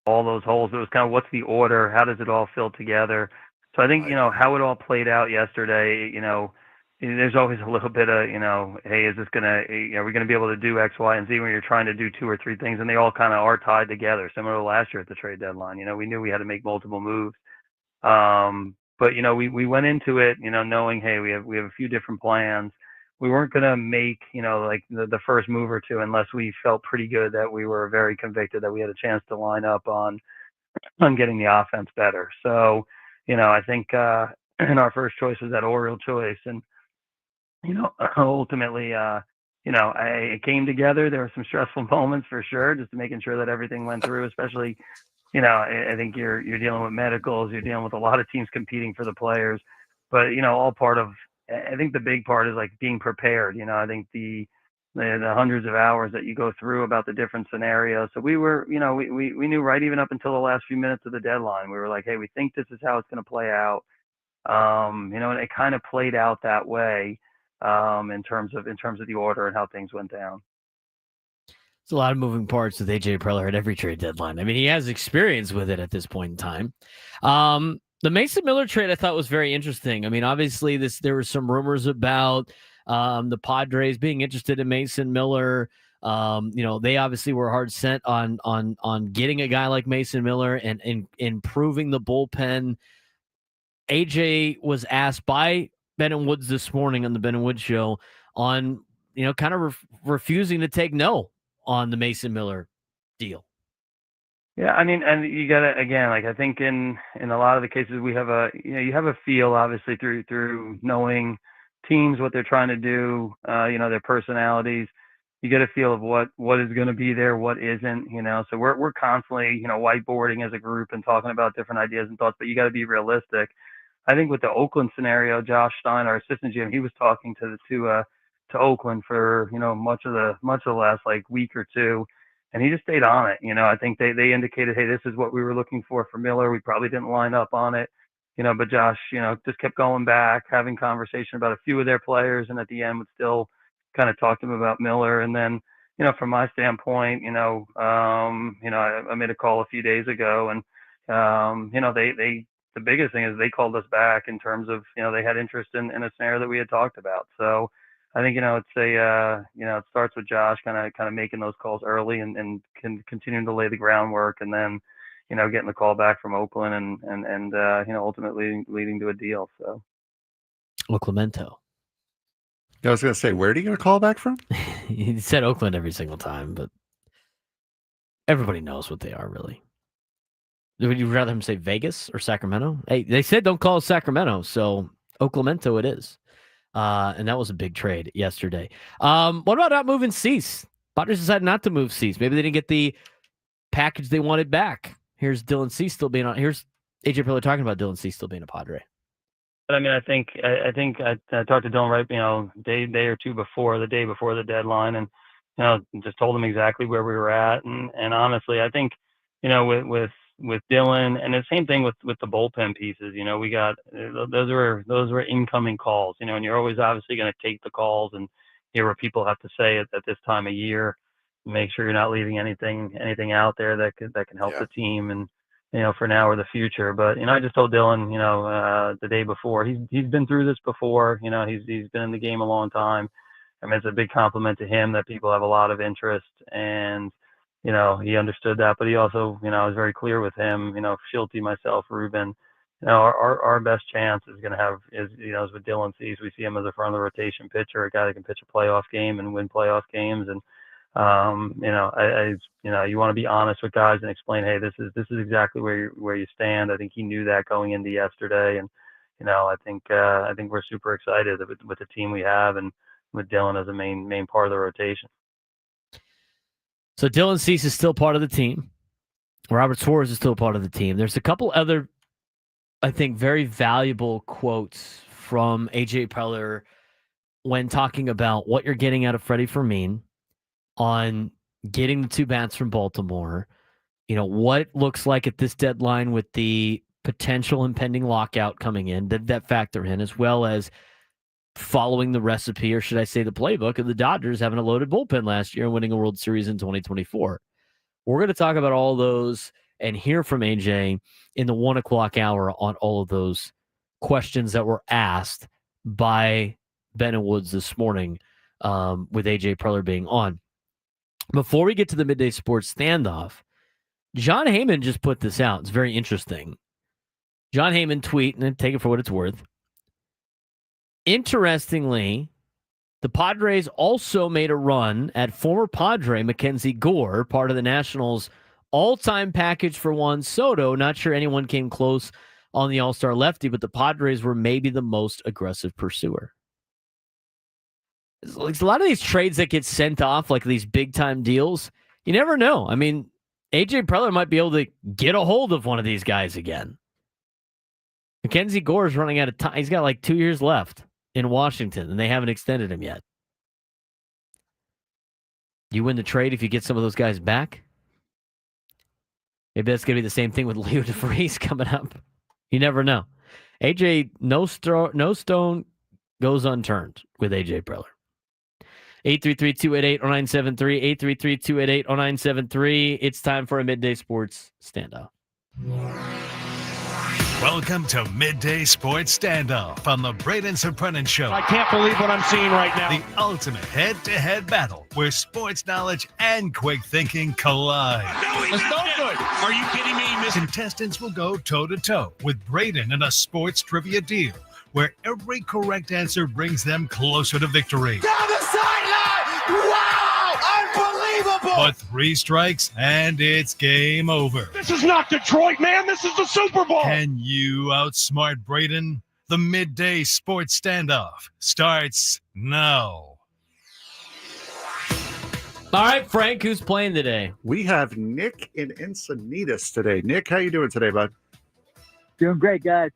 all those holes. It was kind of what's the order? How does it all fill together? So I think, how it all played out yesterday, there's always a little bit of, hey, is this going to, are we going to be able to do X, Y, and Z when you're trying to do 2 or 3 things? And they all kind of are tied together, similar to last year at the trade deadline. We knew we had to make multiple moves. But, we went into it, knowing, hey, we have a few different plans. We weren't going to make, like the first move or 2 unless we felt pretty good that we were very convicted that we had a chance to line up on getting the offense better. So, I think in our first choice was that Oriole choice. And, ultimately, it came together. There were some stressful moments for sure, just making sure that everything went through, especially, I think you're dealing with medicals, you're dealing with a lot of teams competing for the players, but, all part of, I think the big part is like being prepared. I think the hundreds of hours that you go through about the different scenarios. So we were, we knew right even up until the last few minutes of the deadline, we were like, hey, we think this is how it's going to play out. And it kind of played out that way in terms of the order and how things went down. It's a lot of moving parts with AJ Preller at every trade deadline. I mean, he has experience with it at this point in time. The Mason Miller trade I thought was very interesting. I mean, obviously there were some rumors about the Padres being interested in Mason Miller. They obviously were hard set on getting a guy like Mason Miller and improving the bullpen. AJ was asked by Ben and Woods this morning on the Ben and Woods show on, kind of refusing to take no on the Mason Miller deal. Yeah, I mean, and you gotta, again, like I think in a lot of the cases we have you have a feel obviously through knowing teams, what they're trying to do, their personalities. You get a feel of what is going to be there, what isn't, So we're constantly, whiteboarding as a group and talking about different ideas and thoughts, but you got to be realistic. I think with the Oakland scenario, Josh Stein, our assistant GM, he was talking to Oakland for much of the last like week or two, and he just stayed on it. I think they indicated, hey, this is what we were looking for Miller. We probably didn't line up on it, but Josh, just kept going back, having conversation about a few of their players, and at the end would still kind of talk to them about Miller. And then, from my standpoint, I made a call a few days ago, and the biggest thing is they called us back in terms of, they had interest in a scenario that we had talked about. So I think, it starts with Josh kind of making those calls early and continuing to lay the groundwork, and then, getting the call back from Oakland and ultimately leading to a deal. So. Clemento. I was going to say, where do you get a call back from? He said Oakland every single time, but everybody knows what they are, really. Would you rather him say Vegas or Sacramento? Hey, they said don't call it Sacramento, so Clemento it is. And that was a big trade yesterday. What about not moving Cease? Padres decided not to move Cease. Maybe they didn't get the package they wanted back. Here's Dylan Cease still being on. Here's AJ Preller talking about Dylan Cease still being a Padre. But I mean, I think I talked to Dylan right, day or two before, the day before the deadline, and just told him exactly where we were at, and honestly, I think with Dylan, and the same thing with the bullpen pieces. We got those were incoming calls, and you're always obviously going to take the calls and hear what people have to say at this time of year. Make sure you're not leaving anything out there that can help the team and for now or the future. But I just told Dylan, the day before, he's been through this before. He's been in the game a long time. I mean, it's a big compliment to him that people have a lot of interest, and he understood that. But he also, was very clear with him. Schulte, myself, Ruben, our best chance is with Dylan Cease. We see him as a front of the rotation pitcher, a guy that can pitch a playoff game and win playoff games. And you want to be honest with guys and explain, hey, this is exactly where you stand. I think he knew that going into yesterday, and I think we're super excited with the team we have and with Dylan as a main part of the rotation. So Dylan Cease is still part of the team. Robert Suarez is still part of the team. There's a couple other, I think, very valuable quotes from AJ Preller when talking about what you're getting out of Freddie Fermin on getting the two bats from Baltimore, what it looks like at this deadline with the potential impending lockout coming in, that factor in, as well as following the recipe, or should I say the playbook, of the Dodgers having a loaded bullpen last year and winning a World Series in 2024. We're going to talk about all those and hear from AJ in the 1 o'clock hour on all of those questions that were asked by Ben and Woods this morning, with AJ Preller being on. Before we get to the Midday Sports Standoff, John Heyman just put this out. It's very interesting. John Heyman tweet, and take it for what it's worth. Interestingly, the Padres also made a run at former Padre Mackenzie Gore, part of the Nationals' all-time package for Juan Soto. Not sure anyone came close on the all-star lefty, but the Padres were maybe the most aggressive pursuer. Like a lot of these trades that get sent off, like these big-time deals, you never know. I mean, AJ Preller might be able to get a hold of one of these guys again. Mackenzie Gore is running out of time. He's got like 2 years left in Washington, and they haven't extended him yet. You win the trade if you get some of those guys back? Maybe that's going to be the same thing with Leo DeVries coming up. You never know. AJ, no stone goes unturned with AJ Preller. 833-288-0973, 833-288-0973. It's time for a Midday Sports Standoff. Welcome to Midday Sports Standoff on the Braden Surprenant Show. I can't believe what I'm seeing right now. The ultimate head-to-head battle where sports knowledge and quick thinking collide. No, he's no good. Are you kidding me, Miss? Contestants will go toe-to-toe with Braden in a sports trivia deal where every correct answer brings them closer to victory. Down the sideline! Wow! Unbelievable! But 3 strikes and it's game over. This is not Detroit, man. This is the Super Bowl. Can you outsmart Braden? The Midday Sports Standoff starts now. All right, Frank, who's playing today? We have Nick in Encinitas today. Nick, how you doing today, bud? Doing great, guys.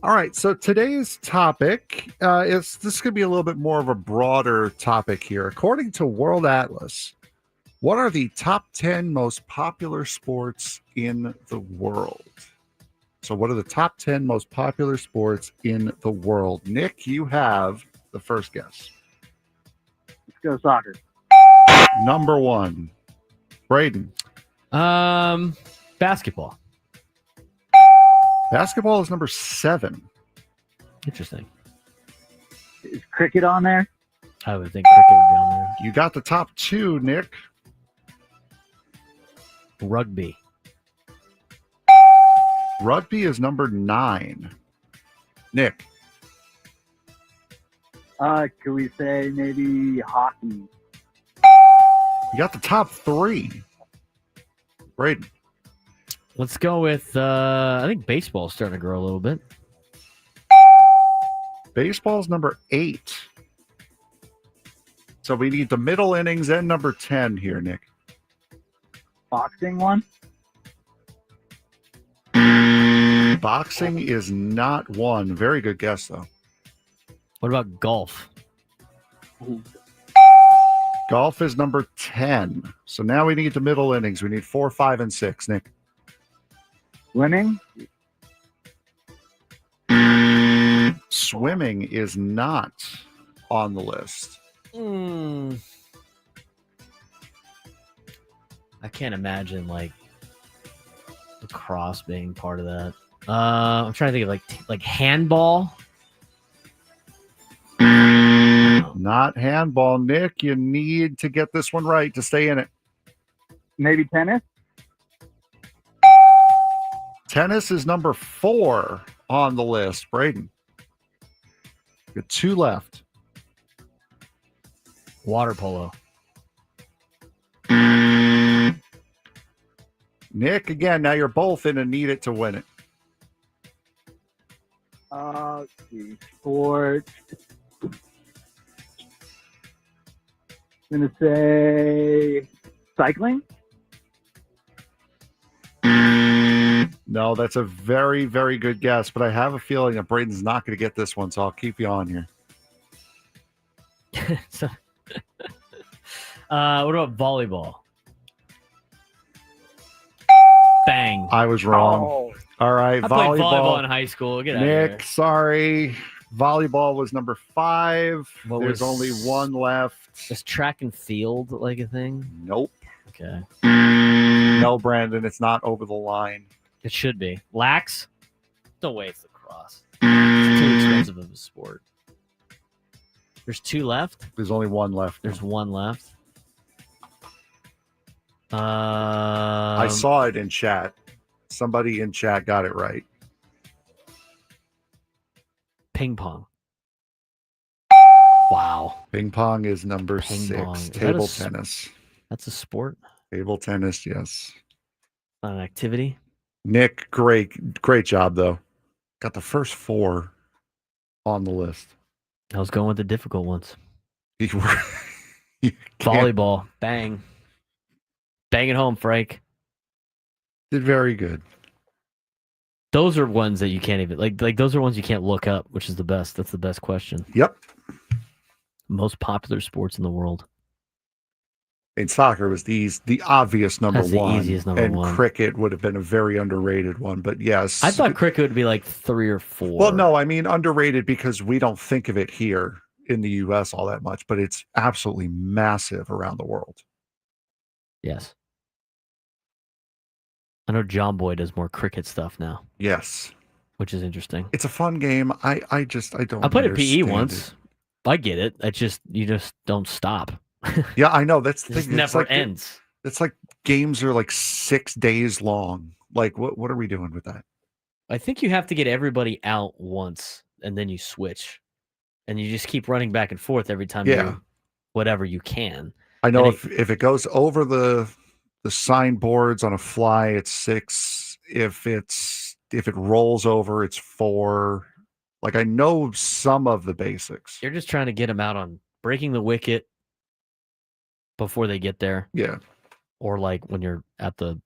All right, so today's topic this is going to be a little bit more of a broader topic here. According to World Atlas, what are the top 10 most popular sports in the world? So what are the top 10 most popular sports in the world? Nick, you have the first guess. Let's go soccer. Number 1. Braden. Basketball. Basketball is number 7. Interesting. Is cricket on there? I would think cricket would be on there. You got the top 2, Nick. Rugby. Rugby is number 9. Nick. Could we say maybe hockey? You got the top 3. Braden. Let's go with, I think baseball's starting to grow a little bit. Baseball's number 8. So we need the middle innings and number 10 here, Nick. Boxing one? Boxing is not one. Very good guess, though. What about golf? Golf is number 10. So now we need the middle innings. We need 4, 5, and 6, Nick. Swimming? Swimming is not on the list. I can't imagine like lacrosse being part of that. I'm trying to think of like handball. Not handball, Nick. You need to get this one right to stay in it. Maybe tennis? Tennis is number 4 on the list. Braden. You got 2 left. Water polo. Nick, again, now you're both in a need it to win it. Let's see. Sports. I'm going to say cycling? No, that's a very, very good guess, but I have a feeling that Braden's not going to get this one, so I'll keep you on here. What about volleyball? Bang. I was wrong. Oh. All right, I played volleyball in high school. Get out of here. Nick, sorry. Volleyball was number 5. There's only 1 left. Is track and field like a thing? Nope. Okay. No, Brandon, it's not over the line. It should be. Lax? No way it's lacrosse. It's too expensive of a sport. There's 2 left? There's only 1 left. There's 1 left. I saw it in chat. Somebody in chat got it right. Ping pong. Wow. Ping pong is number Ping 6. pong. Is that Table a tennis. That's a sport? Table tennis, yes. Not an activity? Nick, great job, though. Got the first 4 on the list. I was going with the difficult ones. You were. Volleyball. Bang. Bang it home, Frank. Did very good. Those are ones that you can't even like those are ones you can't look up, which is the best. That's the best question. Yep. Most popular sports in the world. And soccer was the obvious number That's the 1. easiest number and 1. Cricket would have been a very underrated one, but yes. I thought cricket would be like 3 or 4. Well, no, I mean underrated because we don't think of it here in the U.S. all that much, but it's absolutely massive around the world. Yes. I know John Boy does more cricket stuff now. Yes. which is interesting. It's a fun game. I don't. I played a PE understand once. it. I get it. You just don't stop. Yeah, I know. That's the It just thing. never like, ends. It's like games are like 6 days long. Like, what are we doing with that? I think you have to get everybody out once, and then you switch, and you just keep running back and forth every time you whatever you can. I know if it goes over the signboards on a fly, it's 6. If it rolls over, it's 4. Like, I know some of the basics. You're just trying to get them out on breaking the wicket before they get there. Yeah. Or like when you're at the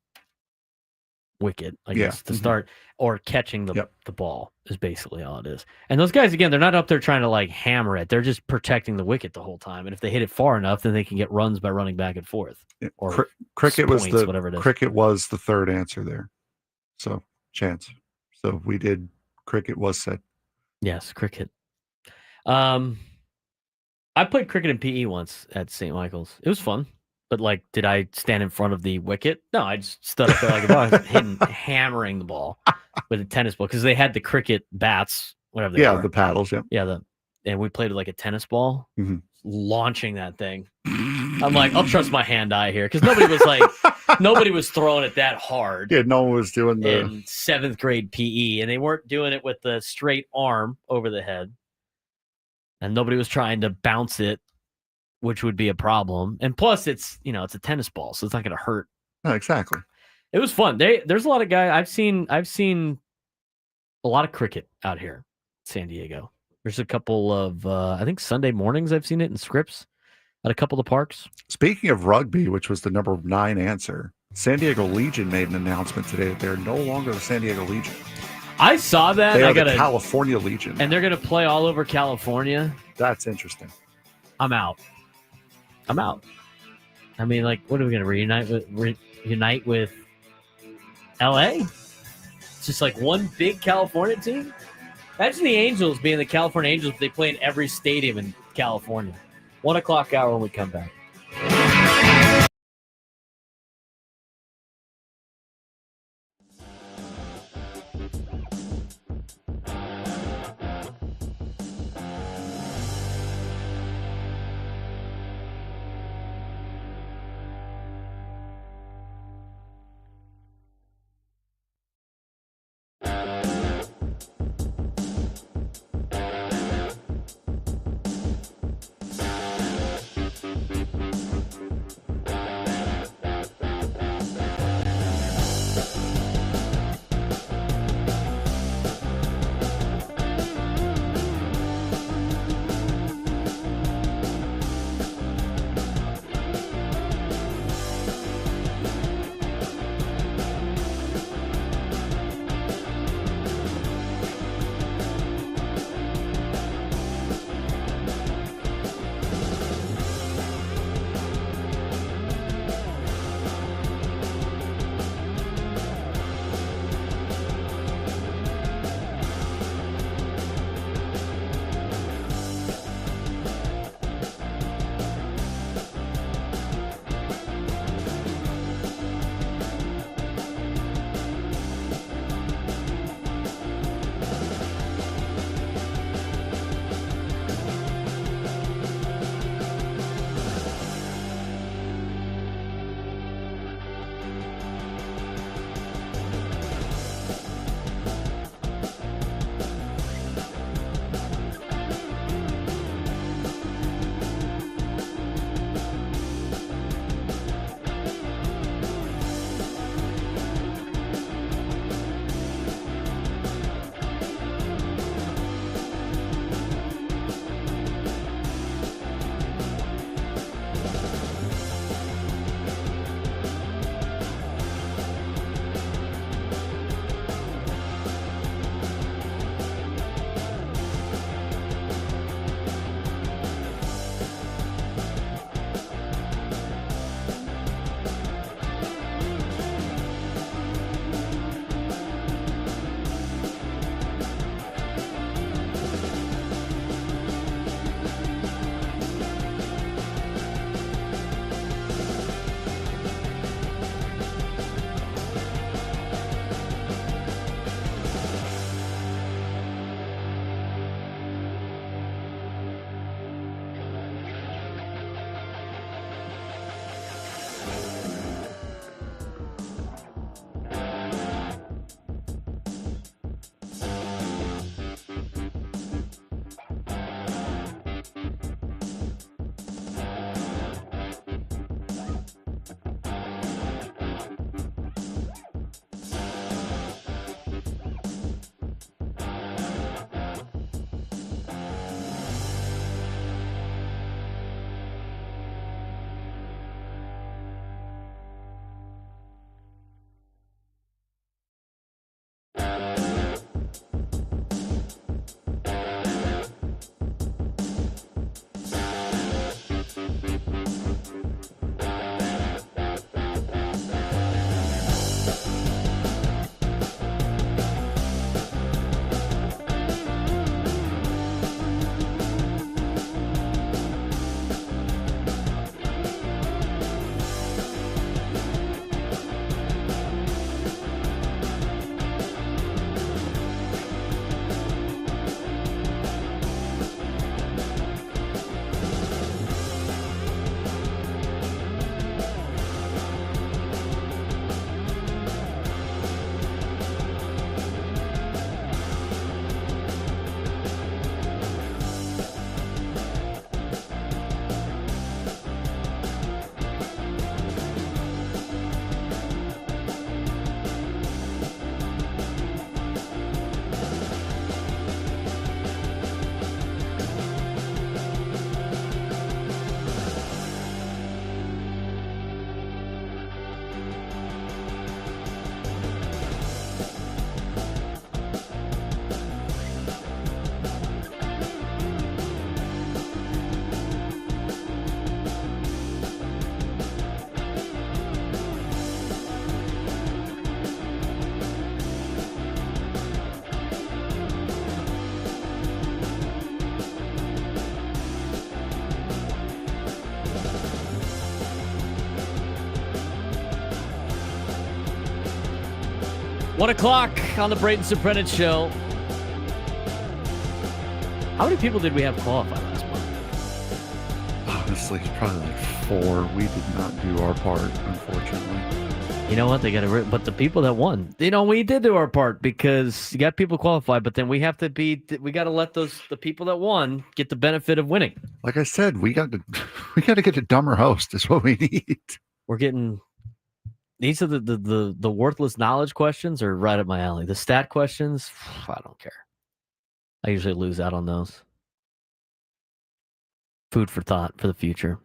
wicket, I Yeah. guess, to start, or catching the ball is basically all it is. And those guys, again, they're not up there trying to like hammer it. They're just protecting the wicket the whole time. And if they hit it far enough, then they can get runs by running back and forth. Yeah. Or cricket points, was whatever it is. cricket was the third answer there. So chance. So we did cricket was said. Yes, cricket. I played cricket in PE once at St. Michael's. It was fun. But like, did I stand in front of the wicket? No, I just stood up there like a dog, hammering the ball with a tennis ball, because they had the cricket bats, whatever they were. The paddles. Yeah. And we played with like a tennis ball, launching that thing. I'm like, I'll trust my hand-eye here, because nobody was throwing it that hard. Yeah, no one was doing in 7th grade PE, and they weren't doing it with the straight arm over the head, and nobody was trying to bounce it, which would be a problem. And plus, it's a tennis ball, so it's not going to hurt. No, exactly. It was fun. There's a lot of guys. I've seen a lot of cricket out here in San Diego. There's a couple of I think Sunday mornings I've seen it in Scripps at a couple of the parks. Speaking of rugby, which was the number 9 answer, San Diego Legion made an announcement today that they're no longer the San Diego Legion. I saw that. They are the California Legion, and they're going to play all over California. That's interesting. I'm out. I mean, like, what are we going to reunite with LA? It's just like one big California team. Imagine the Angels being the California Angels, but they play in every stadium in California. 1 o'clock hour when we come back. 1 o'clock on the Braden Surprenant Show. How many people did we have qualify last month? Honestly, probably like 4. We did not do our part, unfortunately. You know what? They got to, but the people that won, we did do our part because you got people qualified, but then we got to let the people that won get the benefit of winning. Like I said, we got to get a dumber host is what we need. We're getting. These are the worthless knowledge questions are right up my alley. The stat questions, I don't care. I usually lose out on those. Food for thought for the future.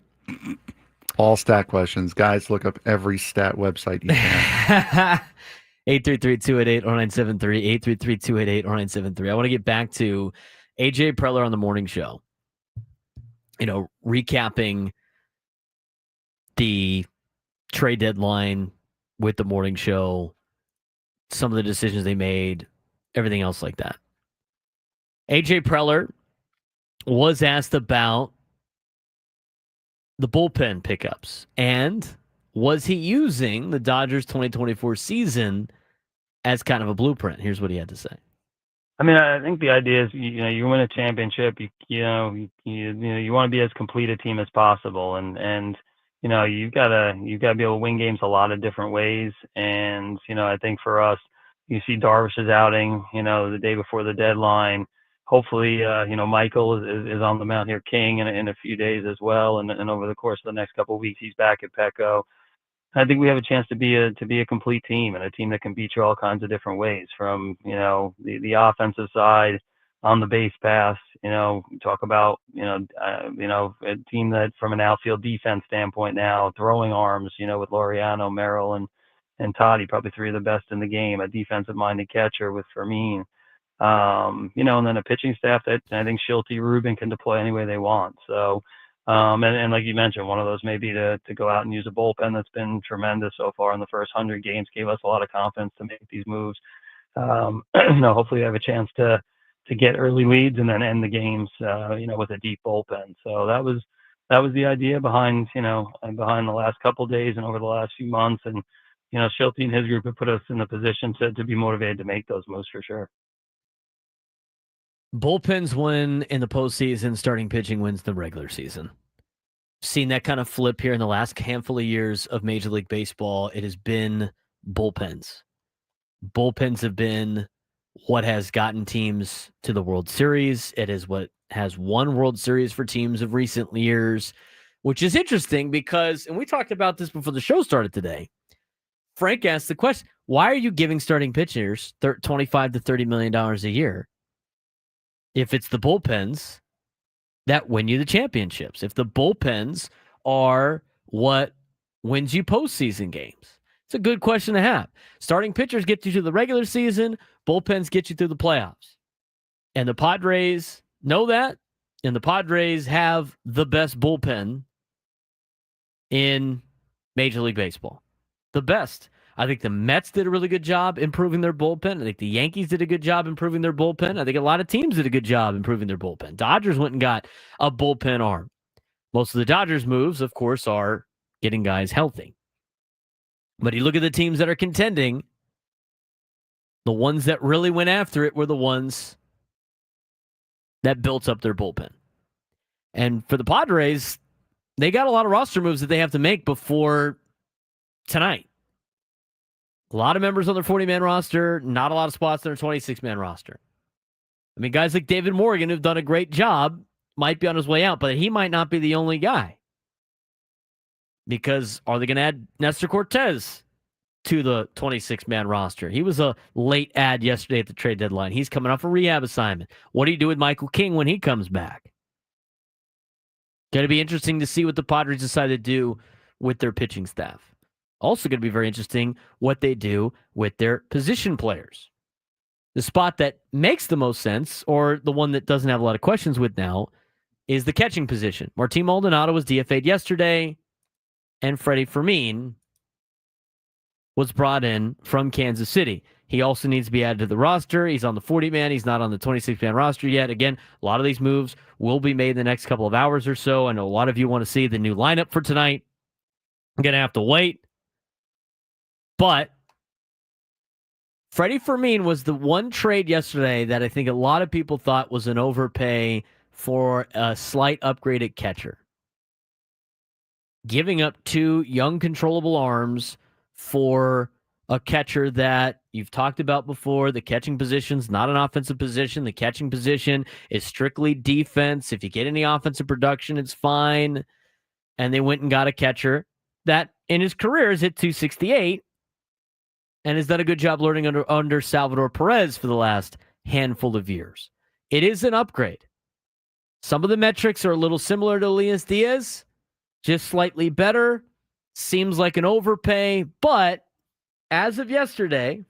All stat questions. Guys, look up every stat website you can. 833-288-0973, 833-288-0973. I want to get back to AJ Preller on the morning show. Recapping the trade deadline with the morning show, some of the decisions they made, everything else like that. AJ Preller was asked about the bullpen pickups and was he using the Dodgers 2024 season as kind of a blueprint? Here's what he had to say. I mean, I think the idea is, you win a championship, you want to be as complete a team as possible, and you gotta be able to win games a lot of different ways. And, I think for us, you see Darvish's outing, the day before the deadline. Hopefully, Michael is on the mound here, King, in a few days as well. And over the course of the next couple of weeks, he's back at Petco. I think we have a chance to be a complete team and a team that can beat you all kinds of different ways from, the offensive side on the base pass, talk about, a team that from an outfield defense standpoint now, throwing arms, with Laureano, Merrill, and Toddy, probably 3 of the best in the game, a defensive-minded catcher with Fermin, and then a pitching staff that I think Schulte, Rubin can deploy any way they want. So, and like you mentioned, one of those may be to go out and use a bullpen that's been tremendous so far in the first 100 games, gave us a lot of confidence to make these moves. Hopefully have a chance to get early leads and then end the games, with a deep bullpen. So that was the idea behind the last couple of days and over the last few months. And, Schulte and his group have put us in the position to be motivated to make those moves for sure. Bullpens win in the postseason, starting pitching wins the regular season. Seen that kind of flip here in the last handful of years of Major League Baseball. It has been bullpens. Bullpens have been what has gotten teams to the World Series. It is what has won World Series for teams of recent years, which is interesting because, and we talked about this before the show started today, Frank asked the question, why are you giving starting pitchers $25 to $30 million a year if it's the bullpens that win you the championships? If the bullpens are what wins you postseason games? It's a good question to have. Starting pitchers get you to the regular season. Bullpens get you through the playoffs. And the Padres know that. And the Padres have the best bullpen in Major League Baseball. The best. I think the Mets did a really good job improving their bullpen. I think the Yankees did a good job improving their bullpen. I think a lot of teams did a good job improving their bullpen. Dodgers went and got a bullpen arm. Most of the Dodgers moves, of course, are getting guys healthy. But you look at the teams that are contending, the ones that really went after it were the ones that built up their bullpen. And for the Padres, they got a lot of roster moves that they have to make before tonight. A lot of members on their 40-man roster, not a lot of spots on their 26-man roster. I mean, guys like David Morgan who've done a great job might be on his way out, but he might not be the only guy. Because are they going to add Nestor Cortez to the 26-man roster? He was a late add yesterday at the trade deadline. He's coming off a rehab assignment. What do you do with Michael King when he comes back? Going to be interesting to see what the Padres decide to do with their pitching staff. Also going to be very interesting what they do with their position players. The spot that makes the most sense, or the one that doesn't have a lot of questions with now, is the catching position. Martin Maldonado was DFA'd yesterday, and Freddie Fermin was brought in from Kansas City. He also needs to be added to the roster. He's on the 40-man. He's not on the 26-man roster yet. Again, a lot of these moves will be made in the next couple of hours or so. I know a lot of you want to see the new lineup for tonight. I'm going to have to wait. But Freddie Fermin was the one trade yesterday that I think a lot of people thought was an overpay for a slight upgrade at catcher. Giving up two young, controllable arms for a catcher that you've talked about before. The catching position's not an offensive position. The catching position is strictly defense. If you get any offensive production, it's fine. And they went and got a catcher that in his career has hit 268 and has done a good job learning under Salvador Perez for the last handful of years. It is an upgrade. Some of the metrics are a little similar to Elias Diaz, just slightly better. Seems like an overpay, but as of yesterday,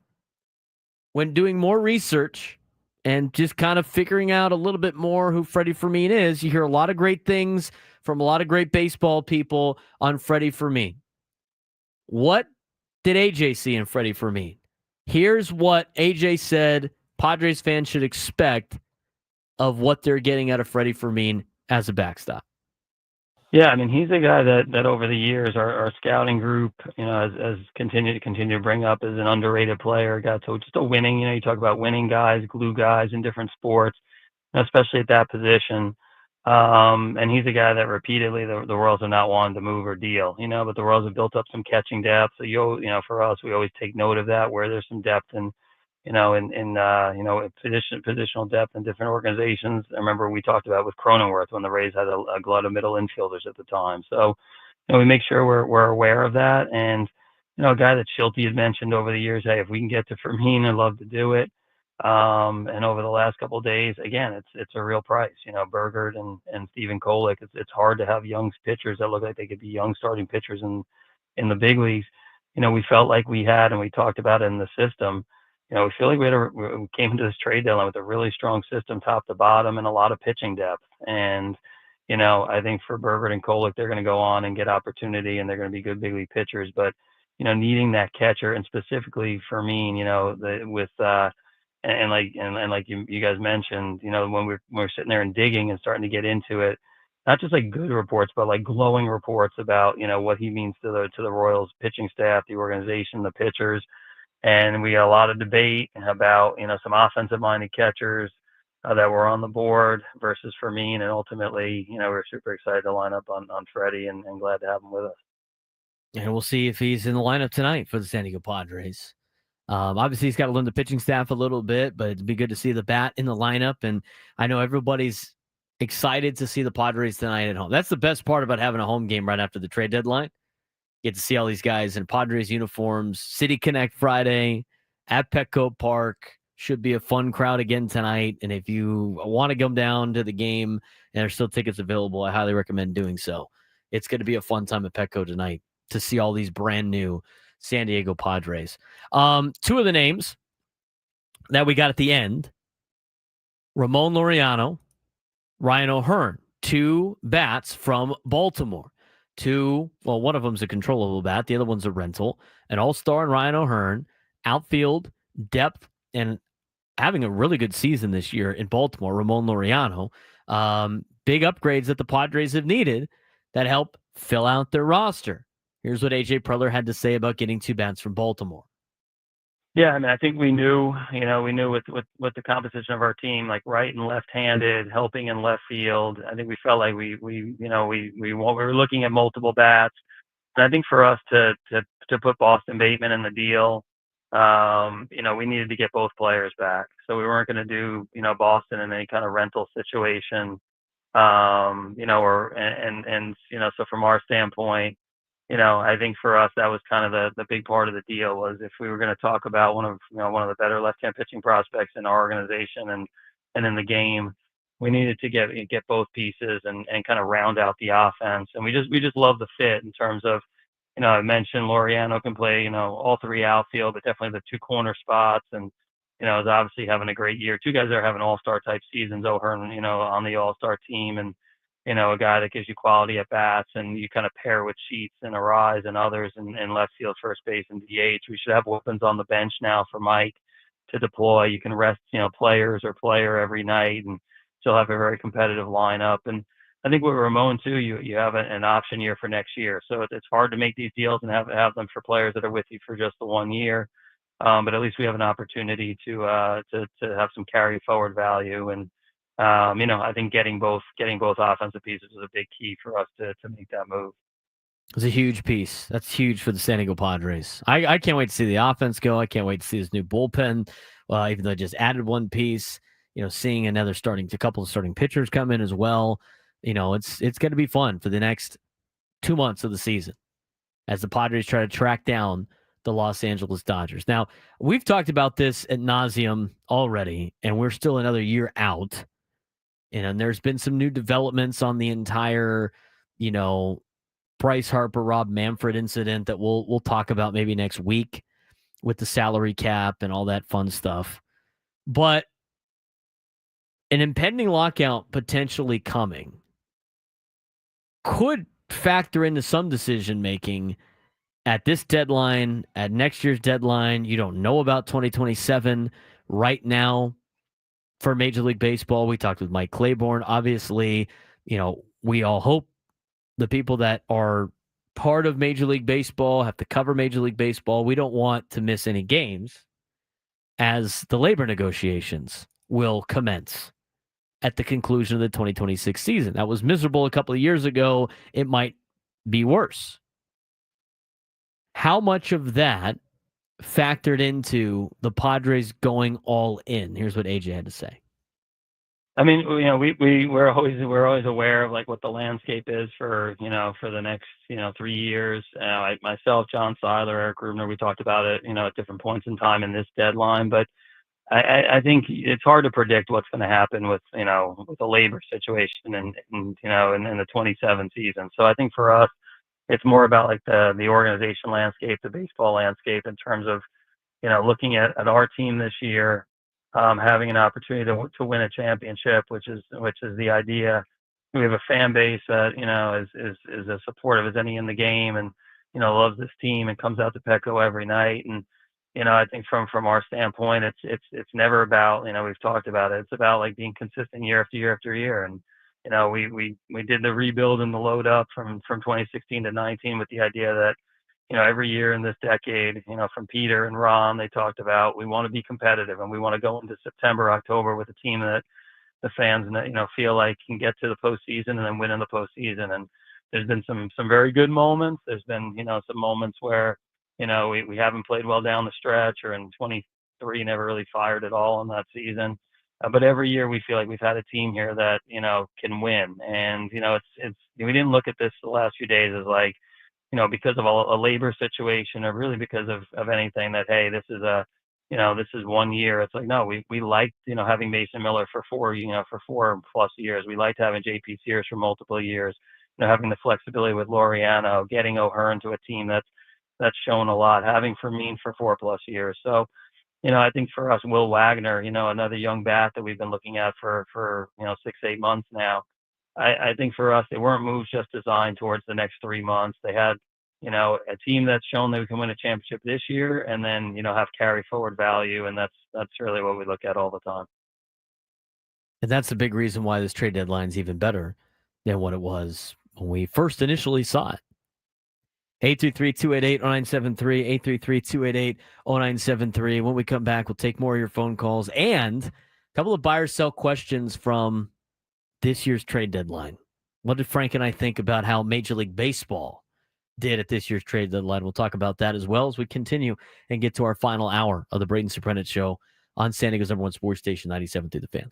when doing more research and just kind of figuring out a little bit more who Freddie Fermin is, you hear a lot of great things from a lot of great baseball people on Freddie Fermin. What did AJ see in Freddie Fermin? Here's what AJ said Padres fans should expect of what they're getting out of Freddie Fermin as a backstop. Yeah, I mean, he's a guy that over the years, our scouting group, has continued to bring up as an underrated player. Got to just a winning, you talk about winning guys, glue guys in different sports, especially at that position. And he's a guy that repeatedly the Royals have not wanted to move or deal, but the Royals have built up some catching depth. So for us, we always take note of that where there's some depth in positional depth in different organizations. I remember we talked about with Cronenworth when the Rays had a glut of middle infielders at the time. So, we make sure we're aware of that. And, a guy that Schulte had mentioned over the years, hey, if we can get to Fermin, I'd love to do it. And over the last couple of days, again, it's a real price. Bergert and Stephen Kolek. It's hard to have young pitchers that look like they could be young starting pitchers in the big leagues. We felt like we had, and we talked about it in the system. We feel like we came into this trade deadline with a really strong system, top to bottom, and a lot of pitching depth. And, I think for Bergert and Kolek, they're going to go on and get opportunity, and they're going to be good big league pitchers. But, needing that catcher, and specifically for me, like you guys mentioned, when we're sitting there and digging and starting to get into it, not just like good reports, but like glowing reports about, what he means to the Royals pitching staff, the organization, the pitchers. And we got a lot of debate about, some offensive-minded catchers that were on the board versus Fermin. And ultimately, we're super excited to line up on Freddie and glad to have him with us. And we'll see if he's in the lineup tonight for the San Diego Padres. Obviously, he's got to learn the pitching staff a little bit, but it'd be good to see the bat in the lineup. And I know everybody's excited to see the Padres tonight at home. That's the best part about having a home game right after the trade deadline. Get to see all these guys in Padres uniforms. City Connect Friday at Petco Park. Should be a fun crowd again tonight. And if you want to come down to the game and there's still tickets available, I highly recommend doing so. It's going to be a fun time at Petco tonight to see all these brand new San Diego Padres. Two of the names that we got at the end, Ramon Laureano, Ryan O'Hearn, two bats from Baltimore. one of them's a controllable bat, the other one's a rental, an all-star in Ryan O'Hearn, outfield, depth, and having a really good season this year in Baltimore, Ramon Laureano. Big upgrades that the Padres have needed that help fill out their roster. Here's what A.J. Preller had to say about getting 2 bats from Baltimore. Yeah, I mean, I think we knew with the composition of our team, like right and left-handed, helping in left field. I think we felt like we were looking at multiple bats, and I think for us to put Boston Bateman in the deal, we needed to get both players back. So we weren't going to do Boston in any kind of rental situation, so from our standpoint. I think for us that was kind of the big part of the deal was if we were going to talk about one of the better left-hand pitching prospects in our organization and in the game, we needed to get both pieces and kind of round out the offense. And we just love the fit in terms of, I mentioned Laureano can play, all 3 outfield, but definitely the 2 corner spots, and is obviously having a great year. 2 guys that are having all-star type seasons. O'Hearn, on the all-star team, and a guy that gives you quality at bats, and you kind of pair with Sheets and Arise and others in left field, first base, and DH. We should have weapons on the bench now for Mike to deploy. You can rest, players or player every night, and still have a very competitive lineup. And I think with Ramon too, you have an option year for next year. So it's hard to make these deals and have them for players that are with you for just the 1 year. But at least we have an opportunity to have some carry forward value. And I think getting both offensive pieces is a big key for us to make that move. It's a huge piece. That's huge for the San Diego Padres. I can't wait to see the offense go. I can't wait to see this new bullpen. Even though I just added 1 piece, seeing a couple of starting pitchers come in as well. It's going to be fun for the next 2 months of the season as the Padres try to track down the Los Angeles Dodgers. Now, we've talked about this ad nauseum already, and we're still another year out. And there's been some new developments on the entire, Bryce Harper, Rob Manfred incident that we'll talk about maybe next week with the salary cap and all that fun stuff. But an impending lockout potentially coming could factor into some decision making at this deadline, at next year's deadline. You don't know about 2027 right now. For Major League Baseball, we talked with Mike Claiborn. Obviously, we all hope the people that are part of Major League Baseball have to cover Major League Baseball. We don't want to miss any games as the labor negotiations will commence at the conclusion of the 2026 season. That was miserable a couple of years ago. It might be worse. How much of that factored into the Padres going all in? Here's what AJ had to say. I mean, we're always aware of like what the landscape is for the next 3 years. Myself, John Seiler, Eric Rubner, we talked about it at different points in time in this deadline. But I think it's hard to predict what's going to happen with with the labor situation and in the 27 season. So I think for us, it's more about like the organization landscape, the baseball landscape in terms of, looking at our team this year, having an opportunity to win a championship, which is the idea. We have a fan base that, is as supportive as any in the game and, loves this team and comes out to Petco every night. And, I think from our standpoint, it's never about, we've talked about it. It's about like being consistent year after year after year. And, we did the rebuild and the load up from 2016 to 19 with the idea that, every year in this decade, from Peter and Ron, they talked about we want to be competitive and we want to go into September, October with a team that the fans, feel like can get to the postseason and then win in the postseason. And there's been some very good moments. There's been, some moments where, we haven't played well down the stretch, or in 23 never really fired at all in that season. But every year we feel like we've had a team here that, can win. And, we didn't look at this the last few days as like, because of a labor situation or really because of anything that, hey, this is this is 1 year. It's like, no, we liked, having Mason Miller for 4+ years. We liked having JP Sears for multiple years, having the flexibility with Laureano, getting O'Hearn to a team that's shown a lot, having Fermin for 4+ years. So, I think for us, Will Wagner, another young bat that we've been looking at for 6-8 months now. I think for us, they weren't moves just designed towards the next 3 months. They had, a team that's shown they can win a championship this year and then, have carry forward value. And that's really what we look at all the time. And that's the big reason why this trade deadline is even better than what it was when we first initially saw it. 833-288-0973, 833-288-0973. When we come back, we'll take more of your phone calls and a couple of buy or sell questions from this year's trade deadline. What did Frank and I think about how Major League Baseball did at this year's trade deadline? We'll talk about that as well as we continue and get to our final hour of the Braden Surprenant Show on San Diego's #1 sports station, 97.3 The Fan.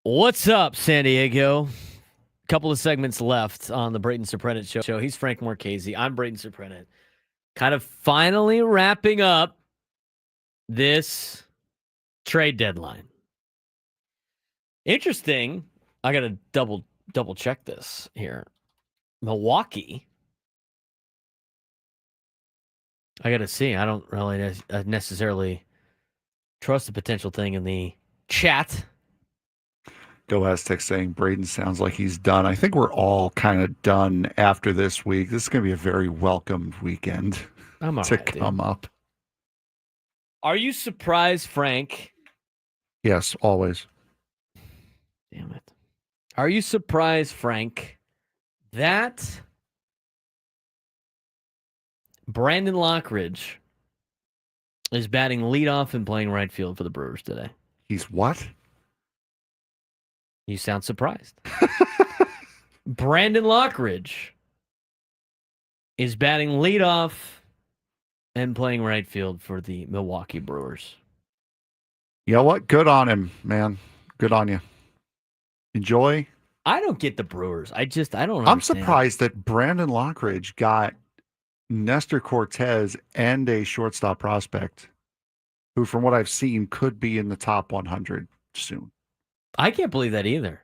What's up, San Diego? Couple of segments left on the Braden Surprenant show. He's Frank Marchese. I'm Braden Surprenant. Kind of finally wrapping up this trade deadline. Interesting. I got to double check this here. Milwaukee. I got to see. I don't really necessarily trust the potential thing in the chat. Go Aztec saying Braden sounds like he's done. I think we're all kind of done after this week. This is going to be a very welcomed weekend to come up. Are you surprised, Frank? Yes, always. Damn it. Are you surprised, Frank, that Brandon Lockridge is batting leadoff and playing right field for the Brewers today? He's what? You sound surprised. Brandon Lockridge is batting leadoff and playing right field for the Milwaukee Brewers. You know what? Good on him, man. Good on you. Enjoy. I don't get the Brewers. I don't I'm understand. surprised that Brandon Lockridge got Nestor Cortez and a shortstop prospect who, from what I've seen, could be in the top 100 soon. I can't believe that either.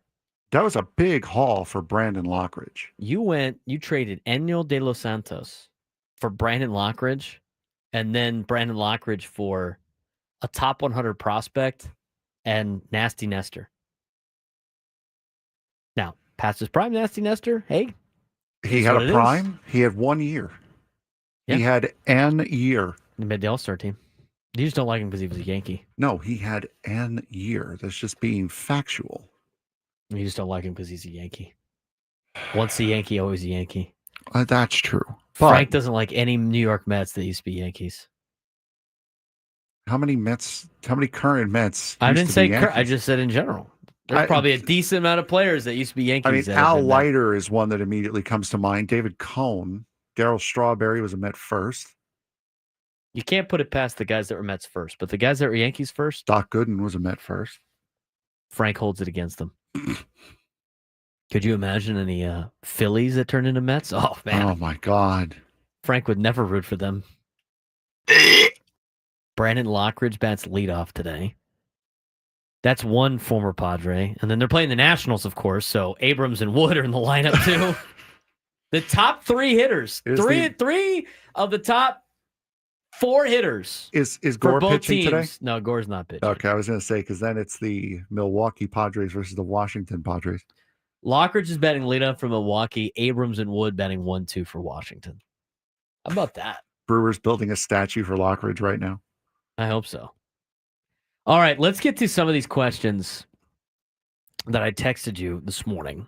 That was a big haul for Brandon Lockridge. You traded Enel de los Santos for Brandon Lockridge, and then Brandon Lockridge for a top 100 prospect and Nasty Nestor. Now, past his prime, Nasty Nestor, hey. He had a prime. He had 1 year. Yeah. He had an year. He made the All-Star team. You just don't like him because he was a Yankee. No, he had an year. That's just being factual. You just don't like him because he's a Yankee. Once a Yankee, always a Yankee. That's true. Frank doesn't like any New York Mets that used to be Yankees. How many current Mets? I didn't say current. I just said in general. There's probably a decent amount of players that used to be Yankees. I mean, Al Leiter is one that immediately comes to mind. David Cone. Darryl Strawberry was a Met first. You can't put it past the guys that were Mets first, but the guys that were Yankees first. Doc Gooden was a Met first. Frank holds it against them. Could you imagine any Phillies that turned into Mets? Oh, man. Oh, my God. Frank would never root for them. Brandon Lockridge bats leadoff today. That's one former Padre. And then they're playing the Nationals, of course, so Abrams and Wood are in the lineup, too. The top three hitters. Three of the top 4 hitters. Is Gore pitching today? No, Gore's not pitching. Okay, I was going to say, because then it's the Milwaukee Padres versus the Washington Padres. Lockridge is batting leadoff for Milwaukee. Abrams and Wood batting 1-2 for Washington. How about that? Brewers building a statue for Lockridge right now. I hope so. All right, let's get to some of these questions that I texted you this morning.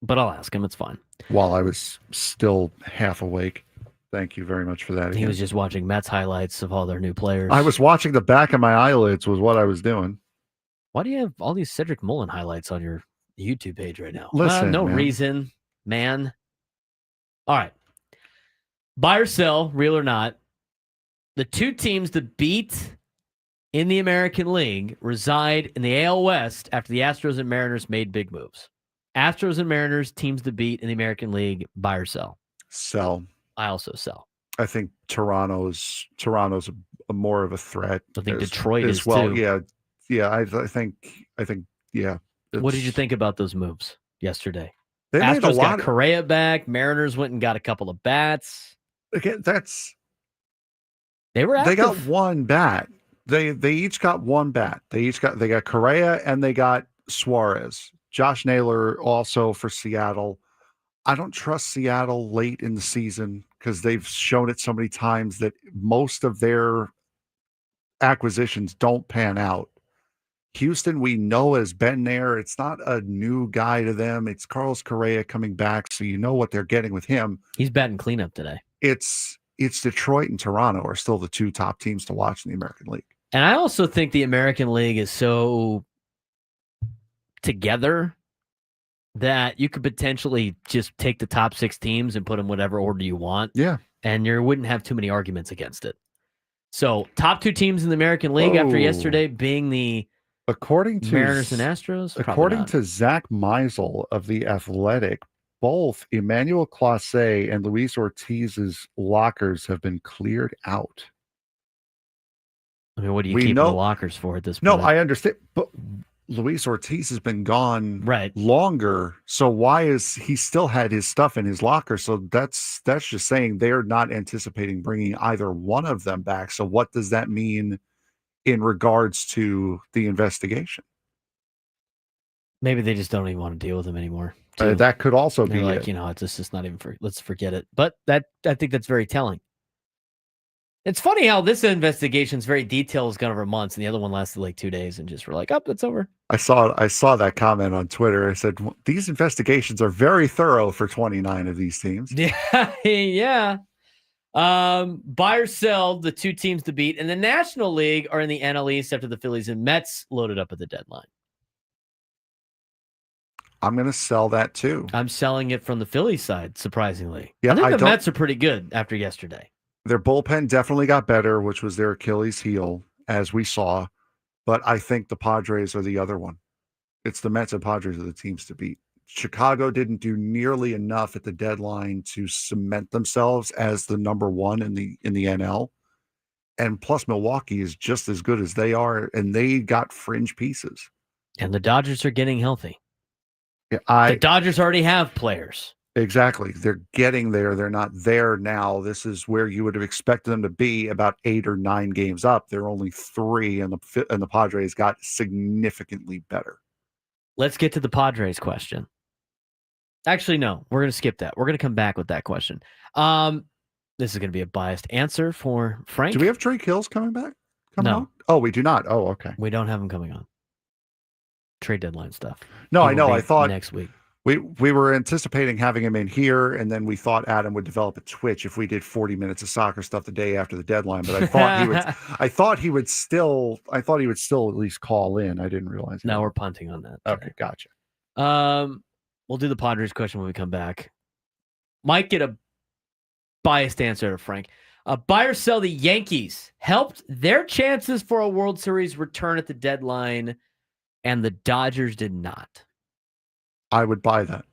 But I'll ask him. It's fine. While I was still half awake. Thank you very much for that. He was just watching Mets highlights of all their new players. I was watching the back of my eyelids was what I was doing. Why do you have all these Cedric Mullen highlights on your YouTube page right now? Listen, no man. reason, man. All right. Buy or sell, real or not, the 2 teams that beat in the American League reside in the AL West after the Astros and Mariners made big moves. Astros and Mariners, teams to beat in the American League, buy or sell? Sell. I also sell. I think Toronto's a more of a threat. I think Detroit is well. too. Yeah. I think. Yeah. What did you think about those moves yesterday? They made a Astros lot got Correa back. Mariners went and got a couple of bats. Again, they were active. They got one bat. They each got one bat. They got Correa and they got Suarez. Josh Naylor also for Seattle. I don't trust Seattle late in the season because they've shown it so many times that most of their acquisitions don't pan out. Houston, we know, has been there. It's not a new guy to them. It's Carlos Correa coming back, so you know what they're getting with him. He's batting cleanup today. It's Detroit and Toronto are still the 2 top teams to watch in the American League. And I also think the American League is so together that you could potentially just take the top 6 teams and put them whatever order you want. Yeah. And you wouldn't have too many arguments against it. So top 2 teams in the American League after yesterday being the According to Mariners and Astros? Probably according not. to Zach Meisel of The Athletic, both Emmanuel Clase and Luis Ortiz's lockers have been cleared out. I mean, what do you We keep know- the lockers for at this No, point? I understand, but Luis Ortiz has been gone Right. longer. So why is he still had his stuff in his locker? So that's just saying they're not anticipating bringing either one of them back. So what does that mean in regards to the investigation? Maybe they just don't even want to deal with him anymore. too. That could also They're be like, it. you know, it's just not even let's forget it. But I think that's very telling. It's funny how this investigation is very detailed, it's gone over months, and the other one lasted like 2 days, and just we're like, oh, it's over. I saw that comment on Twitter. I said these investigations are very thorough for 29 of these teams. Yeah, yeah. Buy or sell the two teams to beat in the National League are in the NL East after the Phillies and Mets loaded up at the deadline. I'm going to sell that too. I'm selling it from the Phillies side, surprisingly. Yeah, I think I the don't- Mets are pretty good after yesterday. Their bullpen definitely got better, which was their Achilles heel, as we saw. But I think the Padres are the other one. It's the Mets and Padres are the teams to beat. Chicago didn't do nearly enough at the deadline to cement themselves as the number one in the NL. And plus, Milwaukee is just as good as they are, and they got fringe pieces. And the Dodgers are getting healthy. Yeah, The Dodgers already have players. Exactly. They're getting there. They're not there now. This is where you would have expected them to be about 8 or 9 games up. They're only 3, and the Padres got significantly better. Let's get to the Padres question. Actually, no, we're going to skip that. We're going to come back with that question. This is going to be a biased answer for Frank. Do we have Drake Hills coming back? No. on? Oh, we do not. Oh, okay. We don't have him coming on. Trade deadline stuff. No, He I will know. be I thought next week. we were anticipating having him in here, and then we thought Adam would develop a twitch if we did 40 minutes of soccer stuff the day after the deadline. But I thought he would. I thought he would still at least call in. I didn't realize. No, we're punting on that. Okay, gotcha. We'll do the Padres question when we come back. Might get a biased answer to Frank. Buy or sell the Yankees helped their chances for a World Series return at the deadline, and the Dodgers did not. I would buy that.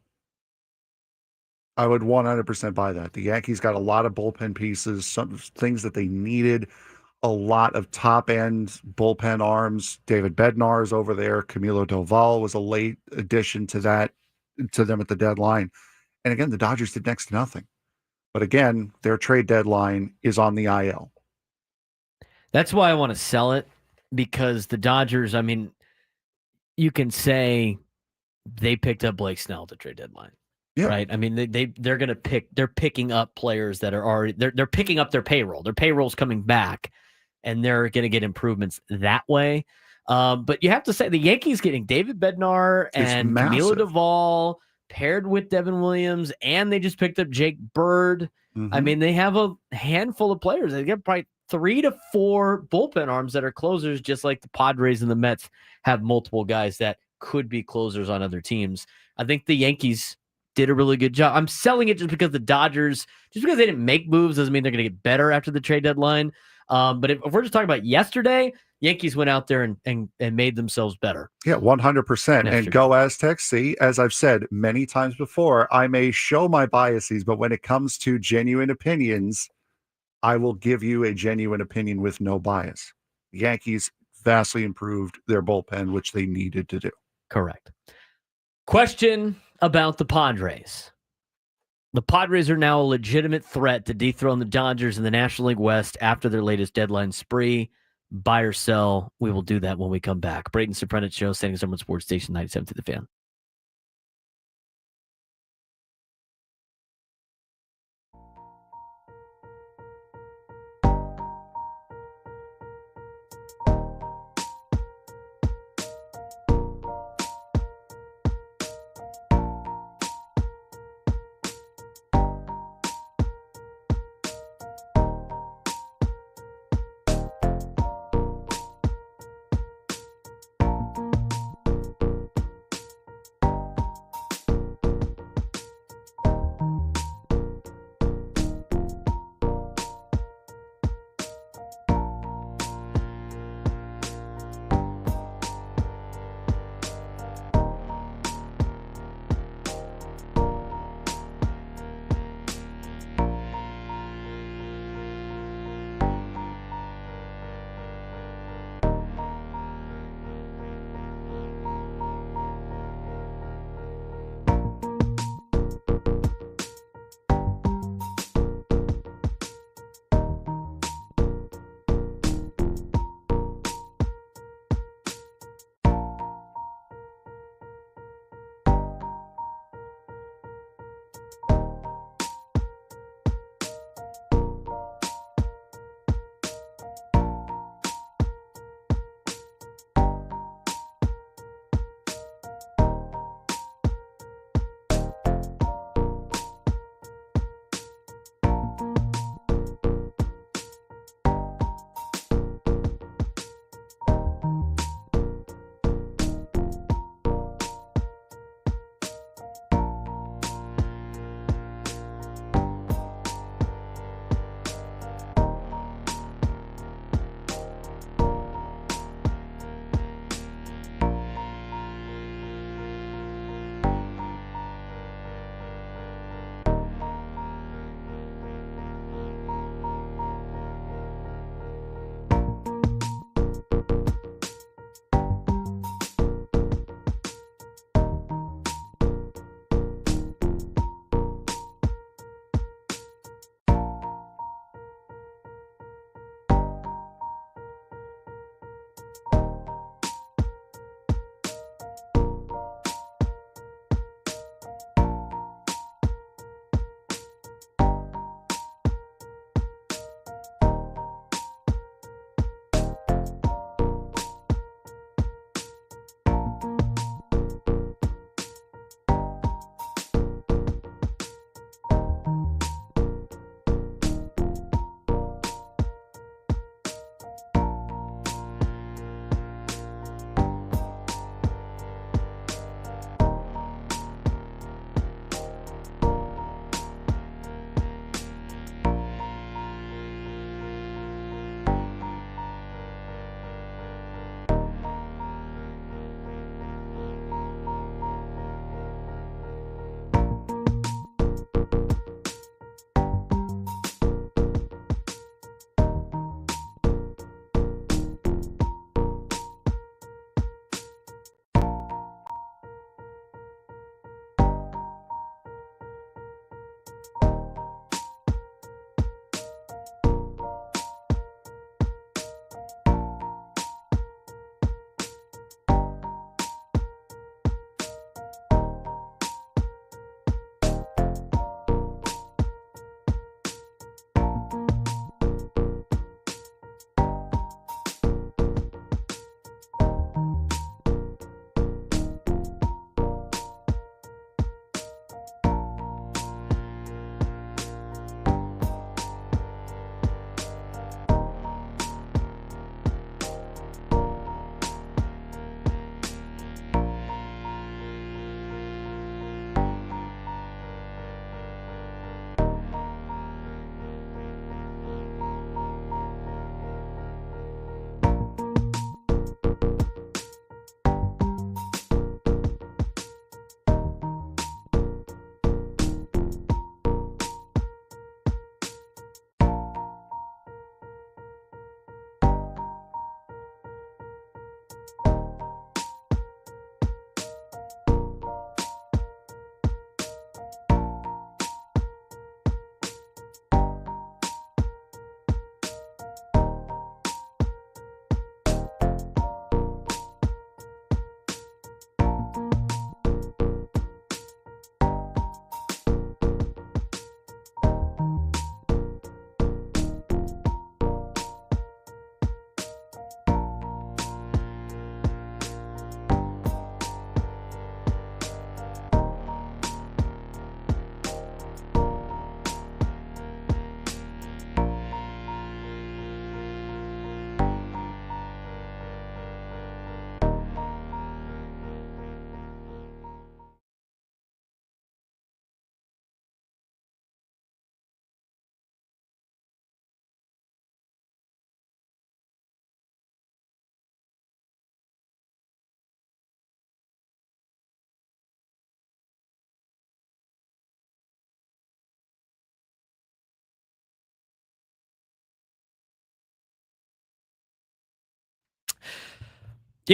I would 100% buy that. The Yankees got a lot of bullpen pieces, some things that they needed, a lot of top-end bullpen arms. David Bednar is over there. Camilo Doval was a late addition to them at the deadline. And again, the Dodgers did next to nothing. But again, their trade deadline is on the IL. That's why I want to sell it, because the Dodgers, I mean, you can say they picked up Blake Snell at the trade deadline. Yeah. Right. I mean, they're going to they're picking up players that are already, they're picking up their payroll. Their payroll's coming back, and they're going to get improvements that way. But you have to say the Yankees getting David Bednar and Camilo Doval paired with Devin Williams, and they just picked up Jake Bird. Mm-hmm. I mean, they have a handful of players. They get probably 3 to 4 bullpen arms that are closers, just like the Padres and the Mets have multiple guys that could be closers on other teams. I think the Yankees did a really good job. I'm selling it just because the Dodgers, just because they didn't make moves doesn't mean they're going to get better after the trade deadline. But if we're just talking about yesterday, Yankees went out there and made themselves better. Yeah, 100%. And year. go Aztecs. See, as I've said many times before, I may show my biases, but when it comes to genuine opinions, I will give you a genuine opinion with no bias. Yankees vastly improved their bullpen, which they needed to do. Correct. Question about the Padres. The Padres are now a legitimate threat to dethrone the Dodgers in the National League West after their latest deadline spree. Buy or sell? We will do that when we come back. Braden Surprenant Show, Standing Someone Sports Station 97 to the Fan.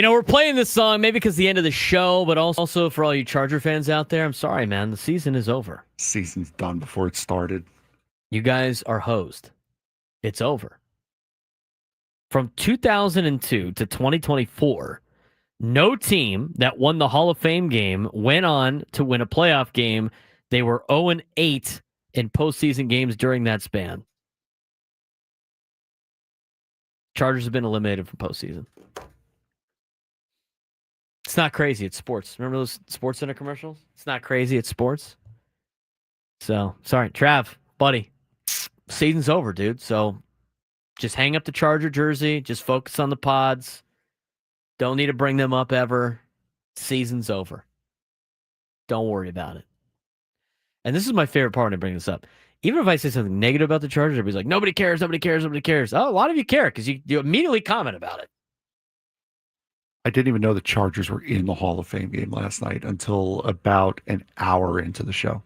We're playing this song maybe because the end of the show, but also for all you Charger fans out there, I'm sorry, man. The season is over. Season's done before it started. You guys are hosed. It's over. From 2002 to 2024, no team that won the Hall of Fame game went on to win a playoff game. They were 0-8 in postseason games during that span. Chargers have been eliminated from postseason. It's not crazy. It's sports. Remember those Sports Center commercials? It's not crazy. It's sports. So, sorry. Trav, buddy, season's over, dude. So, just hang up the Charger jersey. Just focus on the pods. Don't need to bring them up ever. Season's over. Don't worry about it. And this is my favorite part when I bring this up. Even if I say something negative about the Chargers, everybody's like, nobody cares, nobody cares, nobody cares. Oh, a lot of you care because you immediately comment about it. I didn't even know the Chargers were in the Hall of Fame game last night until about an hour into the show.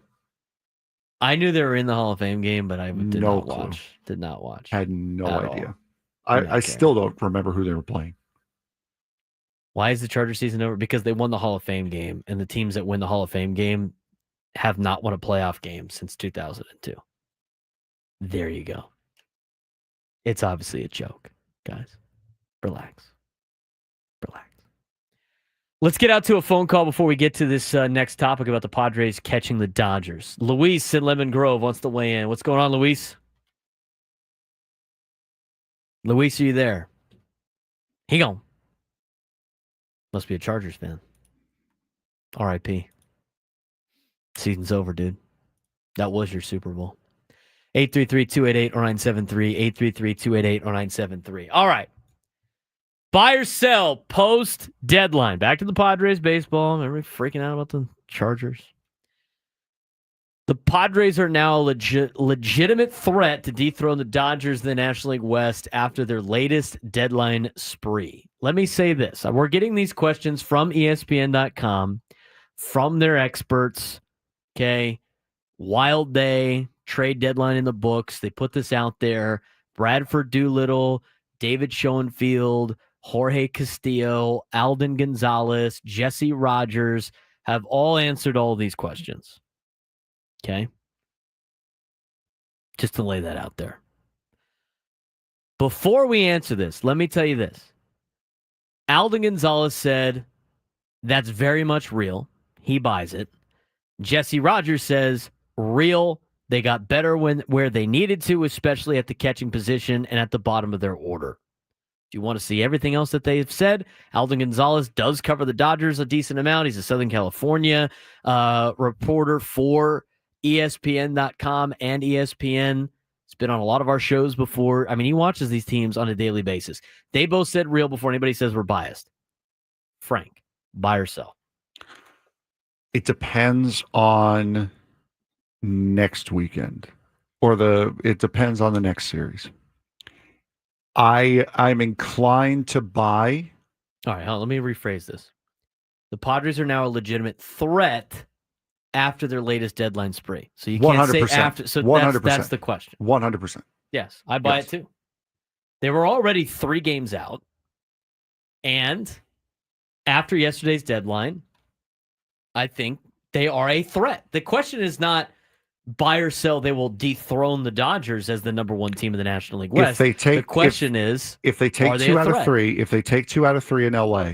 I knew they were in the Hall of Fame game, but I did No not clue. watch. Did not watch. Had no at idea. all. I still don't remember who they were playing. Why is the Charger season over? Because they won the Hall of Fame game, and the teams that win the Hall of Fame game have not won a playoff game since 2002. There you go. It's obviously a joke, guys. Relax. Relax. Let's get out to a phone call before we get to this next topic about the Padres catching the Dodgers. Luis in Lemon Grove wants to weigh in. What's going on, Luis? Luis, are you there? He gone. Must be a Chargers fan. R.I.P. Season's over, dude. That was your Super Bowl. 833-288-0973. 833-288-0973. All right. Buy or sell post-deadline. Back to the Padres baseball. Everybody freaking out about the Chargers. The Padres are now a legitimate threat to dethrone the Dodgers in the National League West after their latest deadline spree. Let me say this. We're getting these questions from ESPN.com, from their experts. Okay. Wild day, trade deadline in the books. They put this out there. Bradford Doolittle, David Schoenfield, Jorge Castillo, Alden Gonzalez, Jesse Rogers have all answered all these questions. Okay? Just to lay that out there. Before we answer this, let me tell you this. Alden Gonzalez said that's very much real. He buys it. Jesse Rogers says real. They got better where they needed to, especially at the catching position and at the bottom of their order. Do you want to see everything else that they've said? Alden Gonzalez does cover the Dodgers a decent amount. He's a Southern California reporter for ESPN.com and ESPN. He's been on a lot of our shows before. I mean, he watches these teams on a daily basis. They both said real before anybody says we're biased. Frank, buy or sell? It depends on next weekend, or it depends on the next series. I'm inclined to buy. All right, let me rephrase this. The Padres are now a legitimate threat after their latest deadline spree. So you can't 100%, say after. So 100%. That's the question. 100%. Yes, I buy it too. They were already 3 games out. And after yesterday's deadline, I think they are a threat. The question is not buy or sell. They will dethrone the Dodgers as the number 1 team in the National League West. The question is, if they take are they 2 a out of threat? 3, if they take 2 out of 3 in LA,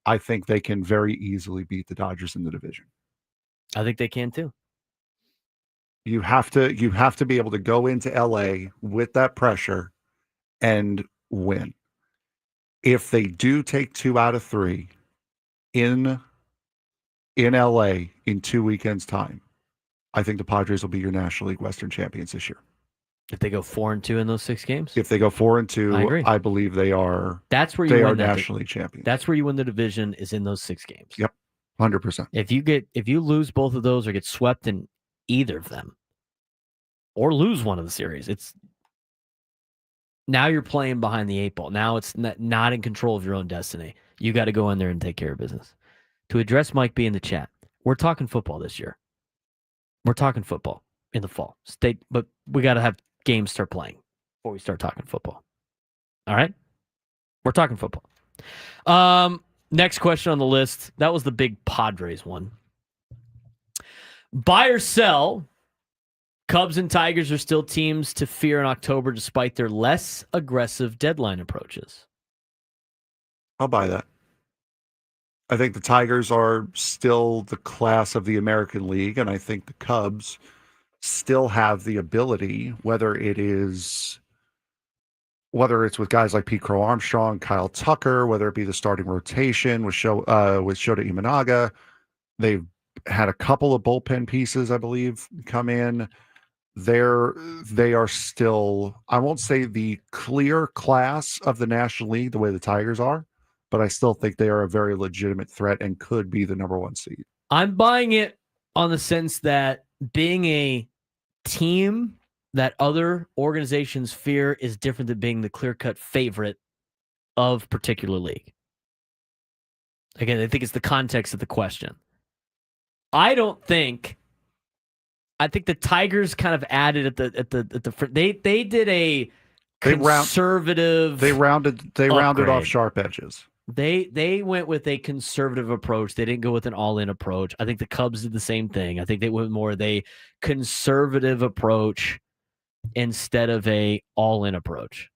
I think they can very easily beat the Dodgers in the division. I think they can too. You have to be able to go into LA with that pressure and win. If they do take 2 out of 3 in LA in 2 weekends' time, I think the Padres will be your National League Western champions this year. If they go 4-2 in those 6 games? If they go 4-2, I agree. I believe they are. That's where you they win are that National League champions. That's where you win the division, is in those 6 games. Yep, 100%. If you lose both of those or get swept in either of them, or lose one of the series, it's now you're playing behind the 8 ball. Now it's not in control of your own destiny. You got to go in there and take care of business. To address Mike B in the chat, we're talking football this year. We're talking football in the fall. But we got to have games start playing before we start talking football. All right? We're talking football. Next question on the list. That was the big Padres one. Buy or sell. Cubs and Tigers are still teams to fear in October despite their less aggressive deadline approaches. I'll buy that. I think the Tigers are still the class of the American League, and I think the Cubs still have the ability, whether it's with guys like Pete Crow Armstrong, Kyle Tucker, whether it be the starting rotation with Shota Imanaga. They've had a couple of bullpen pieces, I believe, come in. They are still, I won't say the clear class of the National League the way the Tigers are, but I still think they are a very legitimate threat and could be the number one seed. I'm buying it on the sense that being a team that other organizations fear is different than being the clear-cut favorite of particular league. Again, I think it's the context of the question. I think the Tigers kind of added at the they did a conservative. They rounded off sharp edges. They went with a conservative approach. They didn't go with an all-in approach. I think the Cubs did the same thing. I think they went more with a conservative approach instead of a all-in approach.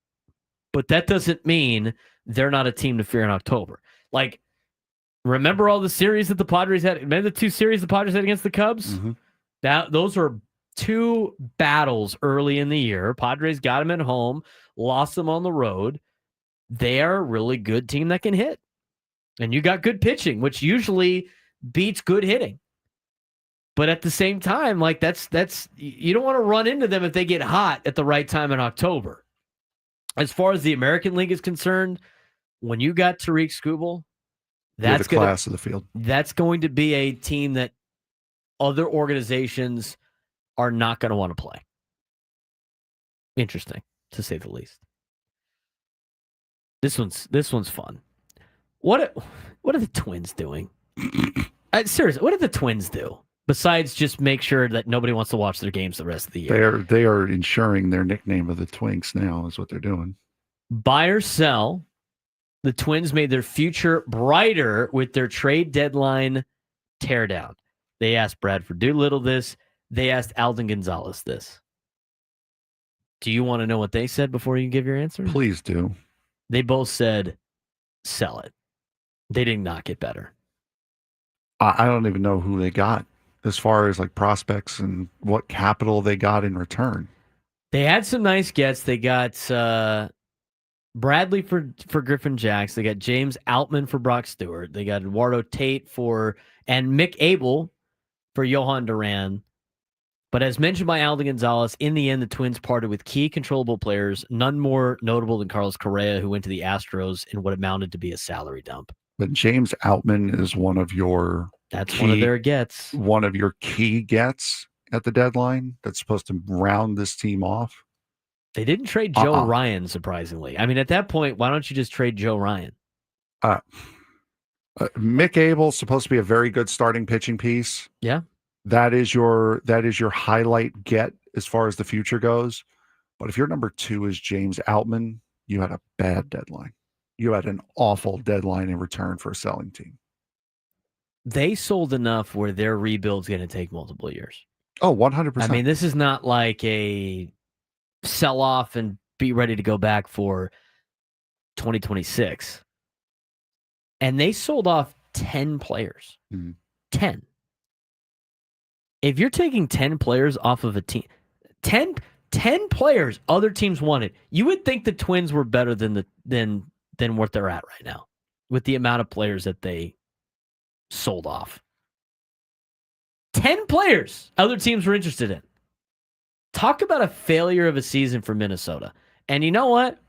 But that doesn't mean they're not a team to fear in October. Like, remember all the series that the Padres had? Remember the two series the Padres had against the Cubs? Mm-hmm. Those were two battles early in the year. Padres got them at home, lost them on the road. They are a really good team that can hit. And you got good pitching, which usually beats good hitting. But at the same time, like that's you don't want to run into them if they get hot at the right time in October. As far as the American League is concerned, when you got Tariq Skubal, that's the class of the field. That's going to be a team that other organizations are not going to want to play. Interesting, to say the least. This one's fun. What are the Twins doing? Seriously, what do the Twins do besides just make sure that nobody wants to watch their games the rest of the year? They are ensuring their nickname of the Twinks now is what they're doing. Buy or sell. The Twins made their future brighter with their trade deadline teardown. They asked Bradford Doolittle this. They asked Alden Gonzalez this. Do you want to know what they said before you give your answer? Please do. They both said, sell it. They did not get better. I don't even know who they got as far as like prospects and what capital they got in return. They had some nice gets. They got Bradley for Griffin Jacks. They got James Outman for Brock Stewart. They got Eduardo Tate and Mick Abel for Johan Duran. But as mentioned by Alden Gonzalez, in the end, the Twins parted with key controllable players, none more notable than Carlos Correa, who went to the Astros in what amounted to be a salary dump. But James Outman is one of your one of their gets. One of your key gets at the deadline that's supposed to round this team off. They didn't trade Joe Ryan, surprisingly. I mean, at that point, why don't you just trade Joe Ryan? Mick Abel's supposed to be a very good starting pitching piece. Yeah. That is your highlight get as far as the future goes. But if your number two is James Outman, you had a bad deadline. You had an awful deadline in return for a selling team. They sold enough where their rebuild's going to take multiple years. Oh, 100%. I mean, this is not like a sell off and be ready to go back for 2026. And they sold off 10 players. 10. If you're taking 10 players off of a team, 10 players other teams wanted, you would think the Twins were better than what they're at right now with the amount of players that they sold off. 10 players other teams were interested in. Talk about a failure of a season for Minnesota. And you know what?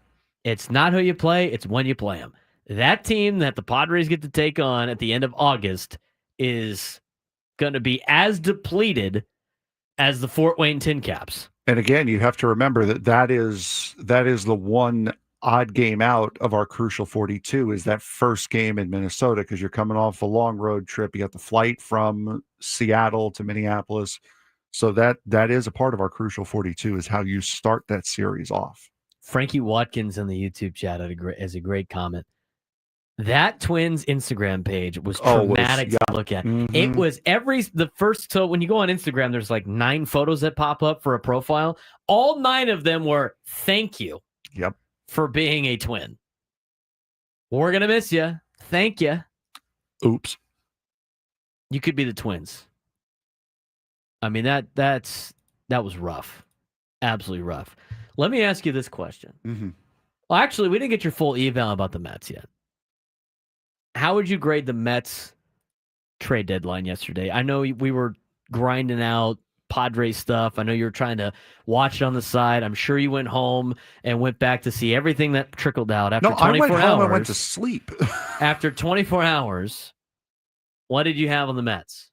It's not who you play, it's when you play them. That team that the Padres get to take on at the end of August is going to be as depleted as the Fort Wayne Tin Caps. And again, you have to remember that is the one odd game out of our crucial 42 is that first game in Minnesota, because you're coming off a long road trip. You got the flight from Seattle to Minneapolis. So that is a part of our crucial 42 is how you start that series off. Frankie Watkins in the YouTube chat has a great comment. That Twins Instagram page was traumatic to look at. It was so when you go on Instagram, there's like 9 photos that pop up for a profile. All 9 of them were thank you. Yep. For being a Twin. We're going to miss you. Thank you. Oops. You could be the Twins. I mean, that was rough. Absolutely rough. Let me ask you this question. Well, actually, we didn't get your full eval about the Mets yet. How would you grade the Mets trade deadline yesterday? I know we were grinding out Padres stuff. I know you were trying to watch it on the side. I'm sure you went home and went back to see everything that trickled out after 24 hours. I went home and went to sleep. After 24 hours, what did you have on the Mets?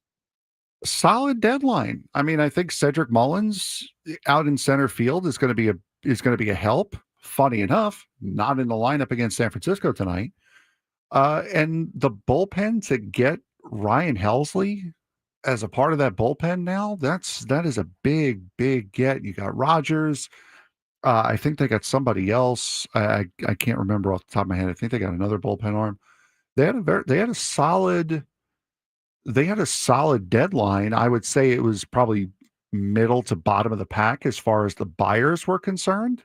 Solid deadline. I mean, I think Cedric Mullins out in center field is going to be a help. Funny enough, not in the lineup against San Francisco tonight. And the bullpen to get Ryan Helsley as a part of that bullpen now, that is a big get. You got Rogers. I think they got somebody else. I can't remember off the top of my head. I think they got another bullpen arm. They had a solid deadline. I would say it was probably middle to bottom of the pack as far as the buyers were concerned,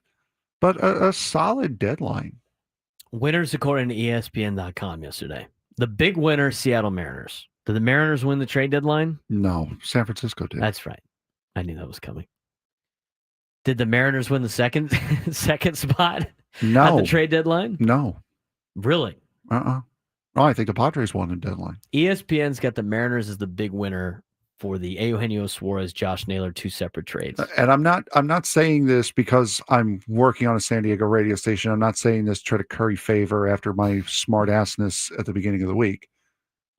but a solid deadline. Winners according to ESPN.com yesterday. The big winner, Seattle Mariners. Did the Mariners win the trade deadline? No, San Francisco did. That's right. I knew that was coming. Did the Mariners win the second spot at the trade deadline? No. Really? Oh, I think the Padres won the deadline. ESPN's got the Mariners as the big winner for the Eugenio Suarez, Josh Naylor, 2 separate trades. And I'm not saying this because I'm working on a San Diego radio station. I'm not saying this to try to curry favor after my smart assness at the beginning of the week.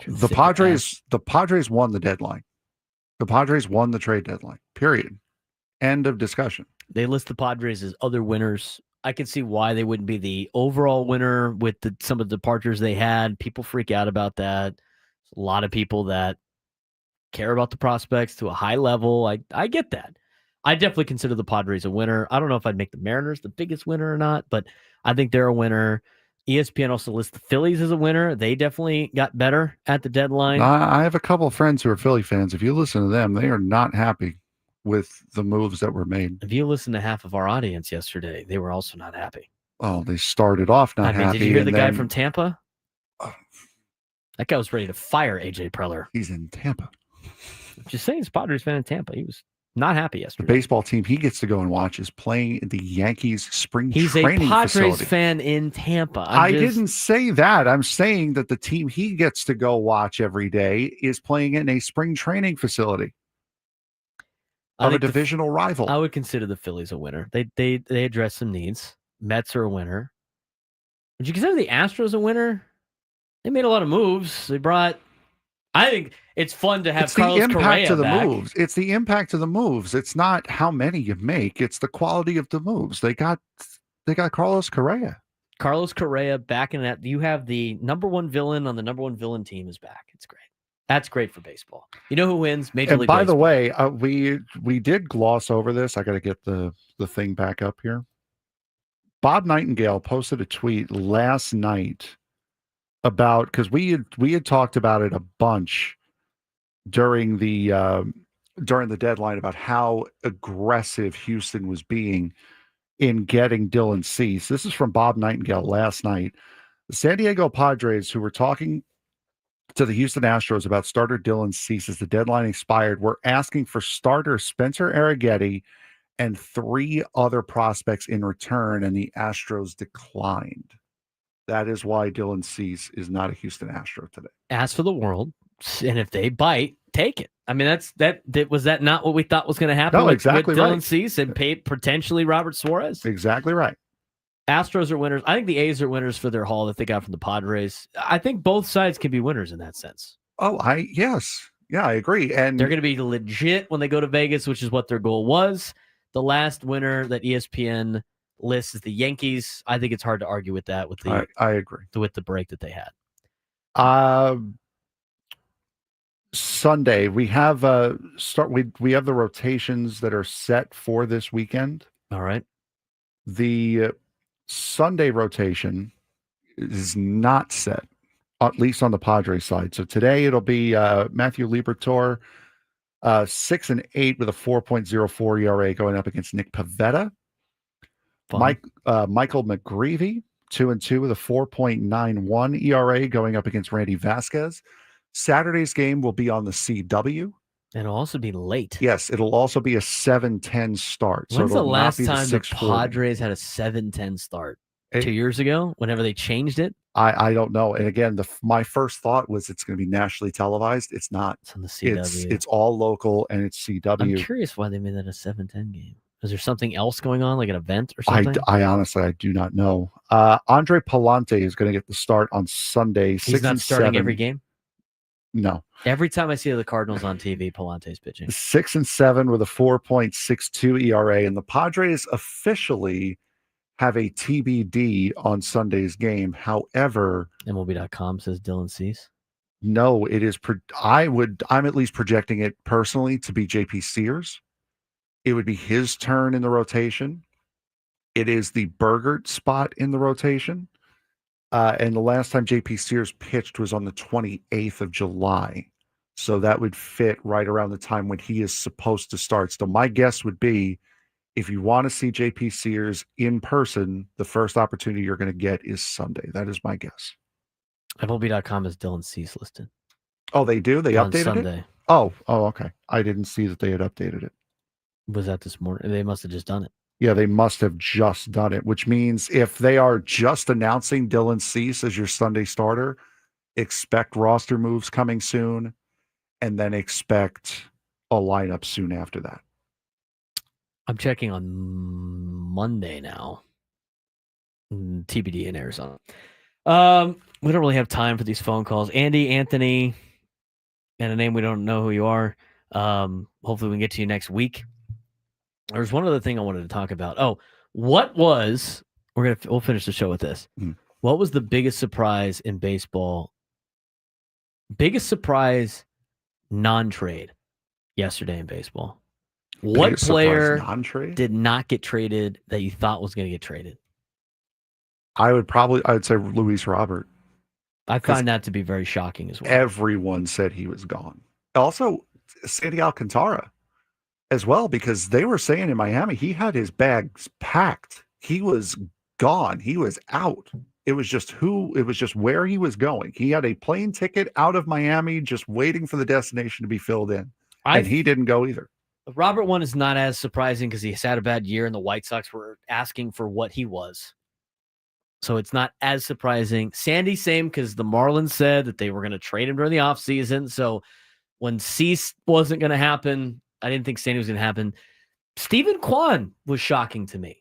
The Padres won the deadline. The Padres won the trade deadline. Period. End of discussion. They list the Padres as other winners. I can see why they wouldn't be the overall winner with some of the departures they had. People freak out about that. A lot of people that care about the prospects to a high level. I get that. I definitely consider the Padres a winner. I don't know if I'd make the Mariners the biggest winner or not, but I think they're a winner. ESPN also lists the Phillies as a winner. They definitely got better at the deadline. I have a couple of friends who are Philly fans. If you listen to them, they are not happy with the moves that were made. If you listen to half of our audience yesterday, they were also not happy. Oh, they started off not happy. Did you hear the guy from Tampa? That guy was ready to fire AJ Preller. He's in Tampa. Just saying, he's a Padres fan in Tampa. He was not happy yesterday. The baseball team he gets to go and watch is playing in the Yankees spring training facility. He's a Padres fan in Tampa. I didn't say that. I'm saying that the team he gets to go watch every day is playing in a spring training facility of a divisional rival. I would consider the Phillies a winner. They address some needs. Mets are a winner. Would you consider the Astros a winner? They made a lot of moves. I think it's fun to have Carlos Correa back. Moves. It's the impact of the moves. It's not how many you make. It's the quality of the moves. They got Carlos Correa. Carlos Correa back in that. You have the number one villain on the number one villain team is back. It's great. That's great for baseball. You know who wins? Major League Baseball. By the way, we did gloss over this. I got to get the thing back up here. Bob Nightingale posted a tweet last night about, because we had talked about it a bunch during the deadline about how aggressive Houston was being in getting Dylan Cease. This is from Bob Nightingale last night. The San Diego Padres, who were talking to the Houston Astros about starter Dylan Cease as the deadline expired, were asking for starter Spencer Arrighetti and 3 other prospects in return, and the Astros declined. That is why Dylan Cease is not a Houston Astro today. Ask for the world, and if they bite, take it. I mean, was that not what we thought was going to happen? No, exactly with Dylan right. Cease and potentially Robert Suarez. Exactly right. Astros are winners. I think the A's are winners for their haul that they got from the Padres. I think both sides can be winners in that sense. Yes. Yeah, I agree. And they're going to be legit when they go to Vegas, which is what their goal was. The last winner that ESPN lists is the Yankees. I think it's hard to argue with that. I agree with the break that they had. Sunday we have we have the rotations that are set for this weekend. All right. The Sunday rotation is not set. at least on the Padres side. So today it'll be Matthew Liberatore, 6-8 with a 4.04 ERA going up against Nick Pivetta. Michael McGreevy, 2-2 with a 4.91 ERA going up against Randy Vasquez. Saturday's game will be on the CW. And it'll also be late. Yes, it'll also be a 7:10 start. When's so the last time the 6:40. Padres had a 7:10 start? 2 years ago, whenever they changed it? I don't know. And again, my first thought was it's going to be nationally televised. It's not. It's on the CW. It's all local, and it's CW. I'm curious why they made that a 7:10 game. Is there something else going on, like an event or something? I honestly, I do not know. Andre Palante is going to get the start on Sunday. He's not starting every game? No. Every time I see the Cardinals on TV, Palante's pitching. 6-7 with a 4.62 ERA, and the Padres officially have a TBD on Sunday's game. However, MLB.com says Dylan Cease. No, it is. I'm at least projecting it personally to be JP Sears. It would be his turn in the rotation. It is the Bergert spot in the rotation. And the last time JP Sears pitched was on the 28th of July. So that would fit right around the time when he is supposed to start. So my guess would be, if you want to see JP Sears in person, the first opportunity you're going to get is Sunday. That is my guess. MLB.com is Dylan Cease listed. Oh, they do? They on updated Sunday. it? Oh, okay. I didn't see that they had updated it. Was that this morning? They must have just done it. Yeah, they must have just done it, which means if they are just announcing Dylan Cease as your Sunday starter, expect roster moves coming soon, and then expect a lineup soon after that. I'm checking on Monday now. TBD in Arizona. We don't really have time for these phone calls. Andy, Anthony, and a name we don't know who you are. Hopefully we can get to you next week. There's one other thing I wanted to talk about. Oh, we'll finish the show with this. What was the biggest surprise in baseball? Biggest surprise non-trade yesterday in baseball. What Biggest player surprise non-trade? did not get traded that you thought was going to get traded? I would say Luis Robert. I find that to be very shocking as well. Everyone said he was gone. Also, Sandy Alcantara as well, because they were saying in Miami he had his bags packed. He was gone. He was out. It was just where he was going. He had a plane ticket out of Miami, just waiting for the destination to be filled in. And he didn't go either. The Robert one is not as surprising because he had a bad year and the White Sox were asking for what he was. So it's not as surprising. Sandy, same, because the Marlins said that they were going to trade him during the offseason. So when Cease wasn't going to happen, I didn't think Sandy was going to happen. Stephen Kwan was shocking to me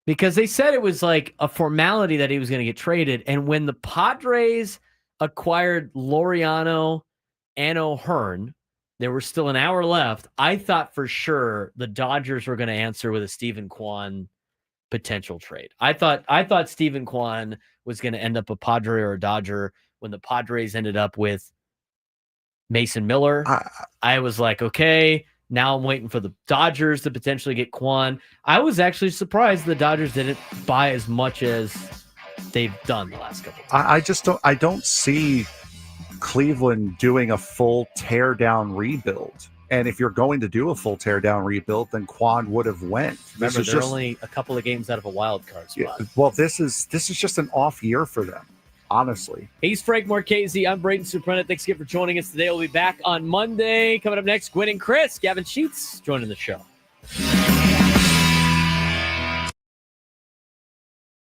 because they said it was like a formality that he was going to get traded. And when the Padres acquired Laureano and O'Hearn, there was still an hour left. I thought for sure the Dodgers were going to answer with a Stephen Kwan potential trade. I thought Stephen Kwan was going to end up a Padre or a Dodger. When the Padres ended up with Mason Miller, I was like, okay, now I'm waiting for the Dodgers to potentially get Kwan. I was actually surprised the Dodgers didn't buy as much as they've done the last couple of times. I don't see Cleveland doing a full tear down rebuild. And if you're going to do a full tear down rebuild, then Kwan would have went. Remember, they're only a couple of games out of a wild card spot. Yeah, well, this is just an off year for them, honestly. He's Frank Marchese. I'm Braden Surprenant. Thanks again for joining us today. We'll be back on Monday. Coming up next, Gwen and Chris. Gavin Sheets joining the show.